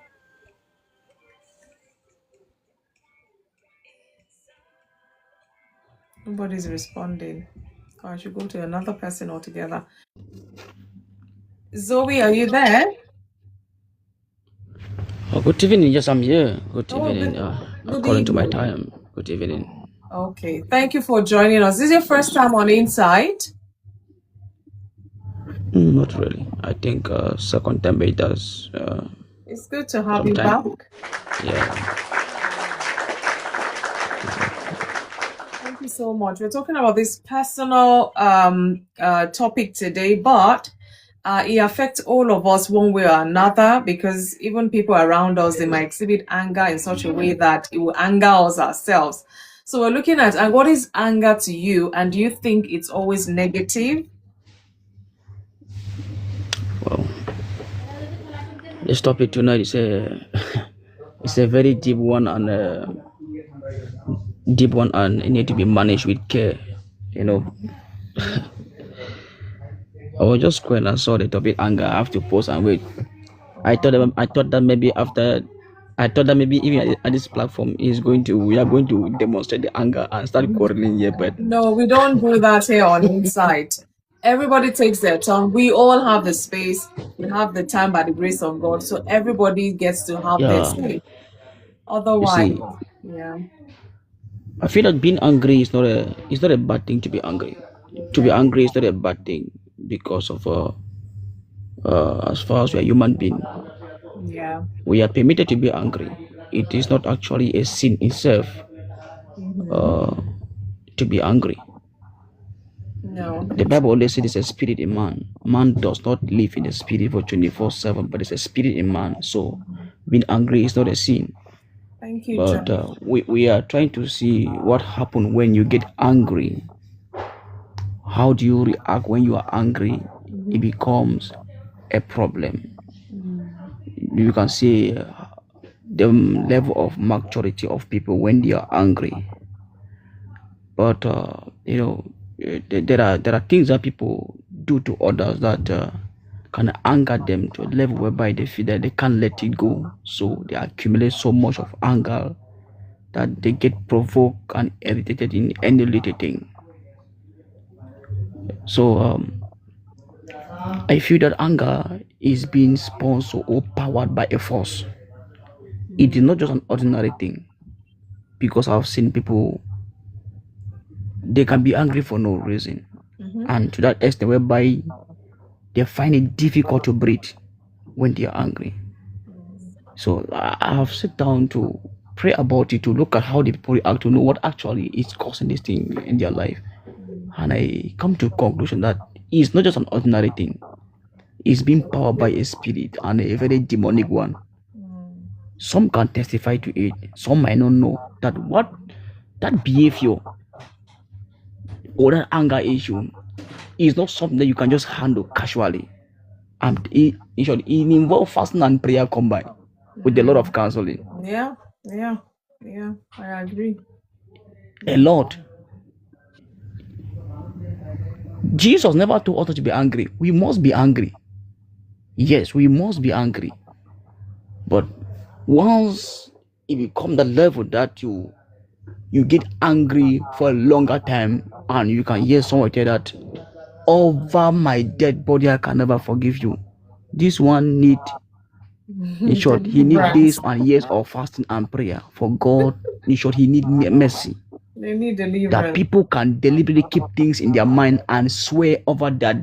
Nobody's responding. I should go to another person altogether. Zoe, are you there? Oh, good evening. Yes, I'm here. Good Oh, evening. good According to my evening. time. Good evening. Okay, thank you for joining us. This is your first time on Insight? Not really. I think second time it does. It's good to have you back. Yeah. Thank you so much. We're talking about this personal topic today, but it affects all of us one way or another, because even people around us, they might exhibit anger in such a way that it will anger us ourselves. So we're looking at what is anger to you, and do you think it's always negative? Well, this topic tonight is a it's a very deep one, and it need to be managed with care. I was just going and saw the topic anger. I have to pause and wait. I thought that maybe even at this platform we are going to demonstrate the anger and start quarreling here, but No, we don't do that here on Insight. Everybody takes their turn. We all have the space. We have the time by the grace of God. So everybody gets to have their say. Otherwise, yeah. I feel that being angry is not a bad thing to be angry. To be angry is not a bad thing because of as far as we are human being, Yeah. we are permitted to be angry. It is not actually a sin itself to be angry. No. The Bible always says there's a spirit in man. Man does not live in the spirit for 24/7, but there's a spirit in man. So being angry is not a sin. Thank you, But John. we are trying to see what happens when you get angry. How do you react when you are angry? It becomes a problem. You can see the level of maturity of people when they are angry. But there are things that people do to others that can anger them to a level whereby they feel that they can't let it go. So they accumulate so much of anger that they get provoked and irritated in any little thing. So I feel that anger is being sponsored or powered by a force. It is not just an ordinary thing, because I've seen people, they can be angry for no reason, and to that extent whereby they find it difficult to breathe when they are angry. So I have sat down to pray about it, to look at how the people react, to know what actually is causing this thing in their life. And I come to a conclusion that it's not just an ordinary thing. It's being powered by a spirit, and a very demonic one. Some can testify to it. Some might not know that what that behavior or that anger issue is not something that you can just handle casually. And it involves fasting and prayer combined with a lot of counseling. Yeah, I agree. A lot. Jesus never told us to be angry. We must be angry. Yes, we must be angry. But once it becomes the level that you get angry for a longer time, and you can hear someone tell that, over my dead body I can never forgive you. This one need, in short, he need days and years of fasting and prayer for God. In short, he need mercy. They need deliverance. That people can deliberately keep things in their mind and swear over that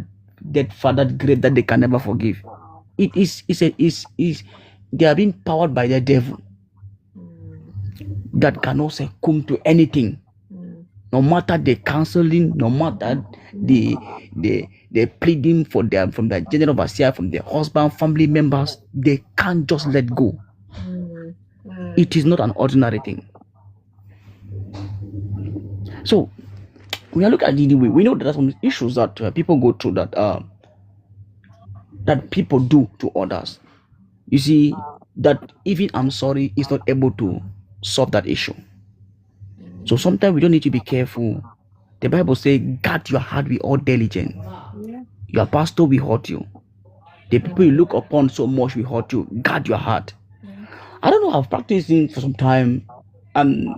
dead father grave that they can never forgive. It is they are being powered by the devil that cannot succumb to anything. No matter the counseling, no matter the pleading for them from the general overseer, from their husband, family members, they can't just let go. It is not an ordinary thing. So when I look at the way, we know that there are some issues that people go through that people do to others. You see that even I'm sorry is not able to solve that issue. So sometimes we don't need to be careful. The Bible says, guard your heart with all diligence. Your pastor will hurt you. The people you look upon so much will hurt you. Guard your heart. I don't know, I've practiced it for some time, and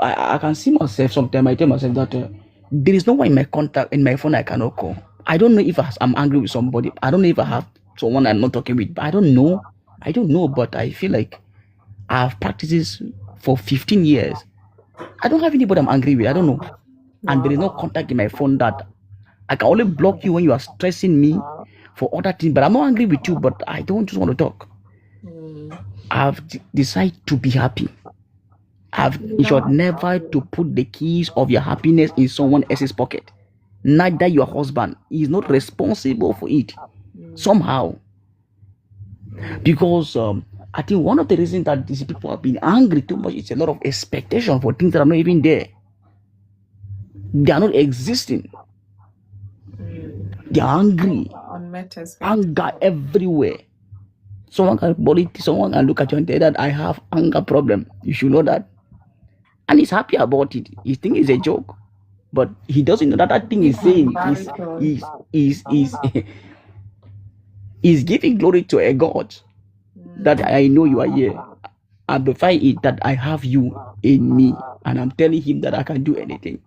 I can see myself sometimes. I tell myself that there is no one in my contact, in my phone I cannot call. I don't know if I'm angry with somebody. I don't know if I have someone I'm not talking with. I don't know, but I feel like I've practiced this for 15 years. I don't have anybody I'm angry with. I don't know. And there is no contact in my phone that I can only block you when you are stressing me for other things. But I'm not angry with you, but I don't just want to talk. I've decided to be happy. In short, never to put the keys of your happiness in someone else's pocket. Neither your husband is not responsible for it somehow. Because I think one of the reasons that these people have been angry too much is a lot of expectation for things that are not even there. They are not existing. They are angry. Anger everywhere. Someone can look at you and tell that I have anger problem. You should know that. And he's happy about it. He thinks it's a joke. But he doesn't know that thing he's saying is giving glory to a God. That I know you are here. I amplify it that I have you in me. And I'm telling him that I can do anything.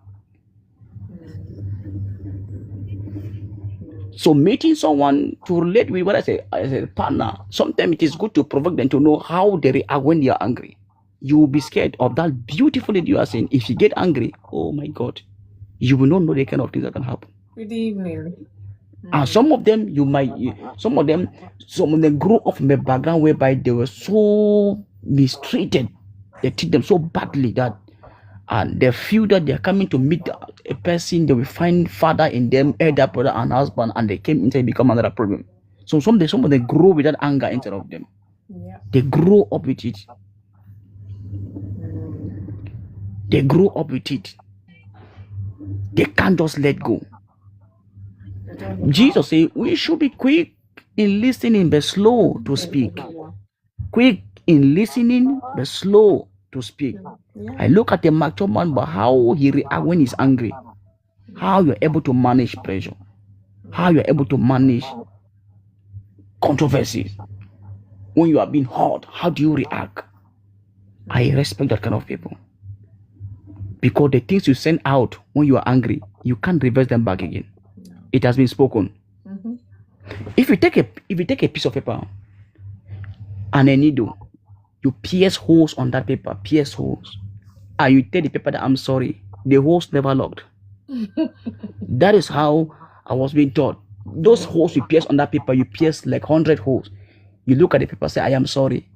So meeting someone to relate with what I say as a partner, sometimes it is good to provoke them to know how they react when they are angry. You will be scared of that beautiful lady you are saying. If you get angry, oh my God, you will not know the kind of things that can happen. Good evening. And some of them grow up from a background whereby they were so mistreated. They treat them so badly that and they feel that they're coming to meet a person, they will find father in them, elder brother and husband, and they came inside become another problem. So some of them grow with that anger inside of them. They grow up with it. They grow up with it. They can't just let go. Jesus said we should be quick in listening but slow to speak. Quick in listening but slow to speak. I look at a mature man, but how he reacts when he's angry. How you're able to manage pressure. How you're able to manage controversies. When you are being hurt, how do you react? I respect that kind of people. Because the things you send out when you are angry, you can't reverse them back again. It has been spoken. If you take a piece of paper and a needle, you pierce holes on that paper, and you tell the paper that I'm sorry, the holes never locked. That is how I was being taught. Those holes you pierce on that paper, you pierce like 100 holes. You look at the paper, say, I am sorry.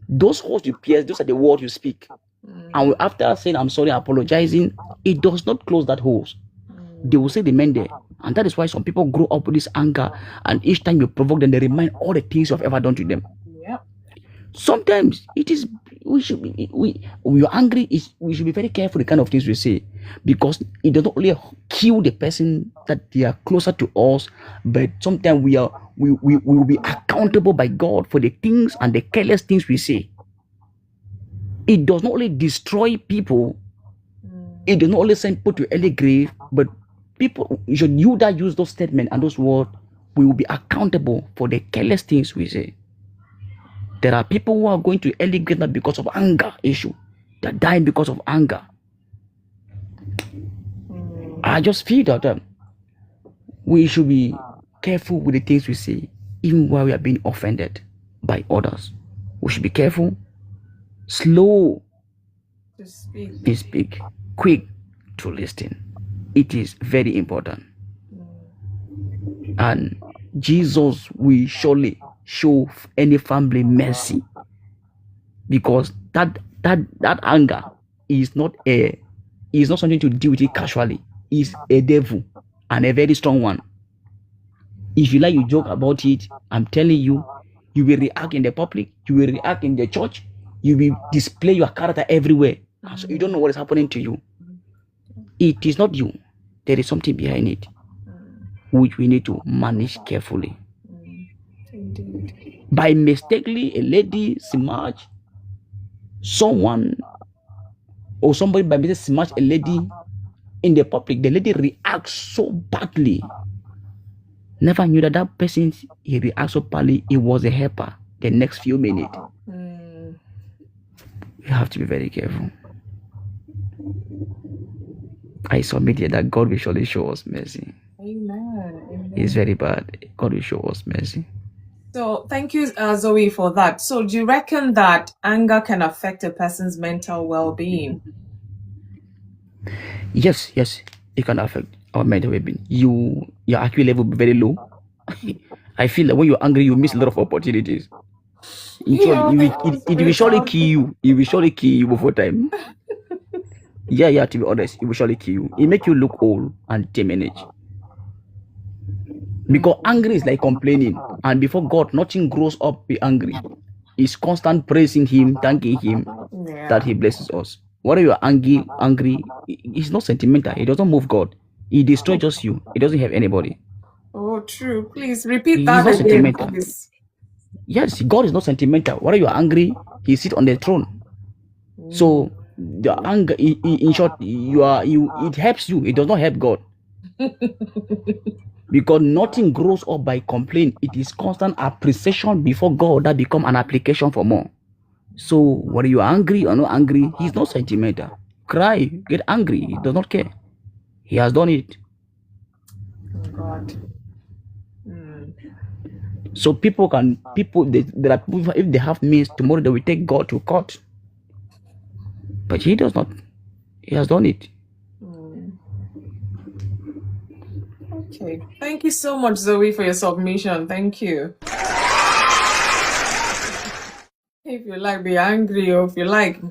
Those holes you pierce, those are the words you speak. And after saying I'm sorry, apologizing, it does not close that holes. They will say the men there. And that is why some people grow up with this anger, and each time you provoke them, they remind all the things you have ever done to them. Yep. Sometimes it is we should be when you're angry, we should be very careful the kind of things we say, because it does not only kill the person that they are closer to us, but sometimes we will be accountable by God for the things and the careless things we say. It does not only destroy people, it does not only send people to early grave, but people, should you that use those statements and those words, we will be accountable for the careless things we say. There are people who are going to early grave not because of anger issue. They're dying because of anger. I just feel that we should be careful with the things we say, even while we are being offended by others. We should be careful, slow to speak, quick to listen. It is very important. And Jesus will surely show any family mercy, because that anger is not something to deal with it casually. It's a devil, and a very strong one. If you like, you joke about it. I'm telling you, you will react in the public, you will react in the church, you will display your character everywhere. So you don't know what is happening to you. It is not you. There is something behind it, which we need to manage carefully. Indeed. By mistakenly, a lady smash someone, or somebody by mistake smash a lady in the public, the lady reacts so badly. Never knew that person, he reacts so badly, it was a helper the next few minutes. You have to be very careful. I submit here that God will surely show us mercy. Amen. It's very bad. God will show us mercy. So thank you, Zoe, for that. So do you reckon that anger can affect a person's mental well-being? Yes, it can affect our mental well-being. Your IQ level will be very low. I feel that when you're angry, you miss a lot of opportunities. It will surely kill you. It will surely kill you before time. Yeah, to be honest, it will surely kill you. It make you look old and diminished. Because anger is like complaining, and before God, nothing grows up be angry. It's constant praising Him, thanking Him that He blesses us. Whether you are angry, it's not sentimental. It doesn't move God. It destroys just you. It doesn't have anybody. Oh, true. Please repeat that again. Sentimental. Please. Yes, God is not sentimental. Whether you are angry, He sits on the throne. So the anger, in short, it helps you. It does not help God. Because nothing grows up by complaint. It is constant appreciation before God that become an application for more. So whether you are angry or not angry, He's not sentimental. Cry, get angry. He does not care. He has done it. Oh God. So there are people, if they have means, tomorrow they will take God to court. But He does not. He has done it. Okay. Thank you so much, Zoe, for your submission. Thank you. If you like, be angry, or if you like,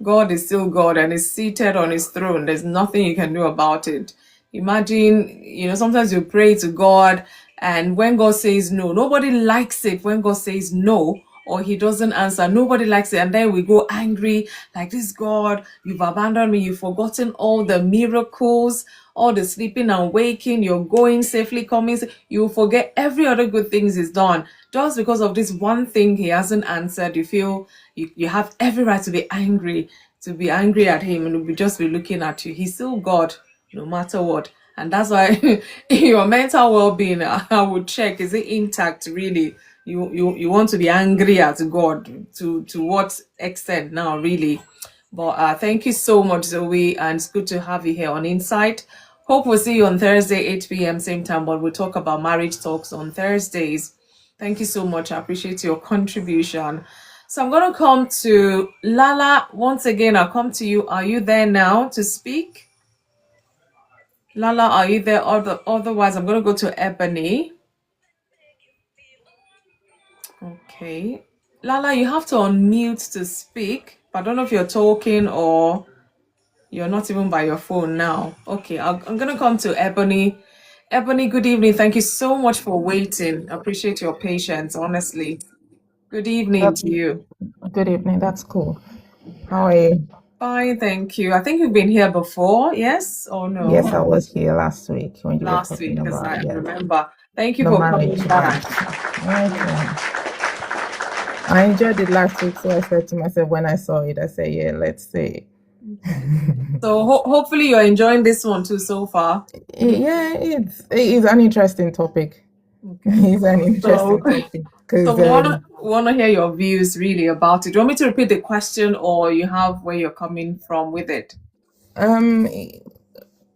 God is still God and is seated on His throne. There's nothing you can do about it. Imagine, sometimes you pray to God, and when God says no, nobody likes it. When God says no, or He doesn't answer, nobody likes it. And then we go angry, like, this God, you've abandoned me. You've forgotten all the miracles, all the sleeping and waking. You're going safely, coming. You forget every other good things He's done. Just because of this one thing He hasn't answered, you feel you have every right to be angry at Him, and we'll just be looking at you. He's still God, no matter what. And that's why your mental well-being, I would check, is it intact really? You want to be angry at God to what extent now, really? But thank you so much, Zoe, and it's good to have you here on Insight. Hope we'll see you on Thursday, 8 p.m. same time, but we'll talk about marriage talks on Thursdays. Thank you so much. I appreciate your contribution. So I'm going to come to Lala. Once again, I'll come to you. Are you there now to speak? Lala, are you there? Otherwise, I'm going to go to Ebony. Okay. Lala, you have to unmute to speak. I don't know if you're talking or... You're not even by your phone now. Okay, I'm gonna come to Ebony. Ebony, good evening. Thank you so much for waiting. Appreciate your patience, honestly. Good evening to you. Good evening. That's cool. How are you? Fine, thank you. I think you've been here before, yes or no? Yes, I was here last week when you were Last talking week, because about, I yeah, remember. Thank you the for coming marriage back. one. Okay. I enjoyed it last week, so I said to myself when I saw it, I said, yeah, let's see. So hopefully you're enjoying this one too so far. Yeah, it's an interesting topic. Okay. It's an So, interesting topic so because want to hear your views really about it. Do you want me to repeat the question, or you have where you're coming from with it? um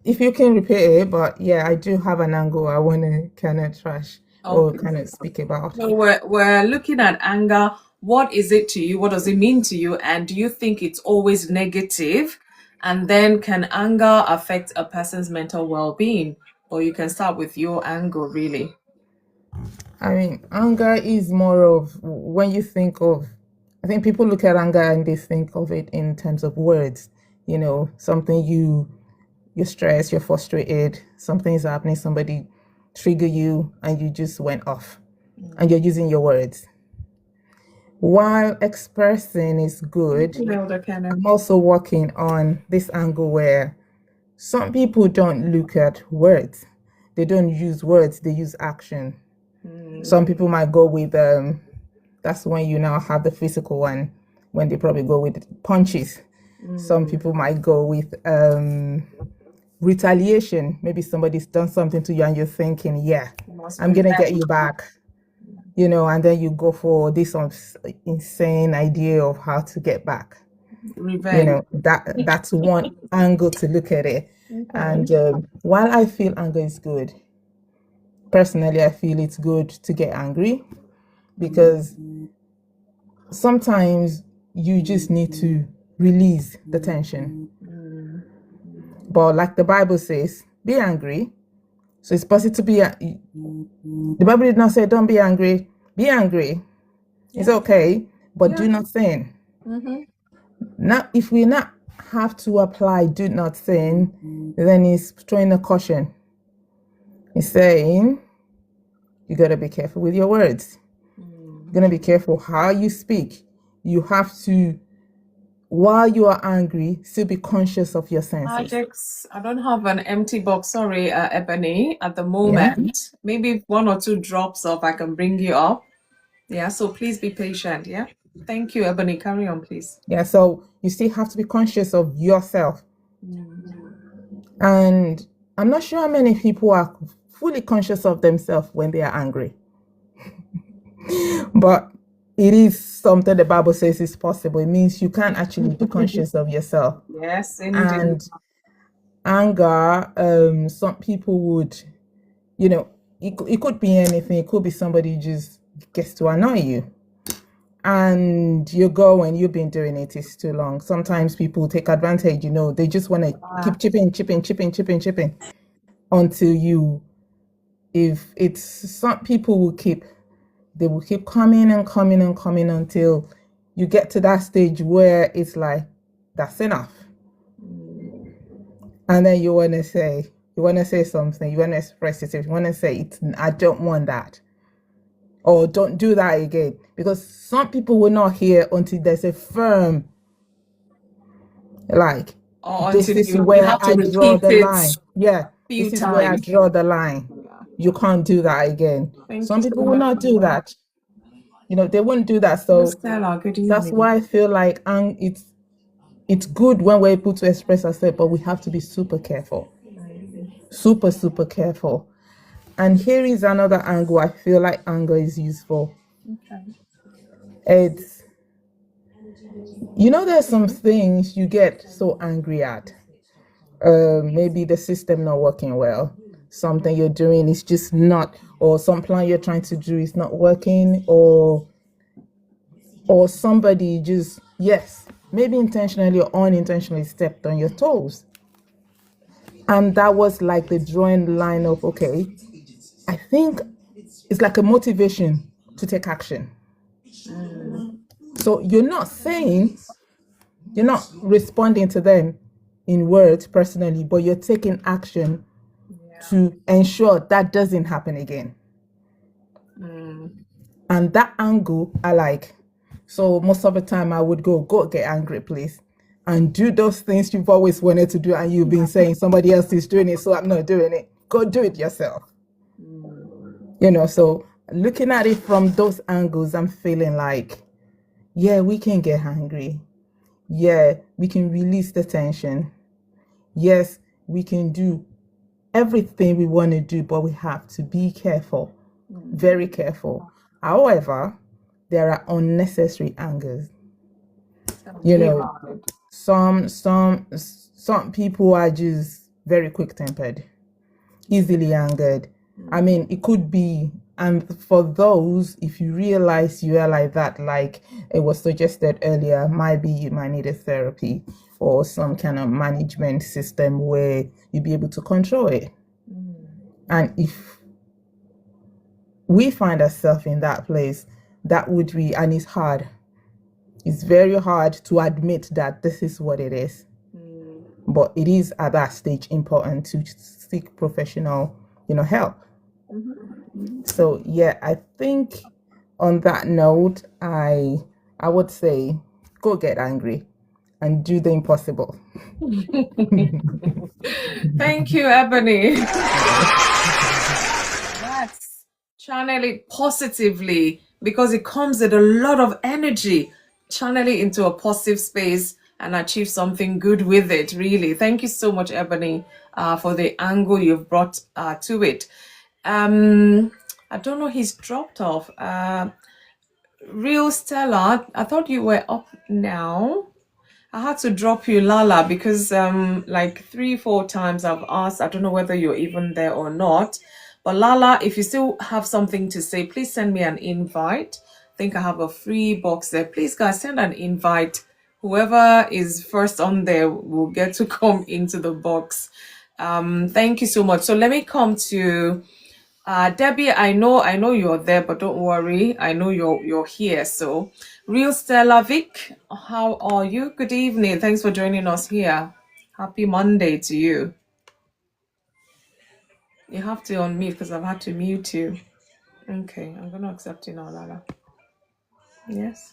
if you can repeat it, but yeah, I do have an angle I want to kind of trash or Okay. kind of speak about. So we're looking at anger. What is it to you? What does it mean to you? And do you think it's always negative? And then can anger affect a person's mental well-being? Or you can start with your angle, really. I mean, anger is more of when you think of, I think people look at anger and they think of it in terms of words, something you're stressed, you're frustrated, something's happening, somebody trigger you and you just went off and you're using your words. While expressing is good, I'm also working on this angle where some people don't look at words. They don't use words, they use action. Some people might go with that's when you now have the physical one, when they probably go with punches. Some people might go with retaliation. Maybe somebody's done something to you and you're thinking, yeah, I'm gonna get you back, and then you go for this insane idea of how to get back. Revenge. That's one angle to look at it. And while I feel anger is good, personally, I feel it's good to get angry because sometimes you just need to release the tension. But like the Bible says, be angry. So it's possible to be. The Bible did not say don't be angry. Be angry. It's okay, but do not sin. Now, if we not have to apply do not sin, then it's throwing a caution. It's saying you got to be careful with your words. You're going to be careful how you speak. You have to, while you are angry, still be conscious of your senses. Ajax, I don't have an empty box, sorry, Ebony, at the moment. Yeah. Maybe 1 or 2 drops of I can bring you up. Yeah, so please be patient, yeah? Thank you, Ebony. Carry on, please. Yeah, so you still have to be conscious of yourself. And I'm not sure how many people are fully conscious of themselves when they are angry. But it is something the Bible says is possible. It means you can actually be conscious of yourself. Yes, indeed. And anger, some people would, it could be anything. It could be somebody who just gets to annoy you. And you go and you've been doing it's too long. Sometimes people take advantage, they just want to keep chipping until you, if it's some people will keep coming until you get to that stage where it's like, that's enough. And then you want to say something, you want to express it, you want to say, I don't want that. Or don't do that again. Because some people will not hear until there's a firm, like, this is where I draw the line. Yeah, this is where I draw the line. You can't do that again. Some people will not do that. They wouldn't do that. So that's why I feel like it's good when we're able to express ourselves, but we have to be super careful. Super, super careful. And here is another angle I feel like anger is useful. It's, there's some things you get so angry at. Maybe the system not working well. Something you're doing is just not, or some plan you're trying to do is not working, or somebody just, yes, maybe intentionally or unintentionally stepped on your toes. And that was like the drawing line of, okay, I think it's like a motivation to take action. So you're not responding to them. in words personally, but you're taking action to ensure that doesn't happen again. And that angle I like. So most of the time I would go get angry, please, and do those things you've always wanted to do and you've been saying somebody else is doing it, so I'm not doing it. Go do it yourself. So looking at it from those angles, I'm feeling like, yeah, we can get angry. Yeah, we can release the tension. Yes, we can do everything we want to do, but we have to be careful, very careful. However, there are unnecessary angers. Some people are just very quick-tempered, easily angered. I mean, it could be, and for those, if you realize you are like that, like it was suggested earlier, maybe you might need a therapy or some kind of management system where you'll be able to control it. And if we find ourselves in that place, that would be, and it's hard. It's very hard to admit that this is what it is. But it is at that stage important to seek professional, help. So yeah, I think on that note, I would say go get angry and do the impossible. Thank you, Ebony. Yes, channel it positively because it comes with a lot of energy. Channel it into a positive space and achieve something good with it, really. Thank you so much, Ebony, for the angle you've brought to it. I don't know, he's dropped off. Real Stella, I thought you were up now. I had to drop you, Lala, because like 3-4 times I've asked. I don't know whether you're even there or not. But Lala, if you still have something to say, please send me an invite. I think I have a free box there. Please, guys, send an invite. Whoever is first on there will get to come into the box. Thank you so much. So let me come to Debbie. I know you're there, but don't worry. I know you're here. So, Real Stella Vic, how are you? Good evening. Thanks for joining us here. Happy Monday to you. You have to unmute because I've had to mute you. Okay, I'm gonna accept you now, Lala. Yes.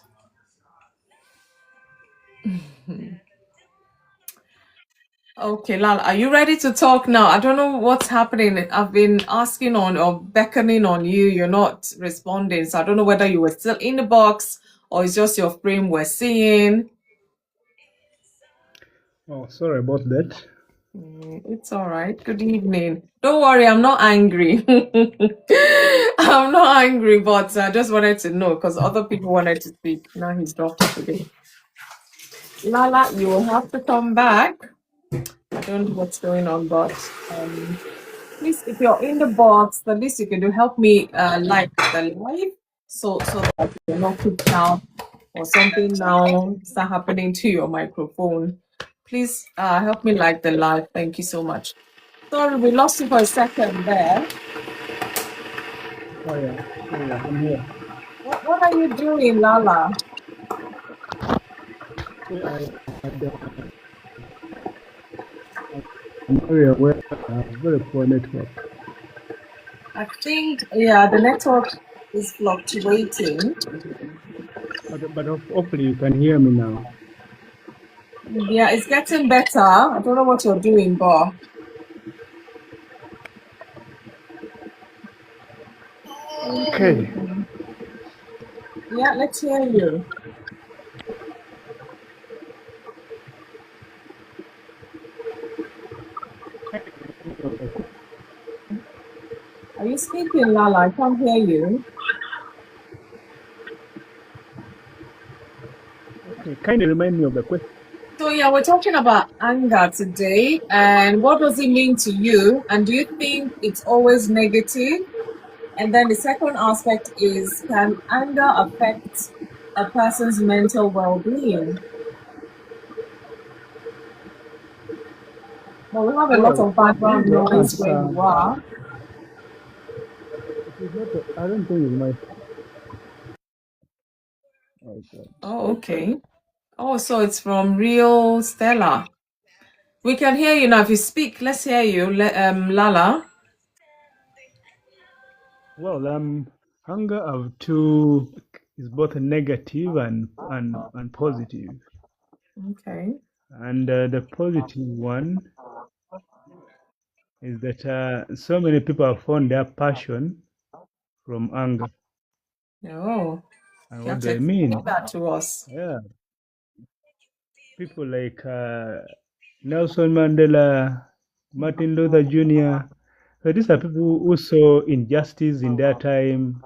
Okay, Lala, are you ready to talk now? I don't know what's happening. I've been asking on or beckoning on you. You're not responding. So I don't know whether you were still in the box or it's just your frame we're seeing. Oh, sorry about that. It's all right. Good evening. Don't worry, I'm not angry. I'm not angry, but I just wanted to know because other people wanted to speak. Now he's dropped off again. Lala, you will have to come back. I don't know what's going on, but please, if you're in the box, the least you can do, help me like the live so that you're not kicked out or something now start happening to your microphone. Please help me like the live. Thank you so much. Sorry, we lost you for a second there. Oh yeah, I'm here. What are you doing, Lala? I'm very aware. Very poor network. I think, yeah, the network is fluctuating. But hopefully you can hear me now. Yeah, it's getting better. I don't know what you're doing, but Okay. Yeah, let's hear you. Are you speaking, Lala? I can't hear you. Okay, kindly remind me of the question. So yeah, we're talking about anger today, and what does it mean to you? And do you think it's always negative? And then the second aspect is, can anger affect a person's mental well-being? Well, we have a lot of background noise where you are. I don't think it's my. Oh, okay. Oh, so it's from Real Stella. We can hear you now. If you speak, let's hear you, Lala. Well, hunger of two is both negative and positive. Okay. And the positive one is that so many people have found their passion from anger. Oh, And you have what do to I explain mean? that to us. Yeah, people like Nelson Mandela, Martin Luther Jr. So these are people who saw injustice in their time,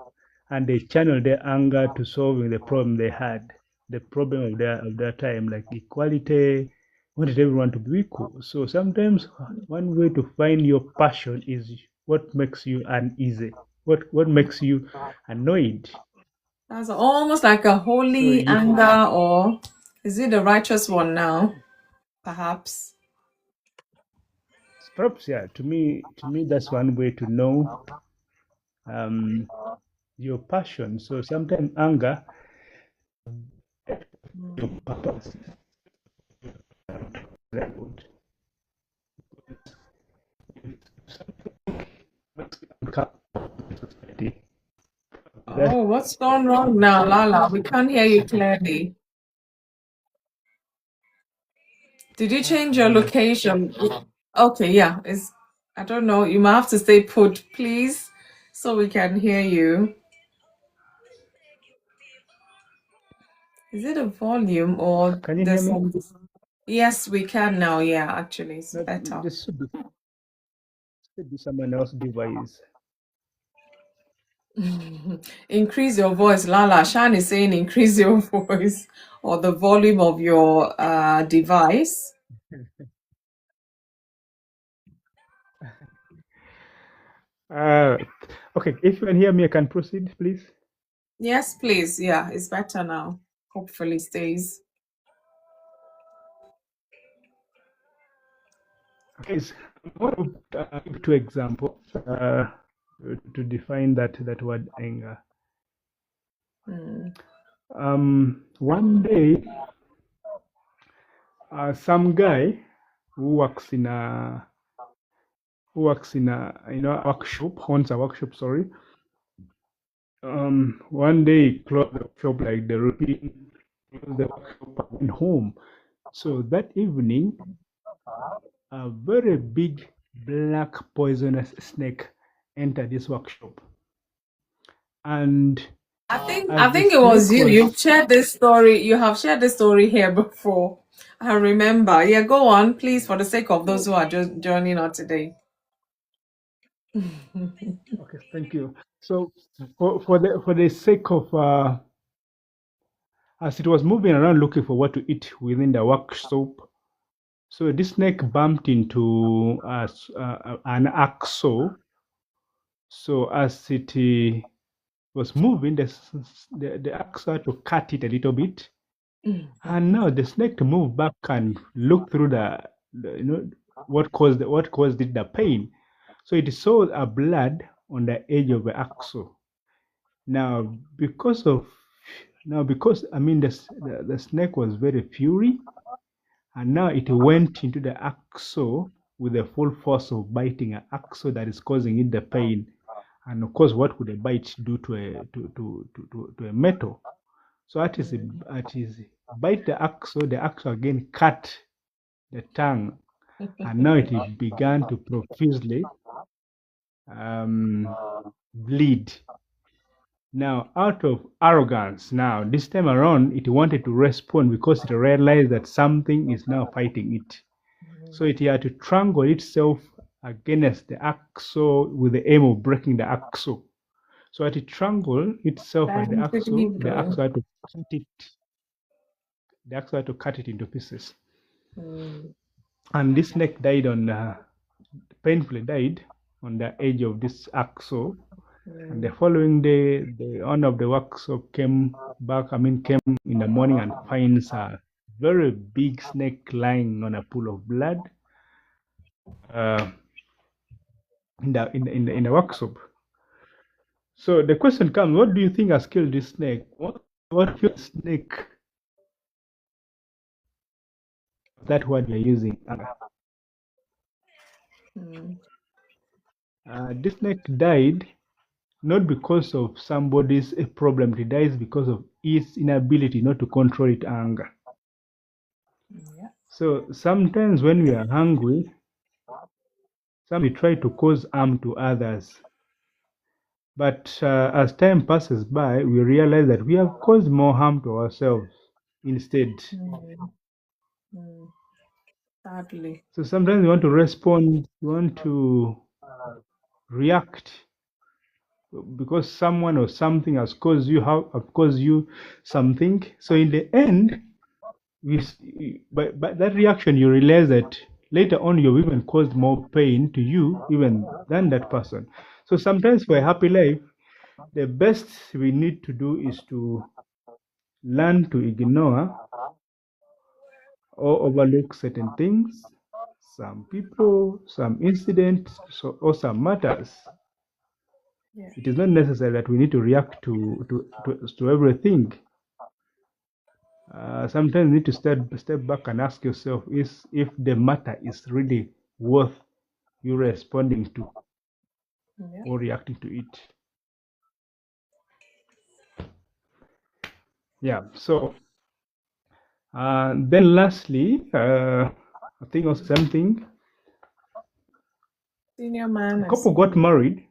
and they channeled their anger to solving the problem they had, the problem of their time, like equality, wanted everyone to be equal. So sometimes one way to find your passion is what makes you uneasy, what makes you annoyed. That's almost like a So holy you anger, or is it the righteous one now? Perhaps. perhaps, yeah, to me that's one way to know um, your passion. So sometimes anger, your purpose. That's Oh, what's gone wrong now, Lala? We can't hear you clearly. Did you change your location? Okay, yeah. It's, I don't know. You might have to stay put, please, so we can hear you. Is it a volume or Can you hear there's me? some? Yes, we can now. Yeah, actually, it's No, better. this should be someone else's device. Increase your voice, Lala. Shan is saying increase your voice or the volume of your device. Uh, okay, if you can hear me, I can proceed, please. Yes, please. Yeah, it's better now. Hopefully stays. Okay, so I'm going to give two examples to define that word anger. Mm. One day, some guy who works in a workshop, owns a workshop. Sorry. One day he closed the shop like the routine, closed the workshop and went home. So that evening, a very big black poisonous snake entered this workshop. And I as the think it was snake you. was, You've shared this story. You have shared this story here before. I remember. Yeah, go on, please, for the sake of those who are just joining us today. okay, thank you. So for the sake of as it was moving around looking for what to eat within the workshop, so this snake bumped into an axle. So as it was moving, the axe had to cut it a little bit, and now the snake to move back and look through the what caused it the pain. So it saw a blood on the edge of the axle. Now because I mean the snake was very fury, and now it went into the axle with the full force of biting an axle that is causing it the pain. And of course, what would a bite do to a metal? So at his bite the axle again cut the tongue, and now it began to profusely bleed. Now, out of arrogance, now this time around, it wanted to respond because it realized that something is now fighting it. So it had to strangle itself against the axle with the aim of breaking the axle. So as it strangled itself at the axle had to cut it. The axle had to cut it into pieces. And this snake died painfully died on the edge of this axle. And the following day, the owner of the workshop came in the morning and finds a very big snake lying on a pool of blood in the workshop. So the question comes: what do you think has killed this snake? What killed the snake? That word you're using. Mm. This snake died not because of somebody's problem. It dies because of its inability not to control its anger. Yeah. So sometimes when we are hungry, we try to cause harm to others. But as time passes by, we realize that we have caused more harm to ourselves instead. Mm. Mm. Sadly. So sometimes you want to respond, you want to react because someone or something has caused you something. So in the end, by that reaction, you realize that later on you've even caused more pain to you even than that person. So sometimes for a happy life, the best we need to do is to learn to ignore or overlook certain things, some people, some incidents, or some matters. Yeah. It is not necessary that we need to react to everything. Sometimes you need to step back and ask yourself if the matter is really worth you responding to Yeah. or reacting to it. Yeah. So then lastly, I think also something. Senior man, A I couple see got you. married.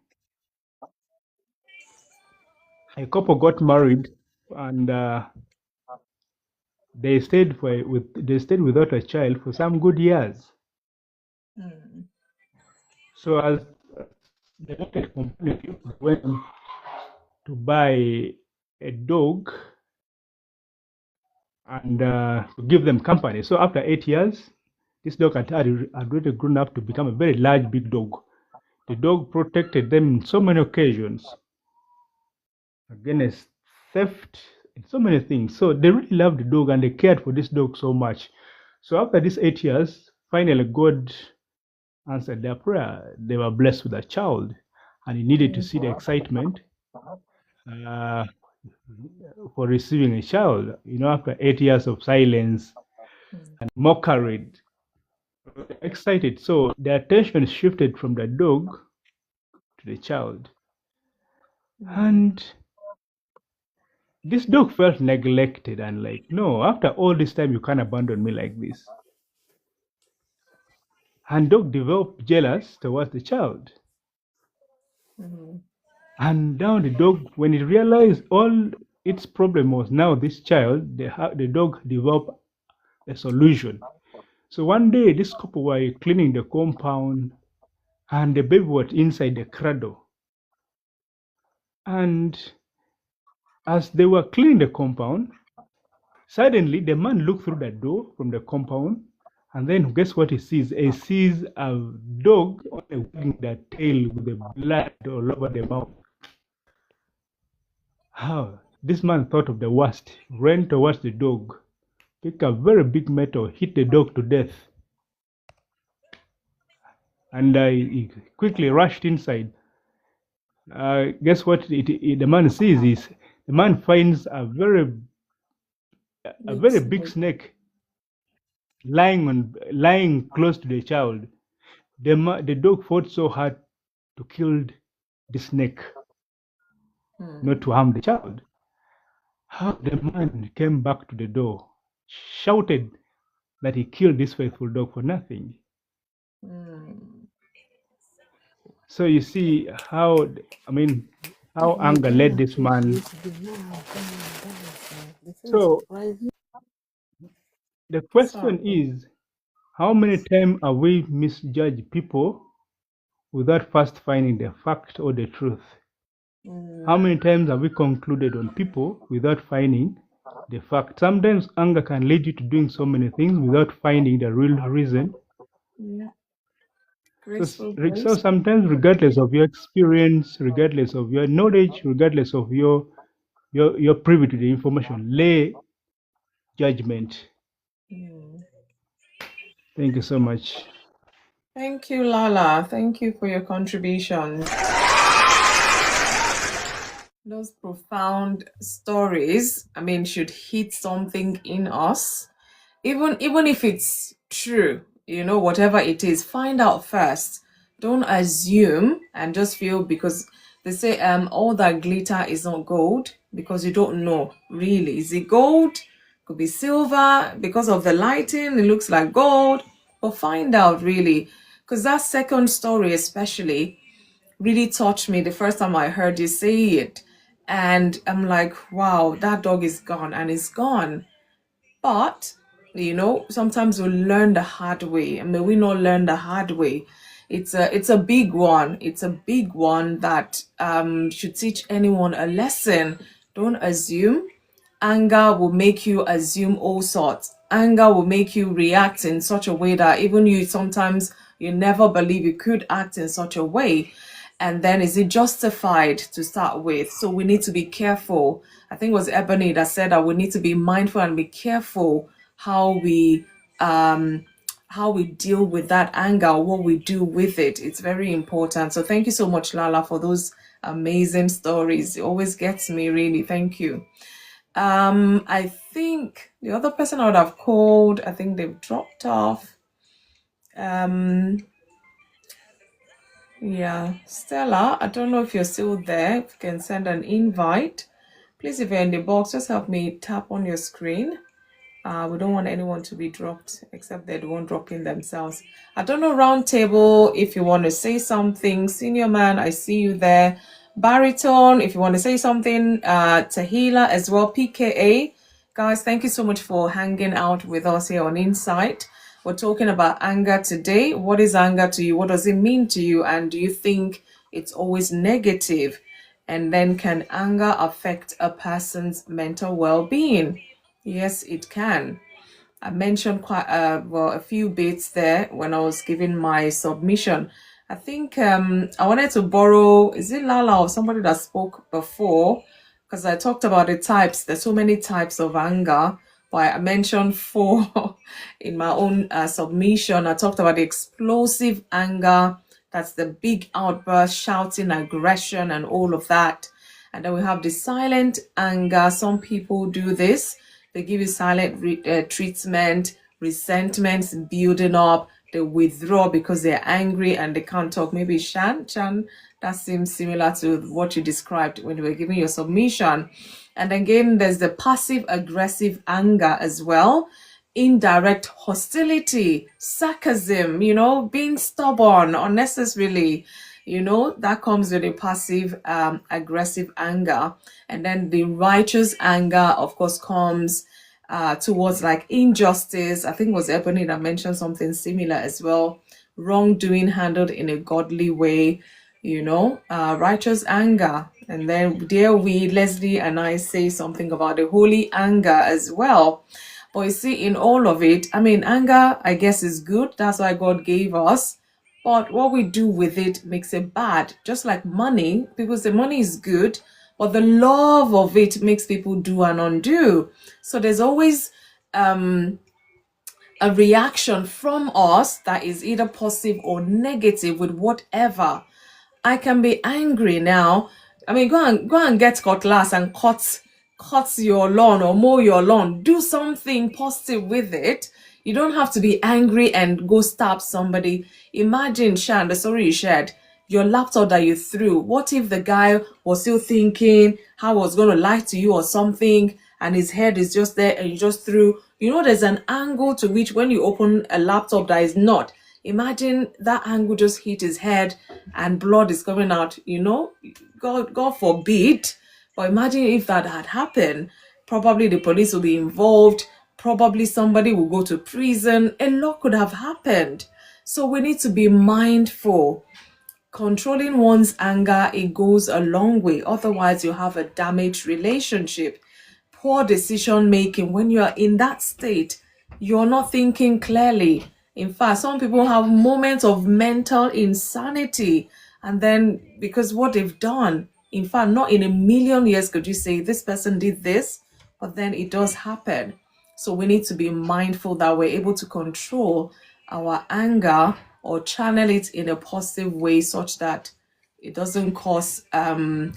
A couple got married, and they stayed without a child for some good years. Mm. So as the market company went to buy a dog and to give them company. So after 8 years, this dog had already grown up to become a very large, big dog. The dog protected them in so many occasions against theft and so many things. So they really loved the dog and they cared for this dog so much. So after these 8 years, finally God answered their prayer. They were blessed with a child, and he needed to Mm. see the excitement uh, for receiving a child. After 8 years of silence Mm. and mockery, excited. So the attention shifted from the dog to the child, Mm. and this dog felt neglected and like, no, after all this time, you can't abandon me like this. And dog developed jealous towards the child. Mm. And now the dog, when it realized all its problem was now this child, the dog developed a solution. So one day, this couple were cleaning the compound, and the baby was inside the cradle. And as they were cleaning the compound, suddenly the man looked through the door from the compound, and then guess what he sees? He sees a dog wagging the tail with the blood all over the mouth. How? This man thought of the worst, ran towards the dog, picked a very big metal, hit the dog to death, and he quickly rushed inside. Guess what? The man sees is the man finds a Big very big snake. snake lying close to the child. The dog fought so hard to kill the snake, not Mm. to harm the child. How the man came back to the door, shouted that he killed this faithful dog for nothing. Mm. So you see how, I mean, how My anger led Ghana this fish man. used to be now. The thing So surprised me. the question Sadly. is, how many times have we misjudged people without first finding the fact or the truth? How Mm. many times have we concluded on people without finding the fact? Sometimes anger can lead you to doing so many things without finding the real reason. Yeah. So, Graceful so grace. sometimes, regardless of your experience, regardless of your knowledge, regardless of your privy to the information, lay judgment. Mm. Thank you so much. Thank you, Lala. Thank you for your contributions. Those profound stories, I mean, should hit something in us. Even if it's true, whatever it is, find out first. Don't assume and just feel, because they say all that glitter is not gold, because you don't know really. Is it gold? Could be silver. Because of the lighting, it looks like gold. But find out really, because that second story especially really touched me the first time I heard you say it. And I'm like, wow, that dog is gone, and it's gone. But, sometimes we learn the hard way. I mean, we not learn the hard way. It's a big one. It's a big one that should teach anyone a lesson. Don't assume. Anger will make you assume all sorts. Anger will make you react in such a way that even you never believe you could act in such a way. And then, is it justified to start with? So we need to be careful. I think it was Ebony that said that we need to be mindful and be careful how we deal with that anger, what we do with it. It's very important. So thank you so much, Lala, for those amazing stories. It always gets me, really. Thank you. I think the other person I would have called, I think they've dropped off. Yeah, Stella, I don't know if you're still there. If you can send an invite. Please, if you're in the box, just help me tap on your screen. We don't want anyone to be dropped, except they won't drop in themselves. I don't know, round table, if you want to say something. Senior man, I see you there. Baritone, if you want to say something. Tahila as well, PKA. Guys, thank you so much for hanging out with us here on Insight. We're talking about anger today. What is anger to you? What does it mean to you? And do you think it's always negative? And then, can anger affect a person's mental well-being? Yes, it can. I mentioned quite a few bits there when I was giving my submission. I think I wanted to borrow, is it Lala or somebody that spoke before? Because I talked about the types. There's so many types of anger, but I mentioned 4 in my own submission. I talked about the explosive anger. That's the big outburst, shouting, aggression, and all of that. And then we have the silent anger. Some people do this. They give you silent treatment, resentments building up. They withdraw because they're angry and they can't talk. Maybe Chan, that seems similar to what you described when you were giving your submission. And again, there's the passive aggressive anger as well. Indirect hostility, sarcasm, being stubborn unnecessarily, that comes with a passive aggressive anger. And then the righteous anger, of course, comes towards like injustice. I think it was Ebony that mentioned something similar as well. Wrongdoing handled in a godly way, righteous anger. And then there Leslie and I say something about the holy anger as well. But you see, in all of it, I mean, anger, I guess, is good. That's why God gave us. But what we do with it makes it bad. Just like money, people say money is good, but the love of it makes people do and undo. So there's always a reaction from us that is either positive or negative with whatever. I can be angry now. I mean, go and get cutlass and cut your lawn or mow your lawn. Do something positive with it. You don't have to be angry and go stab somebody. Imagine, Shan, the story you shared, your laptop that you threw. What if the guy was still thinking how I was going to lie to you or something, and his head is just there and you just threw? There's an angle to which when you open a laptop that is not. Imagine that angle just hit his head and blood is coming out, God forbid. But imagine if that had happened, probably the police will be involved. Probably somebody will go to prison. A lot could have happened. So we need to be mindful. Controlling one's anger, it goes a long way. Otherwise, you have a damaged relationship. Poor decision making. When you are in that state, you're not thinking clearly. In fact, some people have moments of mental insanity. And then, because what they've done, in fact, not in a million years could you say this person did this, but then it does happen. So we need to be mindful that we're able to control our anger or channel it in a positive way such that it doesn't cause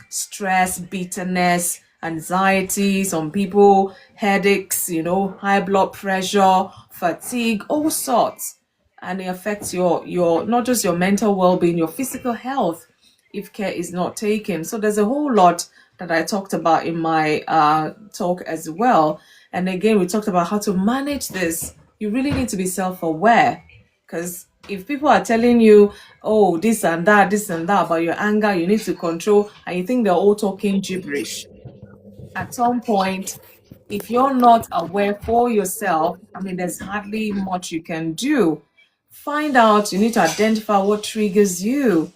stress, bitterness, anxiety, some people, headaches, high blood pressure, fatigue, all sorts. and it affects your not just your mental well-being, your physical health if care is not taken. So there's a whole lot that I talked about in my talk as well. And again, we talked about how to manage this. You really need to be self-aware, because if people are telling you, oh, this and that about your anger, you need to control, and you think they're all talking gibberish, at some point, if you're not aware for yourself, I mean, there's hardly much you can do. Find out, you need to identify what triggers you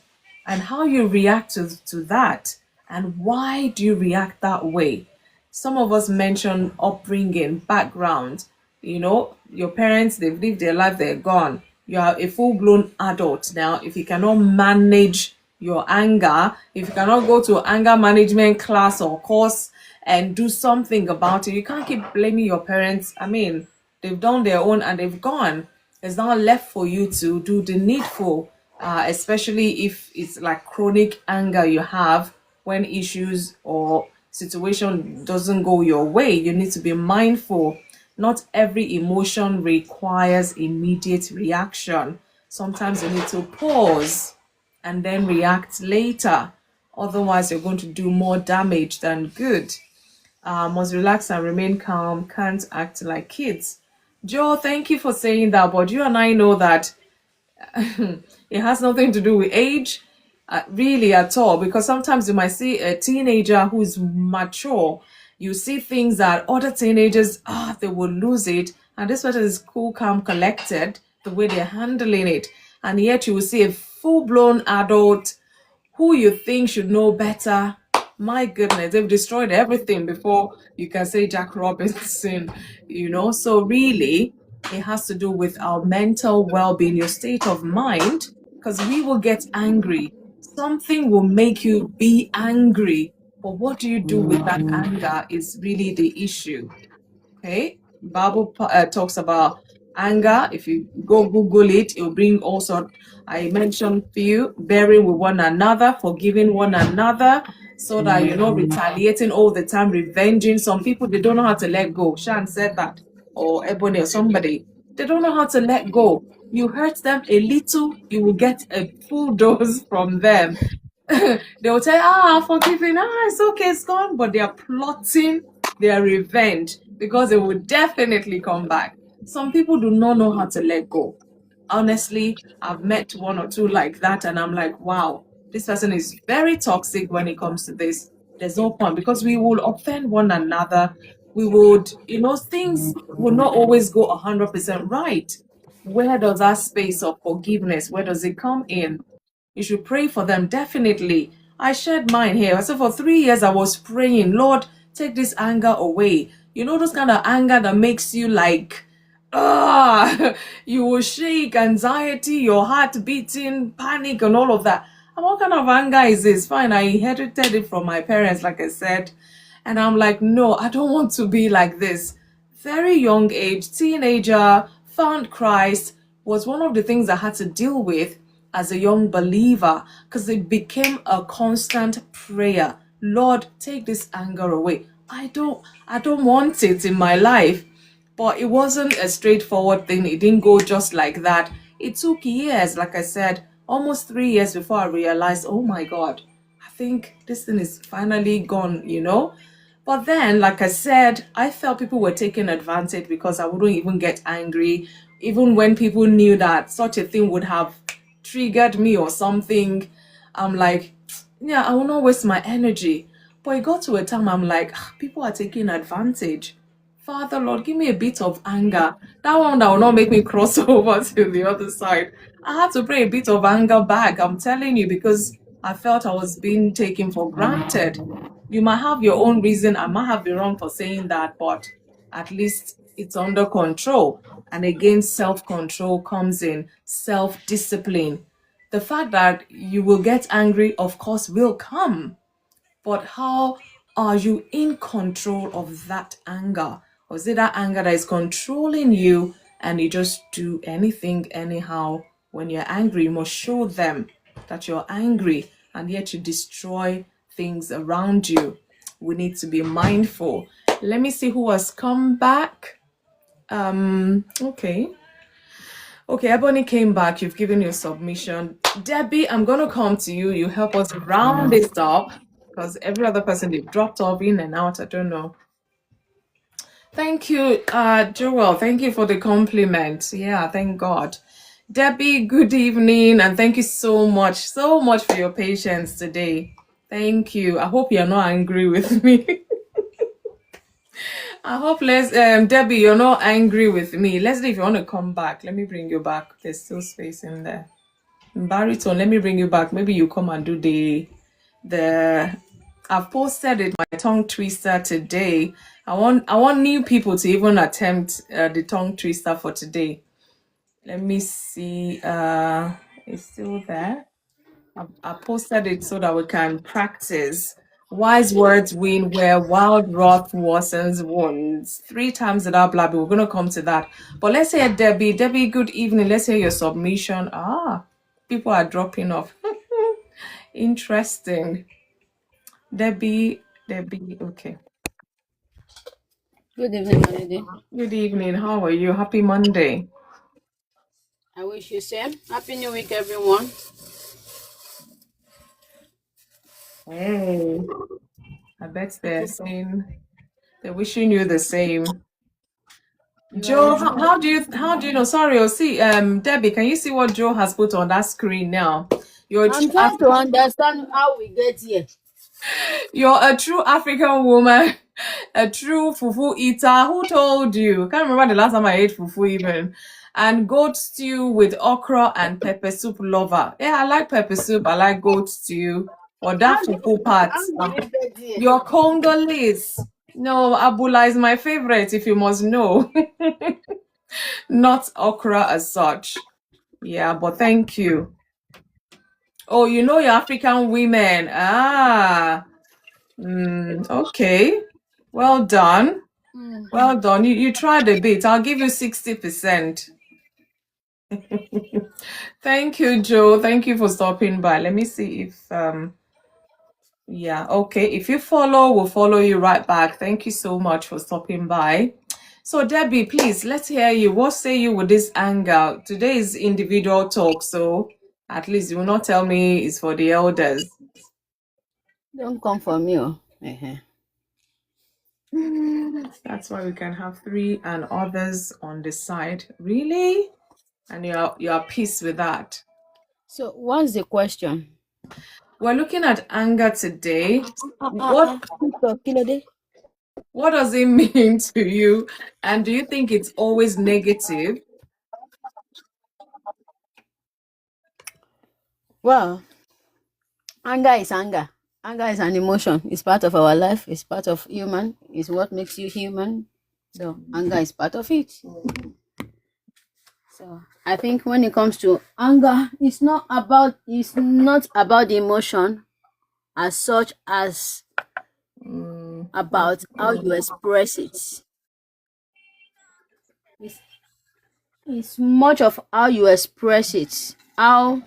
and how you react to that, and why do you react that way. Some of us mentioned upbringing, background. You know, your parents, they've lived their life, they're gone. You are a full-blown adult now. If you cannot manage your anger, if you cannot go to anger management class or course and do something about it, you can't keep blaming your parents. I mean, they've done their own and they've gone. It's not left for you to do the needful, especially if it's like chronic anger you have when issues or situation doesn't go your way. You need to be mindful. Not every emotion requires immediate reaction. Sometimes you need to pause and then react later. Otherwise, you're going to do more damage than good. Must relax and remain calm, can't act like kids. Joe, thank you for saying that, but you and I know that it has nothing to do with age, really at all, because sometimes you might see a teenager who's mature. You see things that other teenagers, they will lose it, and this person is cool, calm, collected, the way they're handling it, and yet you will see a full-blown adult who you think should know better. My goodness, they've destroyed everything before you can say Jack Robinson, you know. So really, it has to do with our mental well-being, your state of mind, because we will get angry. Something will make you be angry, but what do you do with that anger is really the issue. Okay, Bible talks about anger. If you go Google it, it'll bring also, I mentioned few, bearing with one another, forgiving one another, so that you're not retaliating all the time, revenging. Some people, they don't know how to let go. Shan said that, or Ebony or somebody. They don't know how to let go. You hurt them a little, you will get a full dose from them. They will tell you, I'm forgiving, it's okay, it's gone. But they are plotting their revenge, because they will definitely come back. Some people do not know how to let go. Honestly, I've met one or two like that, and I'm like, wow, this person is very toxic when it comes to this. There's no point, because we will offend one another. We would, things will not always go 100% right. Where does that space of forgiveness, where does it come in? You should pray for them, definitely. I shared mine here. So for 3 years, I was praying, Lord, take this anger away. You know, those kind of anger that makes you like, you will shake, anxiety, your heart beating, panic, and all of that. And what kind of anger is this? Fine, I inherited it from my parents, like I said. And I'm like, no, I don't want to be like this. Very young age, teenager, found Christ, was one of the things I had to deal with as a young believer, because it became a constant prayer. Lord, take this anger away. I don't want it in my life. But it wasn't a straightforward thing. It didn't go just like that. It took years, like I said, almost 3 years before I realized, oh my God, I think this thing is finally gone. But then, like I said, I felt people were taking advantage, because I wouldn't even get angry, even when people knew that such a thing would have triggered me or something. I'm like, yeah, I will not waste my energy. But it got to a time I'm like, people are taking advantage. Father, Lord, give me a bit of anger. That one that will not make me cross over to the other side. I had to pray a bit of anger back, I'm telling you, because I felt I was being taken for granted. You might have your own reason. I might have been wrong for saying that, but at least it's under control. And again, self-control comes in, self-discipline. The fact that you will get angry, of course, will come. But how are you in control of that anger? Or is it that anger that is controlling you, and you just do anything anyhow? When you're angry, you must show them that you're angry, and yet you destroy things around you. We need to be mindful. Let me see who has come back. Okay. Okay, Ebony came back. You've given your submission. Debbie, I'm going to come to you. You help us round this up because every other person they've dropped off in and out. I don't know. Thank you, Joel. Thank you for the compliment. Yeah, thank God. Debbie, good evening, and thank you so much for your patience today. Thank you. I hope you're not angry with me. I hope Debbie, you're not angry with me. Leslie, if you want to come back, let me bring you back. There's still space in there. Baritone, let me bring you back. Maybe you come and do the I've posted it, my tongue twister today. I want new people to even attempt the tongue twister for today. Let me see. It's still there. I posted it so that we can practice. Wise words win where wild wrath worsens wounds. 3 times without blabbing. We're going to come to that. But let's hear Debbie. Debbie, good evening. Let's hear your submission. People are dropping off. Interesting. Debbie, okay. Good evening, my lady. Good evening. How are you? Happy Monday. I wish you same. Happy New Week, everyone. Hey, I bet they're wishing you the same. Joe, how do you know? Sorry, Debbie, can you see what Joe has put on that screen now? I'm trying to understand how we get here. You're a true African woman, a true fufu eater. Who told you? Can't remember the last time I ate fufu even. And goat stew with okra and pepper soup lover. Yeah, I like pepper soup. I like goat stew. Or that fufu part. You're Congolese. No, Abula is my favorite, if you must know. Not okra as such. Yeah, but thank you. Oh, you know your African women. Okay. Well done. Well done. You tried a bit. I'll give you 60%. Thank you, Joe. Thank you for stopping by. Let me see if yeah, okay. If you follow, we'll follow you right back. Thank you so much for stopping by. So Debbie, please, let's hear you. What say you with this anger? Today is individual talk, so at least you will not tell me it's for the elders. Don't come for me. That's why we can have 3 and others on the side. Really? And you're at peace with that. So what's the question? We're looking at anger today. What does it mean to you? And do you think it's always negative? Well, anger is anger. Anger is an emotion. It's part of our life. It's part of human. It's what makes you human. So anger is part of it. So I think when it comes to anger, it's not about the emotion as such as about how you express it. It's much of how you express it, how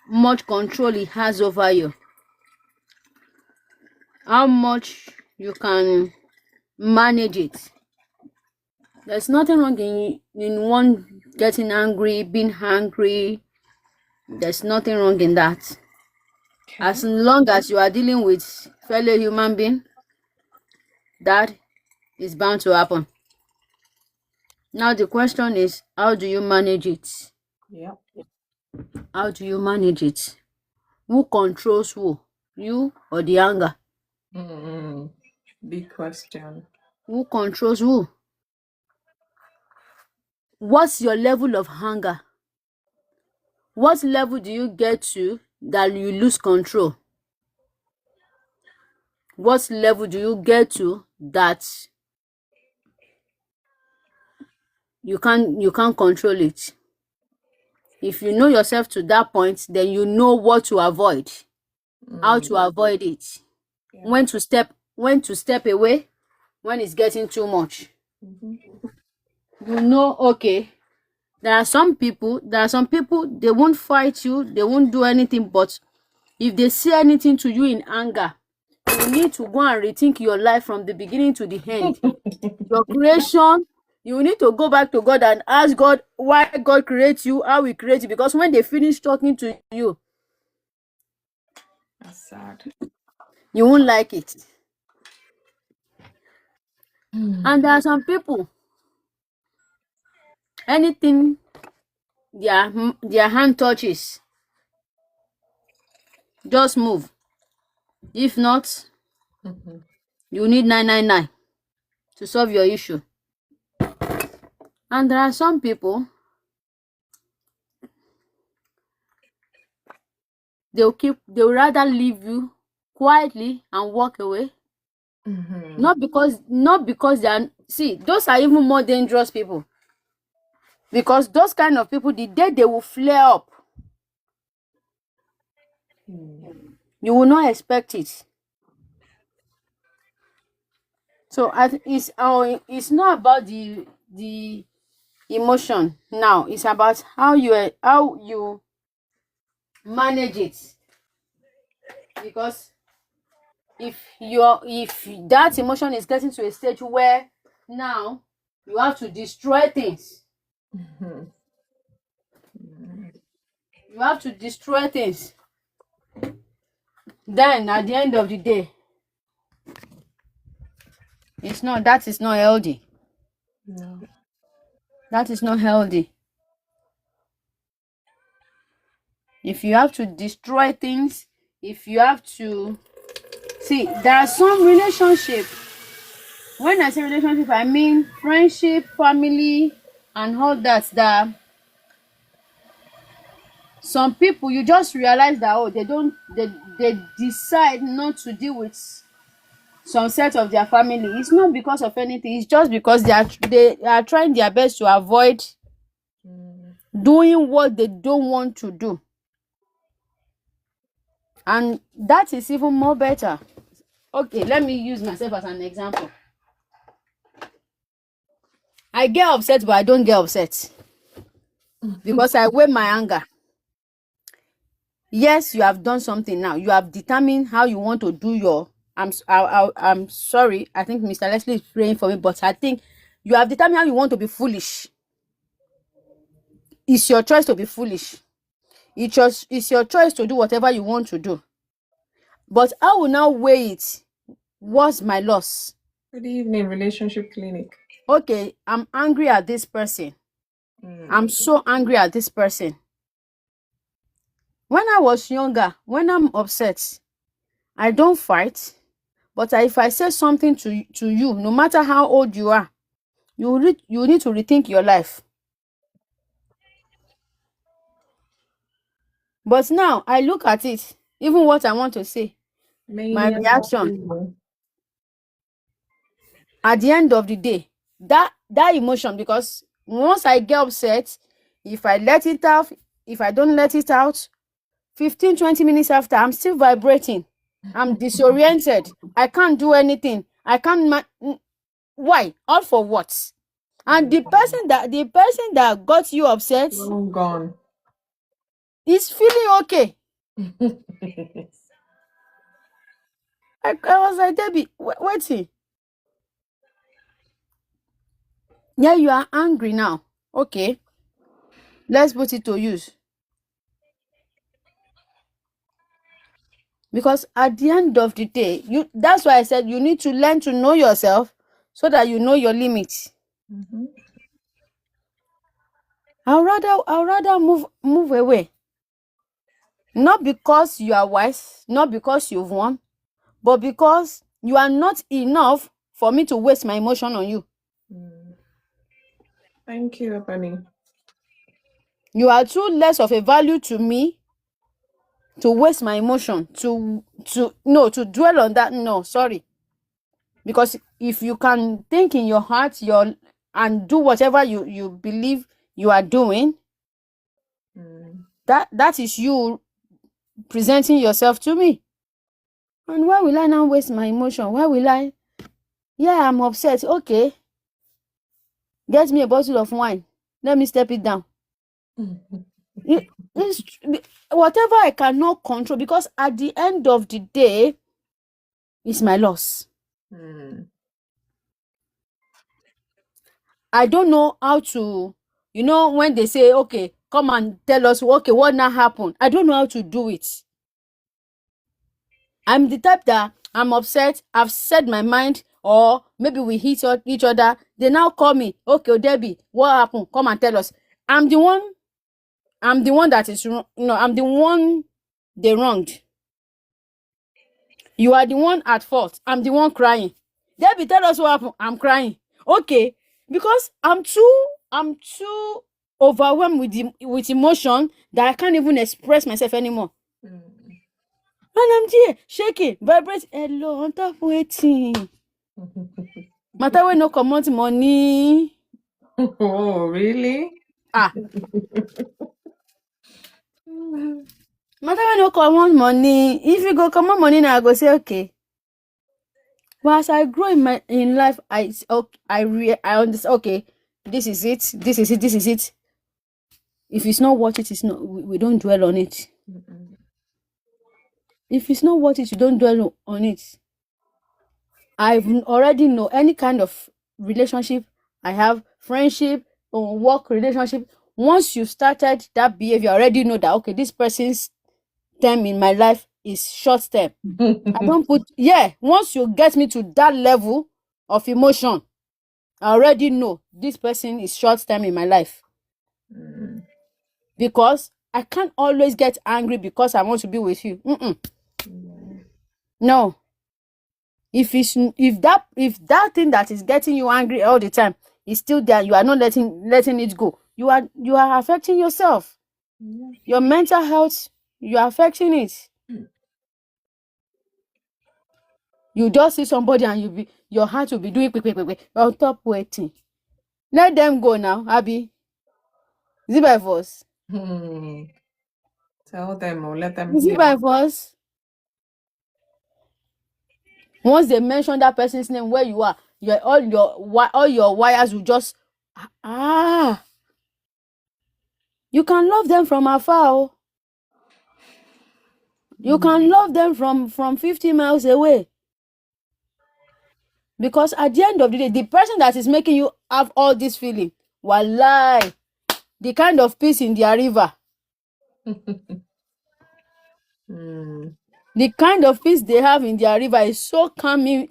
much control it has over you, how much you can manage it. There's nothing wrong in one getting angry, being angry. There's nothing wrong in that. Okay. As long as you are dealing with fellow human being, that is bound to happen. Now the question is, how do you manage it? Yeah. How do you manage it? Who controls who? You or the anger? Big question. Who controls who? What's your level of anger? What level do you get to that you lose control? What level do you get to that you can't control it? If you know yourself to that point, then you know what to avoid, how to avoid it, when to step away when it's getting too much. You know, okay, there are some people they won't fight you, they won't do anything, but if they say anything to you in anger, you need to go and rethink your life from the beginning to the end. Your creation, you need to go back to God and ask God why God creates you, how He creates you. Because when they finish talking to you, That's sad. you won't like it. And there are some people, anything their hand touches, just move. If not, you need 999 to solve your issue. And there are some people, they'll rather leave you quietly and walk away. Not because they are, see, those are even more dangerous people. Because those kind of people, the day they will flare up, you will not expect it. So it's not about the emotion now. It's about how you manage it. Because if that emotion is getting to a stage where now you have to destroy things, you have to destroy things, then at the end of the day, that is not healthy. No. That is not healthy. If you have to destroy things, if you have to see, there are some relationship. When I say relationship, I mean friendship, family, and all that some people, you just realize that they decide not to deal with some set of their family. It's not because of anything, it's just because they are trying their best to avoid doing what they don't want to do. And that is even more better. Okay, let me use myself as an example. I get upset, but I don't get upset because I weigh my anger. Yes, you have done something now. You have determined how you want to do your. I'm sorry. I think Mr. Leslie is praying for me, but I think you have determined how you want to be foolish. It's your choice to be foolish. It's your choice to do whatever you want to do. But I will now weigh it. What's my loss? Good evening, Relationship Clinic. Okay, I'm angry at this person. I'm so angry at this person. When I was younger, when I'm upset, I don't fight. But if I say something to you, no matter how old you are, you need to rethink your life. But now I look at it, even what I want to say, my reaction, at the end of the day, that emotion, because once I get upset, if I let it out, if I don't let it out, 15-20 minutes after, I'm still vibrating. I'm disoriented. I can't do anything. I can't. Why? All for what? And the person that got you upset Long gone. is feeling okay. I was like, Debbie, wait. Yeah, you are angry now. Okay, let's put it to use. Because at the end of the day, that's why I said you need to learn to know yourself so that you know your limits. I'll rather move away. Not because you are wise, not because you've won, but because you are not enough for me to waste my emotion on you. Thank you, Ebony. You are too less of a value to me to waste my emotion, to dwell on that. No, sorry. Because if you can think in your heart and do whatever you believe you are doing, that is you presenting yourself to me. And why will I now waste my emotion? Why will I? Yeah, I'm upset. Okay. Get me a bottle of wine. Let me step it down. Whatever I cannot control, because at the end of the day, it's my loss. I don't know how to, when they say, okay, come and tell us, okay, what now happened? I don't know how to do it. I'm the type that I'm upset, I've said my mind, or maybe we hit each other. They now call me, okay, Debbie, what happened? Come and tell us. I'm the one that is wrong. I'm the one they wronged. You are the one at fault. I'm the one crying. Debbie, tell us what happened. I'm crying. Okay, because I'm too overwhelmed with emotion that I can't even express myself anymore. And I'm there shaking, vibrate. Hello, on top waiting. Matter wey no comot money. Oh, really? Ah. Matter wey no comot money. If you go comot money now, I go say okay. But as I grow in life, I understand. Okay, this is it. This is it. This is it. If it's not worth it, it's not. We don't dwell on it. If it's not worth it, you don't dwell on it. I've already know any kind of relationship I have, friendship or work relationship. Once you started that behavior, I already know that okay, this person's term in my life is short term. I don't put once you get me to that level of emotion, I already know this person is short term in my life. Because I can't always get angry because I want to be with you. No. If that thing that is getting you angry all the time is still there, you are not letting it go. You are affecting yourself. Your mental health, you are affecting it. You just see somebody and your heart will be doing quick on top waiting. Let them go now, Abby. Is it by force? Tell them or let them Is it hear. by force? Once they mention that person's name where you are, all your wires will just you can love them from afar. Oh. You can love them from 50 miles away. Because at the end of the day, the person that is making you have all this feeling, wallahi, the kind of peace in their river, the kind of peace they have in their river is so calming,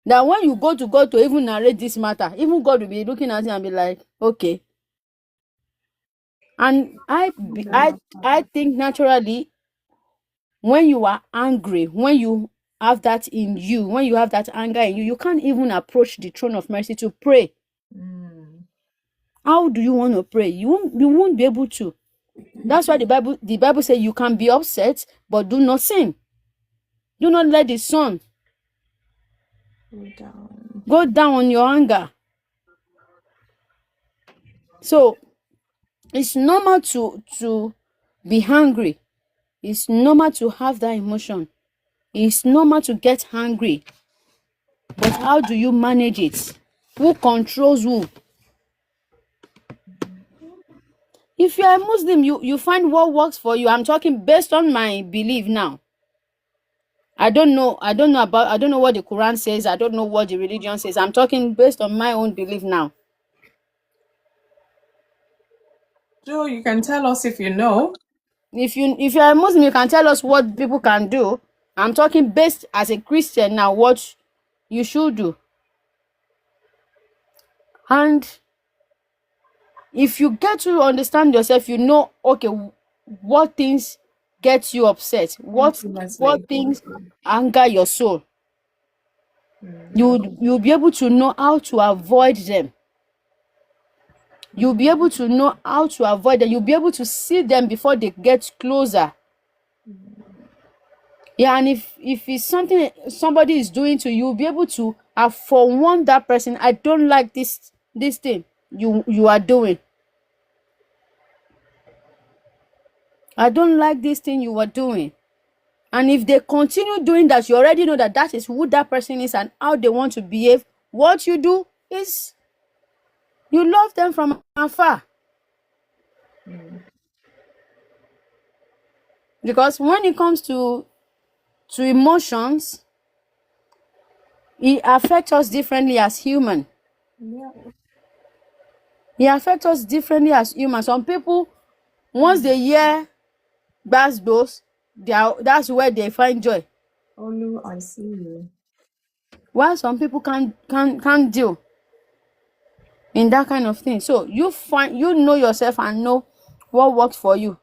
that when you go to God to even narrate this matter, even God will be looking at you and be like, okay. And I think naturally, when you are angry, when you have that in you, when you have that anger in you, you can't even approach the throne of mercy to pray. How do you want to pray? You won't be able to. That's why the Bible says you can be upset, but do not sin. Do not let the sun go down on your anger. So it's normal to be angry. It's normal to have that emotion. It's normal to get angry. But how do you manage it? Who controls who? If you are a Muslim, you find what works for you. I'm talking based on my belief now. I don't know what the Quran says. I don't know what the religion says. I'm talking based on my own belief now. Joe, you can tell us if you know. If you're a Muslim, you can tell us what people can do. I'm talking based as a Christian now, what you should do. And if you get to understand yourself, you know, okay, what things get you upset, what things anger your soul. You'll be able to know how to avoid them. You'll be able to know how to avoid them. You'll be able to see them before they get closer. Yeah, and if it's something somebody is doing to you, you'll be able to forewarn that person. I don't like this thing you are doing. I don't like this thing you are doing. And if they continue doing that, you already know that is who that person is and how they want to behave. What you do is you love them from afar. Because when it comes to emotions, it affects us differently as human. Yeah. It affects us differently as humans. Some people, once they hear bass dose, that's where they find joy. Olu, I see you. While some people can't deal in that kind of thing. So you know yourself and know what works for you.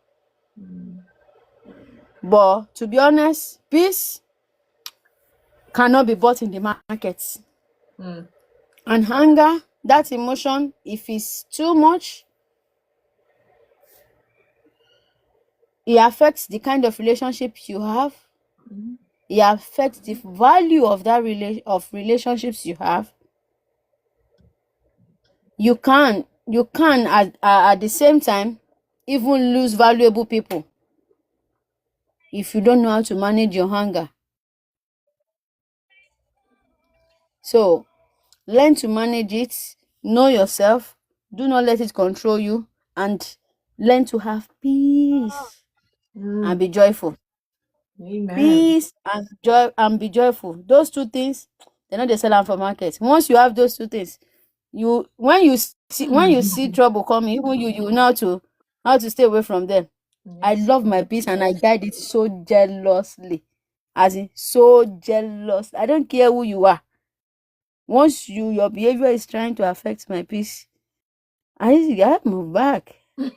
But to be honest, peace cannot be bought in the market. Mm. And anger, that emotion, if it's too much, it affects the kind of relationship you have. It affects the value of relationships you have. You can at the same time even lose valuable people if you don't know how to manage your anger. So learn to manage it, know yourself, do not let it control you, and learn to have peace and be joyful. Amen. Peace and joy, and be joyful. Those two things, they're not the sell am for market. Once you have those two things, when you see trouble coming, even you know how to stay away from them. I Yes. love my peace and I guide it so jealously. As in so jealous. I don't care who you are. Once your behavior is trying to affect my peace, I move back. This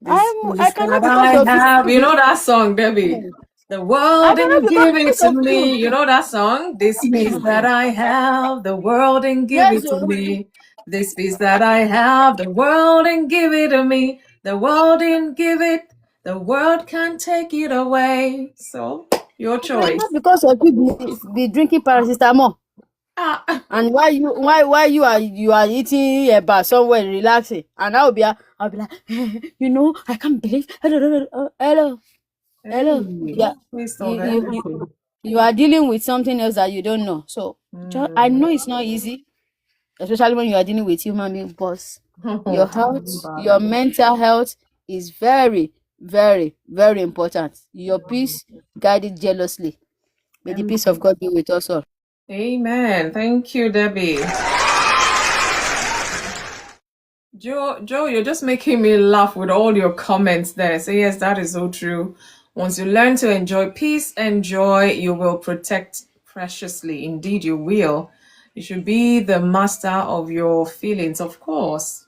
I peace cannot that because I of you. have. You know that song, Debbie? The I world cannot didn't give it because to of you. me. You know that song? This peace that I have, the world didn't give Yes, it to me. This peace that I have, the world didn't give it to me. The world didn't give it. The world can't take it away. So, your I cannot choice. because of you be drinking paracetamol. Ah, And why you are eating eba somewhere relaxing, and I'll be like, I can't believe, hello, hey, yeah, taste you of you you, everything. you are dealing with something else that you don't know. So I know it's not easy, especially when you are dealing with human beings, but your Tell health, me about your it. mental health is very, very, very important. Your peace, guide it jealously. May the peace of Amen. God be with us all. Amen. Thank you, Debbie. Joe, you're just making me laugh with all your comments there. So yes, that is so true. Once you learn to enjoy peace and joy, you will protect preciously. Indeed, you will. You should be the master of your feelings, of course.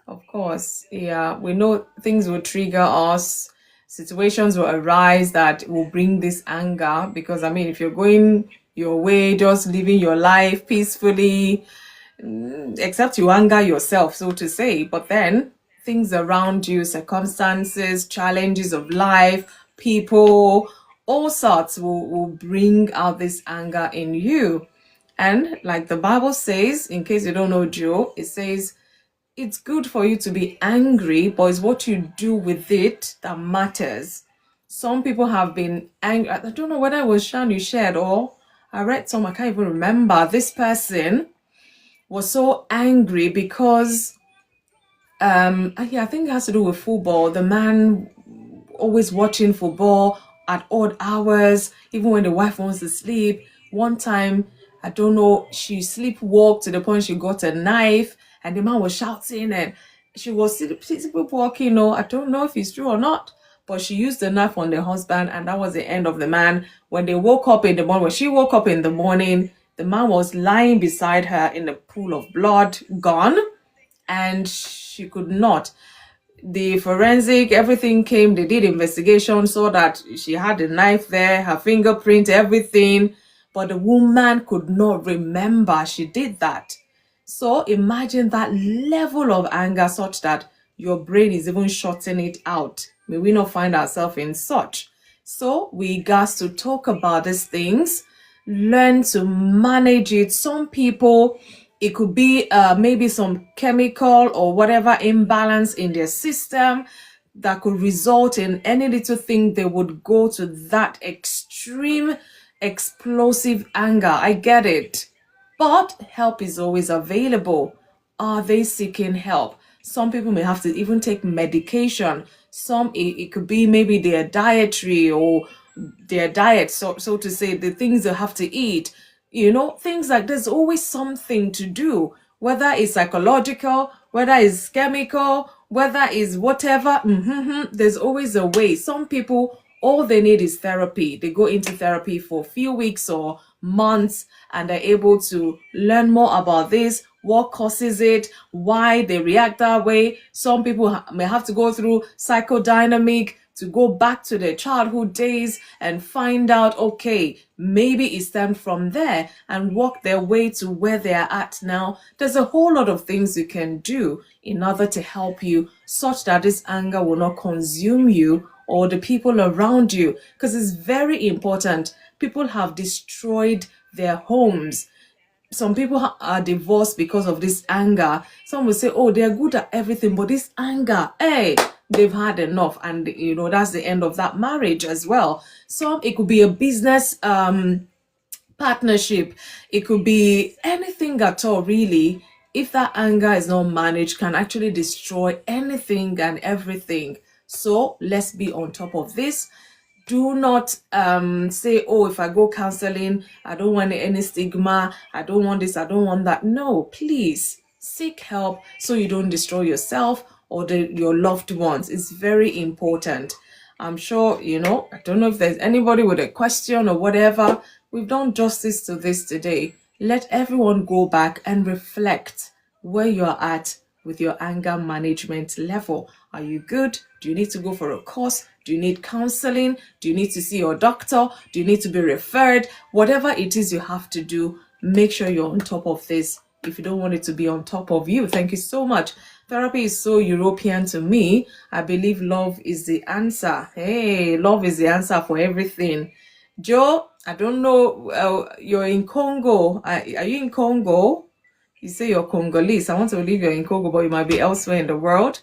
Of course. Yeah, we know things will trigger us. Situations will arise that will bring this anger. Because, I mean, if you're going your way, just living your life peacefully, except you anger yourself, so to say. But then things around you, circumstances, challenges of life, people, all sorts will bring out this anger in you. And like the Bible says, in case you don't know Joe, it says it's good for you to be angry, but it's what you do with it that matters. Some people have been angry. I don't know whether it was Shan you shared or I read some, I can't even remember. This person was so angry because yeah, I think it has to do with football. The man always watching football at odd hours, even when the wife wants to sleep. One time, I don't know, she sleepwalked to the point she got a knife, and the man was shouting, and she was sleepwalking. I don't know if it's true or not, but she used the knife on the husband, and that was the end of the man. When they woke up in the morning, when she woke up in the morning, the man was lying beside her in a pool of blood, gone, and she could not. The forensic, everything came, they did investigation, saw that she had a knife there, her fingerprint, everything, but the woman could not remember she did that. So imagine that level of anger such that your brain is even shutting it out. May we not find ourselves in such. So we got to talk about these things, learn to manage it. Some people, it could be maybe some chemical or whatever imbalance in their system that could result in any little thing, they would go to that extreme, explosive anger. I get it. But help is always available. Are they seeking help? Some people may have to even take medication. Some, it could be maybe their dietary or their diet, so to say, the things they have to eat. things like there's always something to do, whether it's psychological, whether it's chemical, whether it's whatever. There's always a way. Some people, all they need is therapy. They go into therapy for a few weeks or months, and they're able to learn more about this, what causes it, why they react that way. Some people may have to go through psychodynamic to go back to their childhood days and find out, okay, maybe it stemmed from there, and work their way to where they are at now. There's a whole lot of things you can do in order to help you such that this anger will not consume you or the people around you, because it's very important. People have destroyed their homes. Some people are divorced because of this anger. Some will say, oh, they're good at everything, but this anger, hey, they've had enough, and that's the end of that marriage as well. Some, it could be a business partnership, it could be anything at all, really. If that anger is not managed, can actually destroy anything and everything. So let's be on top of this. Do not say, oh, if I go counseling, I don't want any stigma, I don't want this, I don't want that. No, please seek help so you don't destroy yourself or your loved ones. It's very important. I'm sure, I don't know if there's anybody with a question or whatever. We've done justice to this today. Let everyone go back and reflect where you're at with your anger management level. Are you good? Do you need to go for a course? Do you need counseling? Do you need to see your doctor? Do you need to be referred? Whatever it is you have to do, make sure you're on top of this. If you don't want it to be on top of you, thank you so much. Therapy is so European to me. I believe love is the answer. Hey, love is the answer for everything. Joe, I don't know, you're in Congo. Are you in Congo? You say you're Congolese. I want to believe you're in Congo, but you might be elsewhere in the world.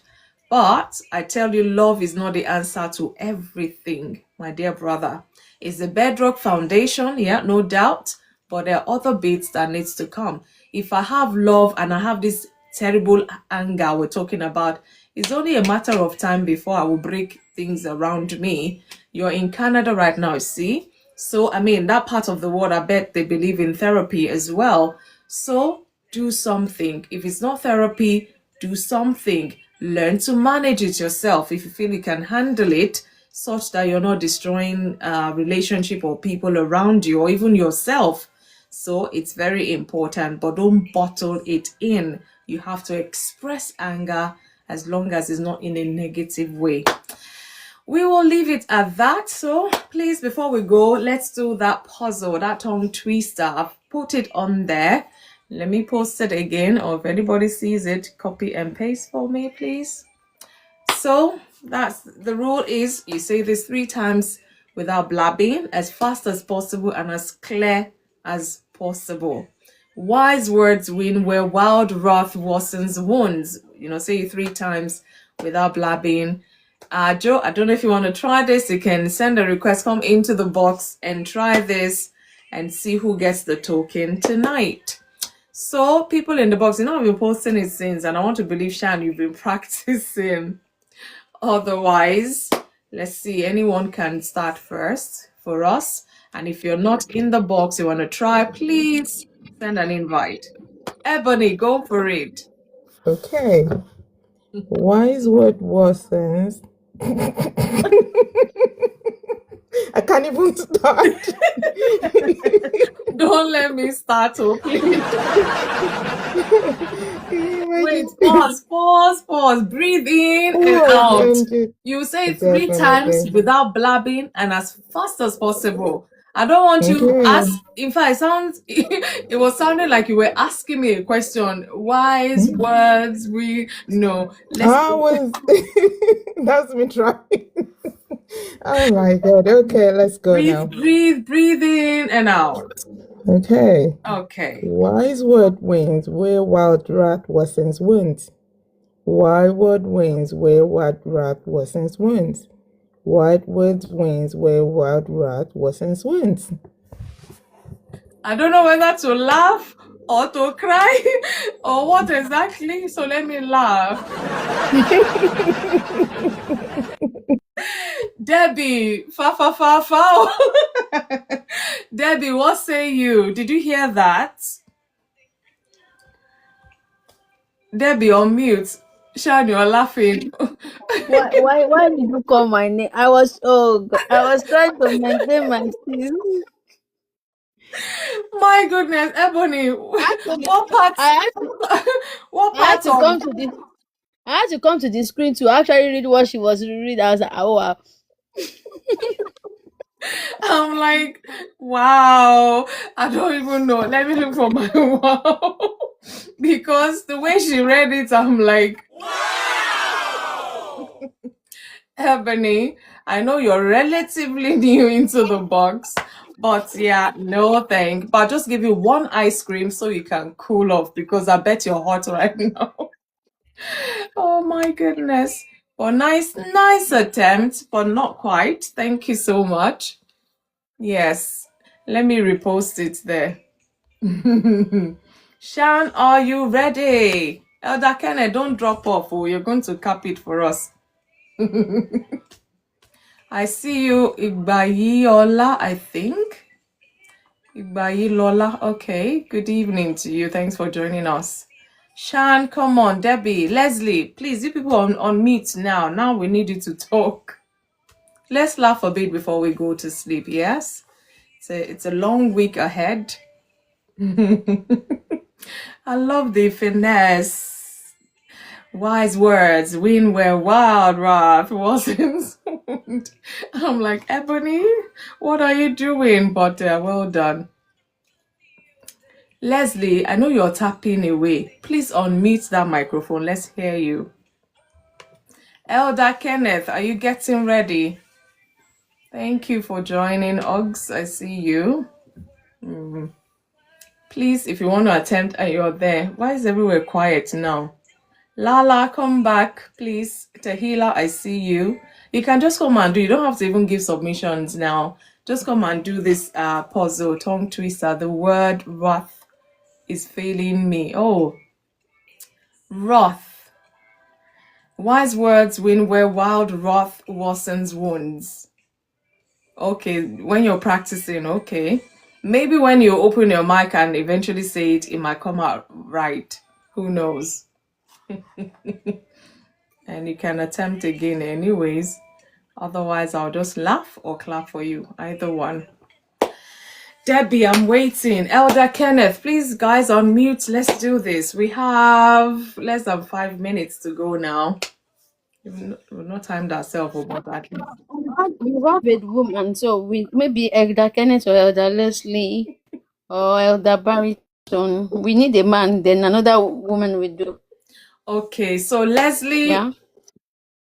But I tell you, love is not the answer to everything, my dear brother. It's the bedrock foundation, yeah, no doubt. But there are other bits that needs to come. If I have love and I have this terrible anger we're talking about, it's only a matter of time before I will break things around me. You're in Canada right now, see? So, that part of the world, I bet they believe in therapy as well. So, do something. If it's not therapy, do something. Learn to manage it yourself if you feel you can handle it, such that you're not destroying relationship or people around you or even yourself. So it's very important, but don't bottle it in. You have to express anger as long as it's not in a negative way. We will leave it at that. So please, before we go, let's do that puzzle, that tongue twister. I've put it on there. Let me post it again, or if anybody sees it, copy and paste for me, please. So that's the rule is you say this 3 times without blabbing, as fast as possible and as clear as possible. Wise words win where wild wrath worsens wounds. Say it 3 times without blabbing. Joe, I don't know if you want to try this. You can send a request, come into the box and try this and see who gets the token tonight. So people in the box, I've been posting it since, and I want to believe, Shan, you've been practicing. Otherwise, let's see, anyone can start first for us. And if you're not in the box, you want to try, please send an invite. Ebony, go for it. Okay. Wise word worsens. I can't even start. Don't let me start, please. Wait, pause. Breathe in and out. You say 3 times without blabbing and as fast as possible. I don't want you to ask. In fact, it was sounding like you were asking me a question. Wise words, That's me trying. Oh my God. Okay, let's go now. Breathe in and out. Okay. Wise word wins where wild wrath worsens wounds. Wise word wins where wild wrath worsens wounds. Wise words wins where wild wrath worsens wounds. I don't know whether to laugh or to cry or what exactly, so let me laugh. Debbie, fa. Debbie, what say you? Did you hear that? Debbie, on mute. Sean, you're laughing. Why did you call my name? I was I was trying to maintain my peace. My goodness, Ebony, Actually, what part? I had to, What I had part to of? come to this. I had to come to the screen to actually read what she was reading. I was like, oh wow. I'm like, wow. I don't even know. Let me look for my wow. Because the way she read it, I'm like, Ebony, I know you're relatively new into the box, but yeah, no thank. But I'll just give you one ice cream so you can cool off because I bet you're hot right now. Oh my goodness. Well, nice attempt, but not quite. Thank you so much. Yes, let me repost it there. Shan, are you ready? Elder Kenneth, don't drop off. Oh, you're going to cap it for us. I see you, Igbayiola, I think. Igbayilola. Okay, good evening to you. Thanks for joining us. Shan, come on. Debbie, Leslie, please, you people on mute now. Now we need you to talk. Let's laugh a bit before we go to sleep, yes? It's a long week ahead. I love the finesse. Wise words win where wild wrath wasn't. I'm like, Ebony, what are you doing? But well done. Leslie, I know you're tapping away. Please unmute that microphone. Let's hear you. Elder Kenneth, are you getting ready? Thank you for joining, Uggs. I see you. Please, if you want to attempt and you're there, why is everywhere quiet now? Lala, come back, please. Tahila, I see you. You can just come and do. You don't have to even give submissions now. Just come and do this puzzle, tongue twister. The word wrath is failing me. Oh, wrath. Wise words win where wild wrath worsens wounds. Okay, when you're practicing, okay. Maybe when you open your mic and eventually say it might come out right. Who knows? And you can attempt again anyways. Otherwise, I'll just laugh or clap for you. Either one. Debbie, I'm waiting. Elder Kenneth, please, guys, unmute. Let's do this. We have less than 5 minutes to go now. We've not timed ourselves, but at least. You have a woman, so we maybe Elder Kenneth or Elder Leslie or Elder Barrington. We need a man, then another woman will do. Okay, so Leslie, Yeah.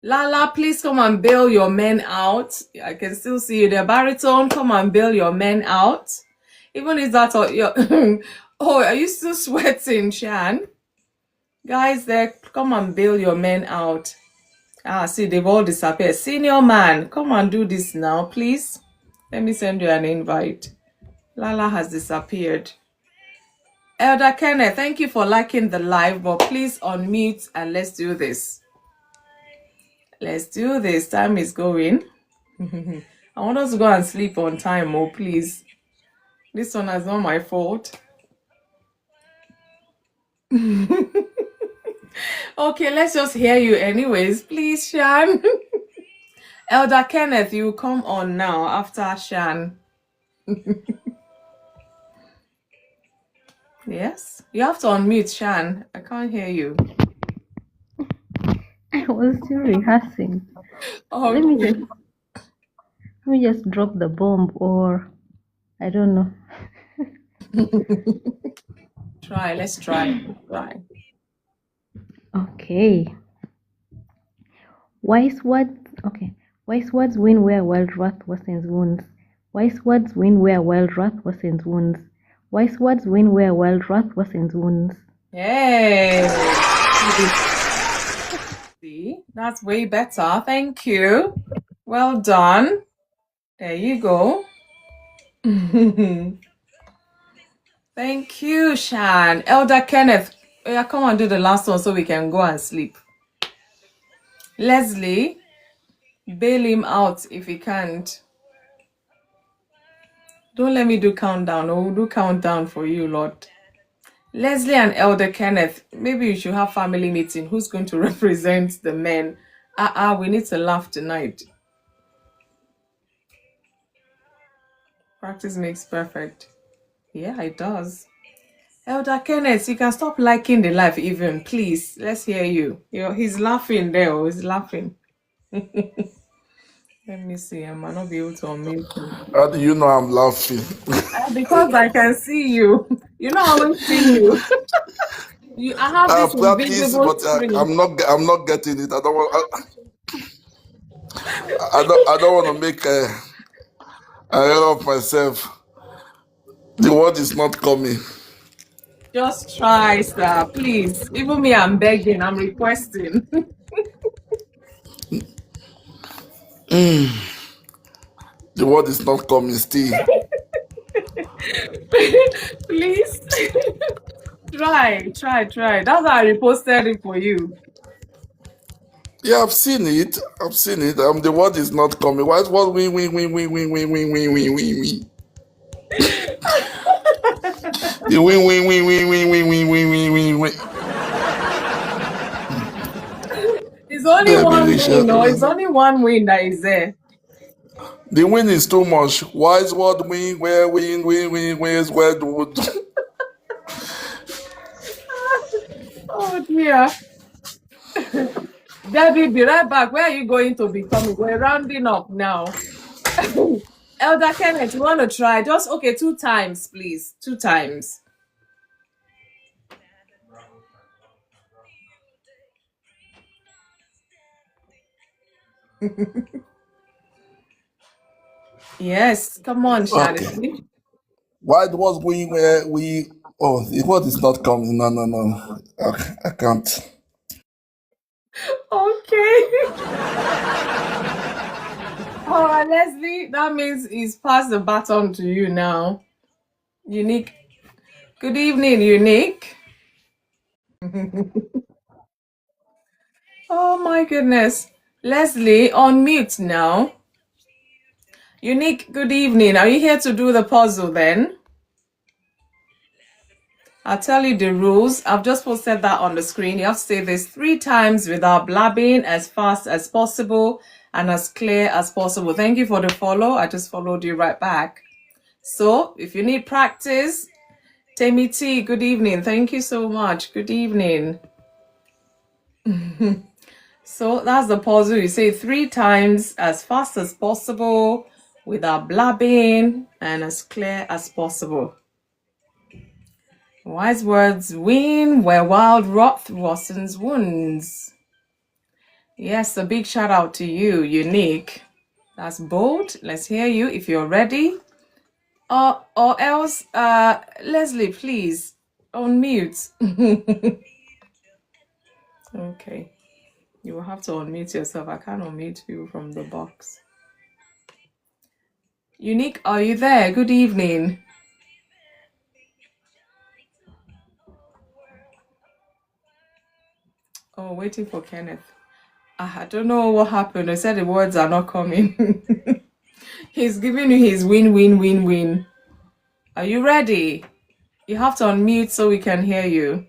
Lala, please come and bail your men out. I can still see you there. Baritone, come and bail your men out. Even if that's all your oh, are you still sweating, Shan? Guys, there, come and bail your men out. Ah, see, they've all disappeared. Senior man, come and do this now, please. Let me send you an invite. Lala has disappeared. Elder Kenneth, thank you for liking the live, but please unmute and let's do this. Let's do this. Time is going. I want us to go and sleep on time, oh, please. This one is not my fault. Okay, let's just hear you anyways. Please, Shan. Elder Kenneth, you come on now after Shan. Yes? You have to unmute, Shan. I can't hear you. I was still rehearsing. Oh, Let me just drop the bomb, or I don't know. try. Let's try. Try. Okay. Wise words. Okay. Wise words win where wild wrath worsens wounds. Wise words win where wild wrath worsens wounds. Wise words win where wild wrath worsens wounds. Yay! See, that's way better. Thank you. Well done. There you go. Thank you, Shan. Elder Kenneth, yeah, come and do the last one so we can go and sleep. Leslie, bail him out if he can't. Don't let me do countdown. Oh, we'll do countdown for you, Lord. Leslie and Elder Kenneth, maybe you should have family meeting. Who's going to represent the men? We need to laugh tonight. Practice makes perfect. Yeah, it does. Elder Kenneth, you can stop liking the life even, please. Let's hear you. He's laughing there. Oh, he's laughing. Let me see. I might not be able to unmute you. How do you know I'm laughing? Because I can see you. You know, I always see you. I have I this practice, invisible but screen. I'm not getting it. I don't want. I don't want to make a error of myself. The word is not coming. Just try, sir. Please. Even me, I'm begging. I'm requesting. The word is not coming still. Please. Try. That's how I reposted it for you. Yeah, I've seen it. The word is not coming. Why is what win? The win. It's only There be one win, Richard. no? It's only one win that is there. The win is too much. Why is what win? Where win? Where's where do? Oh dear. Debbie, be right back. Where are you going to be coming? We're rounding up now. Elder Kenneth, you want to try? Just, okay, 2 times, please. 2 times. Yes, come on, Okay. Charity. Why it was we where we? Oh, the word is not coming. No. Okay, I can't. Okay. All right, Leslie, that means he's passed the baton to you now. Unique. Good evening, Unique. Oh my goodness. Leslie, on mute now. Unique, good evening. Are you here to do the puzzle then? I'll tell you the rules. I've just posted that on the screen. You have to say this 3 times without blabbing, as fast as possible and as clear as possible. Thank you for the follow. I just followed you right back. So if you need practice, Temi T, good evening. Thank you so much. Good evening. So that's the puzzle. You say 3 times as fast as possible without blabbing and as clear as possible. Wise words win where wild wrath worsens wounds. Yes, a big shout out to you, Unique. That's bold. Let's hear you if you're ready. Or else, Leslie, please unmute. Okay, you will have to unmute yourself. I can't unmute you from the box. Unique, are you there? Good evening. Oh, waiting for Kenneth. I don't know what happened. I said the words are not coming. He's giving you his win. Are you ready? You have to unmute so we can hear you.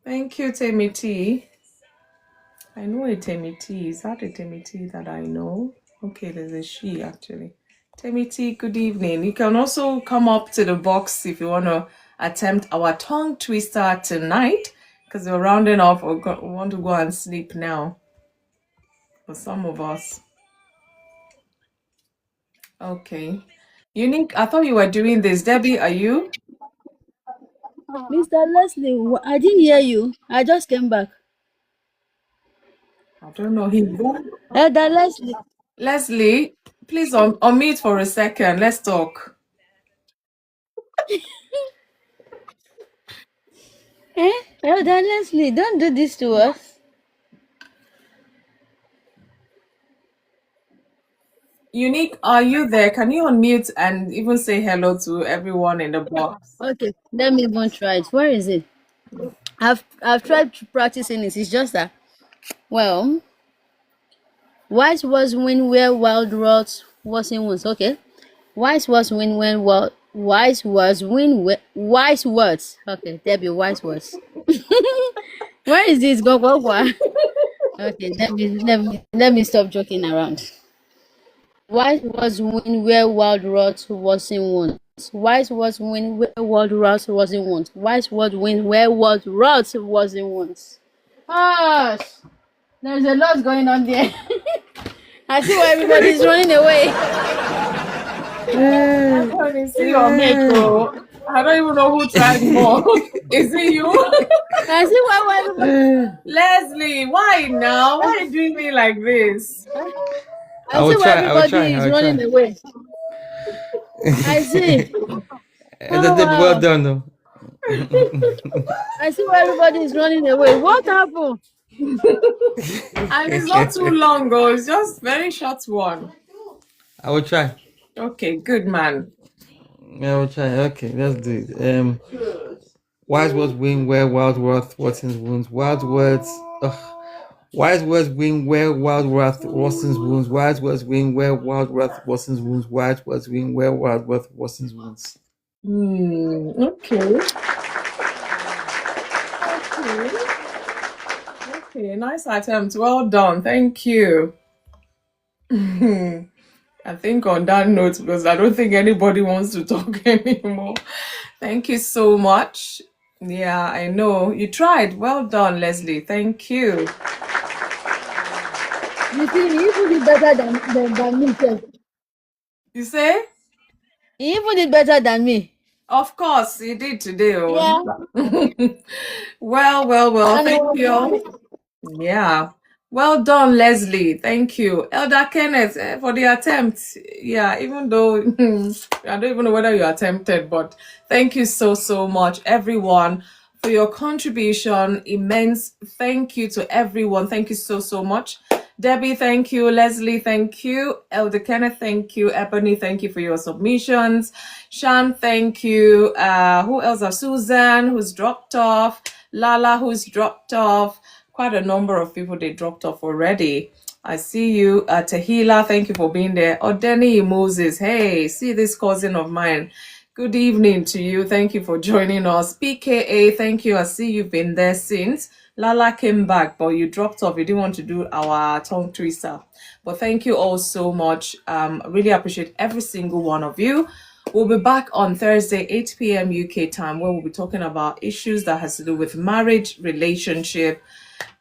Thank you, Temi T. I know a Temi T. Is that a Temi T that I know? Okay, there's a she actually. Temi T, good evening. You can also come up to the box if you want to attempt our tongue twister tonight, because we're rounding off. We want to go and sleep now for some of us. Okay. Unique, I thought you were doing this. Debbie, are you? Mr. Leslie, I didn't hear you. I just came back. I don't know. He's Elder Leslie. Leslie, please unmute for a second. Let's talk. Elder Leslie, don't do this to us. Unique, are you there? Can you unmute and even say hello to everyone in the box? Okay, let me even try it. Where is it? I've tried practicing it. It's just that, well, wise was when where wild wrath worsen wounds. Okay. Wise words win when wise words win wise words. Okay, there be wise words. Where is this? Go. Okay, let me stop joking around. Wise words win where world wrought worsen wounds. Wise words win where world wrought worsen wounds. Wise words win where world wrought worsen wounds. Gosh, there's a lot going on there. I see why everybody's running away. I see your mate, bro. I don't even know who tried more. Is it you? I see why everybody. Leslie, why now? Why are you doing me like this? I see why everybody is running away. I see. Well done, though. I see why everybody is running away. What happened? And it's not too long, though. It's just very short one. I will try. Okay, good man. I will try. Okay, let's do it. Wise words win where wild wrath worsens wounds. Wise words win where wild wrath worsens wounds. Wise words win where wild wrath worsens wounds. Wise words win where wild wrath worsens wounds. Okay. Okay, nice attempt. Well done. Thank you. I think on that note, because I don't think anybody wants to talk anymore. Thank you so much. Yeah, I know. You tried. Well done, Leslie. Thank you. You see, he even did better than me. Sir. You say? He even did better than me. Of course, he did today. Oh. Yeah. Well. Thank you. Yeah. Well done, Leslie. Thank you. Elder Kenneth, for the attempt. Yeah, even though I don't even know whether you attempted, but thank you so much, everyone, for your contribution. Immense thank you to everyone. Thank you so much. Debbie, thank you. Leslie, thank you. Elder Kenneth, thank you. Ebony, thank you for your submissions. Shan, thank you. Who else? Susan, who's dropped off. Lala, who's dropped off. Quite a number of people, they dropped off already. I see you. Tahila, thank you for being there. Odeni Moses, hey, see this cousin of mine. Good evening to you. Thank you for joining us. PKA, thank you. I see you've been there since. Lala came back, but you dropped off. You didn't want to do our tongue twister. But thank you all so much. Really appreciate every single one of you. We'll be back on Thursday, 8 p.m. UK time, where we'll be talking about issues that has to do with marriage, relationship,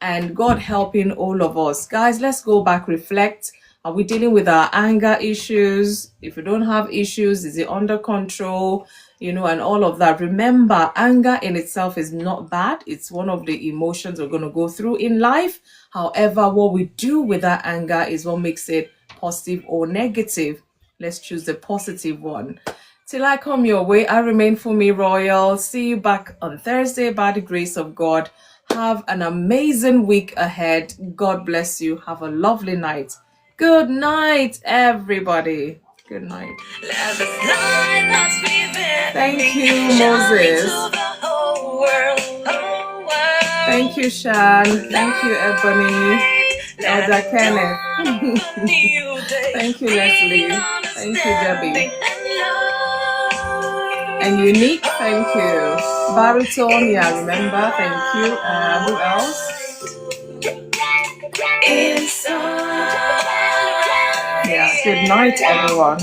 and God helping all of us. Guys, let's go back, reflect. Are we dealing with our anger issues? If you don't have issues, is it under control? And all of that. Remember, anger in itself is not bad. It's one of the emotions we're going to go through in life. However, what we do with that anger is what makes it positive or negative. Let's choose the positive one. Till I come your way, I remain FunmiRoyal. See you back on Thursday by the grace of God. Have an amazing week ahead. God bless you. Have a lovely night. Good night, everybody. Good night. Thank you, Moses. Thank you, Shan. Thank you, Ebony. Elder Kenneth. Thank you, Leslie. Thank you, Debbie. And Unique, thank you. Baritone, yeah, remember, thank you. Who else? Yeah, good night, everyone.